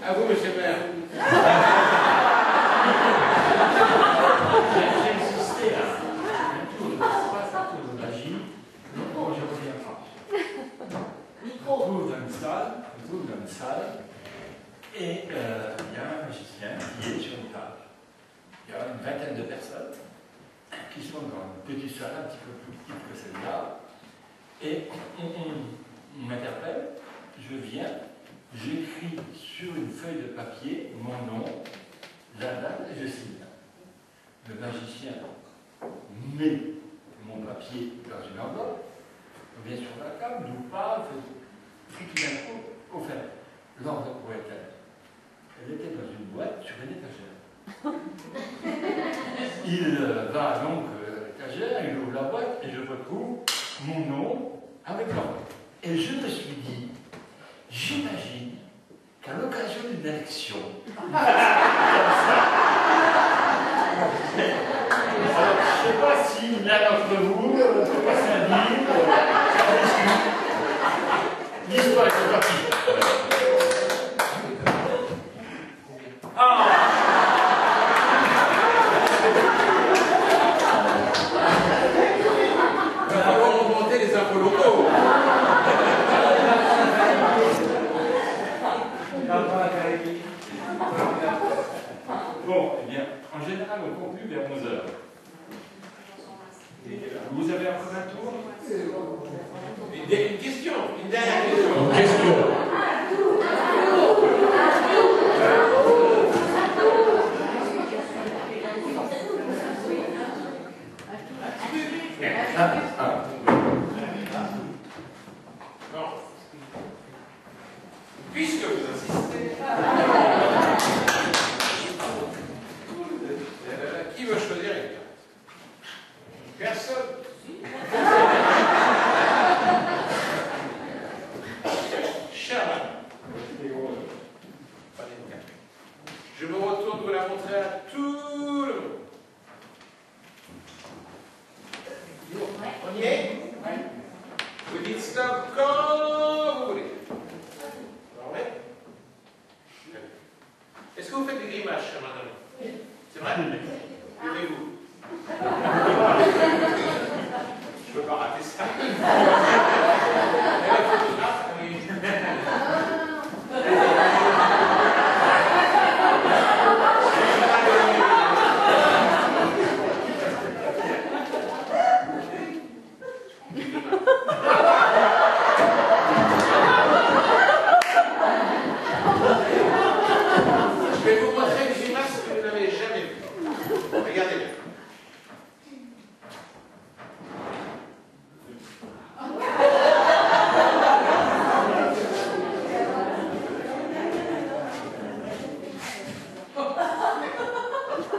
À vous, monsieur le maire. J'ai insisté à un tour de passe, un tour de magie. Bon, je reviens pas. On trouve dans une salle, et il y a un magicien qui est sur une table. Il y a une vingtaine de personnes qui sont dans une petite salle un petit peu plus petite que celle-là. Et on m'interpelle, je viens. J'écris sur une feuille de papier mon nom, la date et je signe. Le magicien met mon papier dans une enveloppe, on vient sur la table, nous parle, fait toute une info. Au fait, l'enveloppe où est-elle? Elle était dans une boîte sur une étagère. Il va donc à l'étagère. magicien, il ouvre la boîte et je retrouve mon nom avec l'enveloppe. Et je me suis dit, j'imagine qu'à l'occasion d'une élection, alors, je ne sais pas si l'un d'entre vous peut passer un livre, l'histoire est partie. Ah! Il va falloir remonter les infos locaux. Bon, eh bien, en général, on conclut vers 11h. Vous avez encore un tour? Une question, une dernière question. Une question. Bon. Puisque vous insistez, qui veut choisir une carte? Personne. Sherman. Prenez une carte. Je me retourne vous la montrer à tout le monde. On y est? Vous dites stop quand vous voulez. Ouais. Est-ce que vous faites des grimaces, madame? C'est vrai? Levez-vous. Je ne peux pas rater ça. Et la photographe, oui. Je vais vous montrer une grimace que vous n'avez jamais vue. Regardez bien.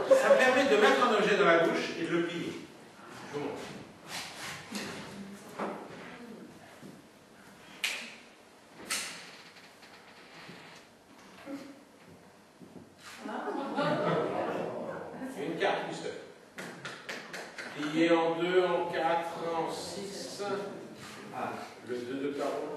Ça permet de mettre un objet dans la bouche et de le plier. Je vous montre. Une carte plus seule. Pliée en 2, en 4, en 6. Le 2 de carreau.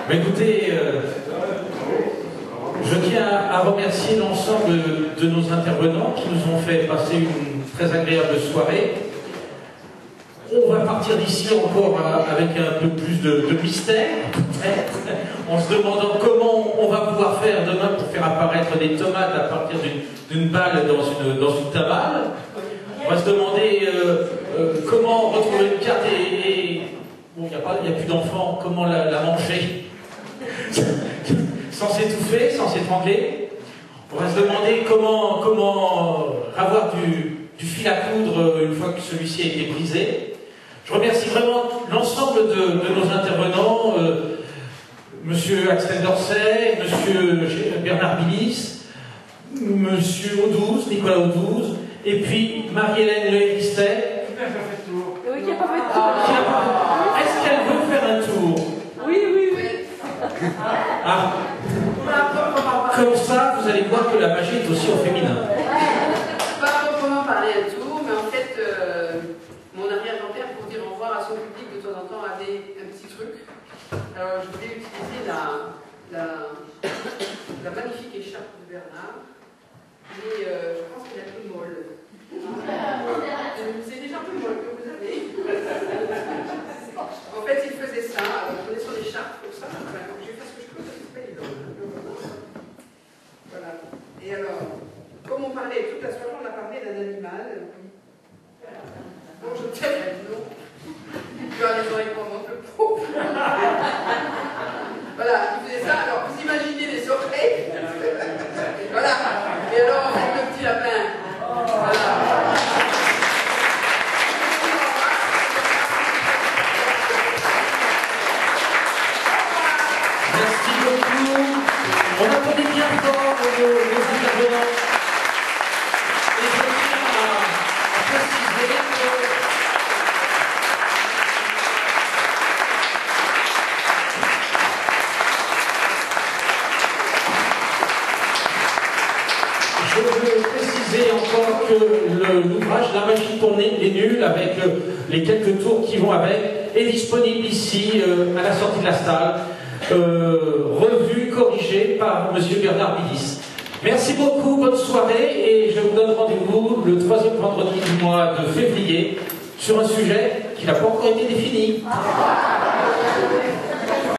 Mais écoutez, je tiens à remercier l'ensemble de nos intervenants qui nous ont fait passer une très agréable soirée. On va partir d'ici encore avec un peu plus de mystère, peut-être, en se demandant comment on va pouvoir faire demain pour faire apparaître des tomates à partir d'une balle dans une tabale. On va se demander comment retrouver une carte et bon, il n'y a plus d'enfants, comment la manger sans s'étouffer, sans s'étrangler. On va se demander comment avoir du fil à coudre une fois que celui-ci a été brisé. Je remercie vraiment l'ensemble de nos intervenants, Monsieur Axel Dorsey, Monsieur Bernard Billis, Monsieur Audouze, Nicolas Audouze, et puis Marie-Hélène Le-Héristet. Oui, qui n'a pas fait de tour. Est-ce qu'elle veut faire un tour? Oui. Ah. Comme ça, vous allez voir que la magie est aussi au féminin. Pas proprement parler un tour, mais en fait, mon arrière-grand-père, pour dire au revoir à son public, de temps en temps, avait un petit truc. Alors, je voulais utiliser la magnifique écharpe de Bernard, mais je pense qu'elle est un peu molle. C'est déjà un peu molle que vous avez. En fait, il faisait ça, alors, on prenait son écharpe comme ça, voilà, donc je vais faire ce que je peux, parce que c'est pas évident. Voilà. Et alors, comme on parlait toute la soirée, on a parlé d'un animal. Bon, je tiens le nom. Tu as les oreilles pour le pauvre. Voilà, il faisait ça. Alors, vous imaginez les oreilles. Voilà. Et alors, avec le petit lapin. que l'ouvrage La magie qu'on est nul, avec les quelques tours qui vont avec, est disponible ici à la sortie de la salle, revu, corrigé par M. Bernard Bidis. Merci beaucoup, bonne soirée, et je vous donne rendez-vous le 3e vendredi du mois de février sur un sujet qui n'a pas encore été défini.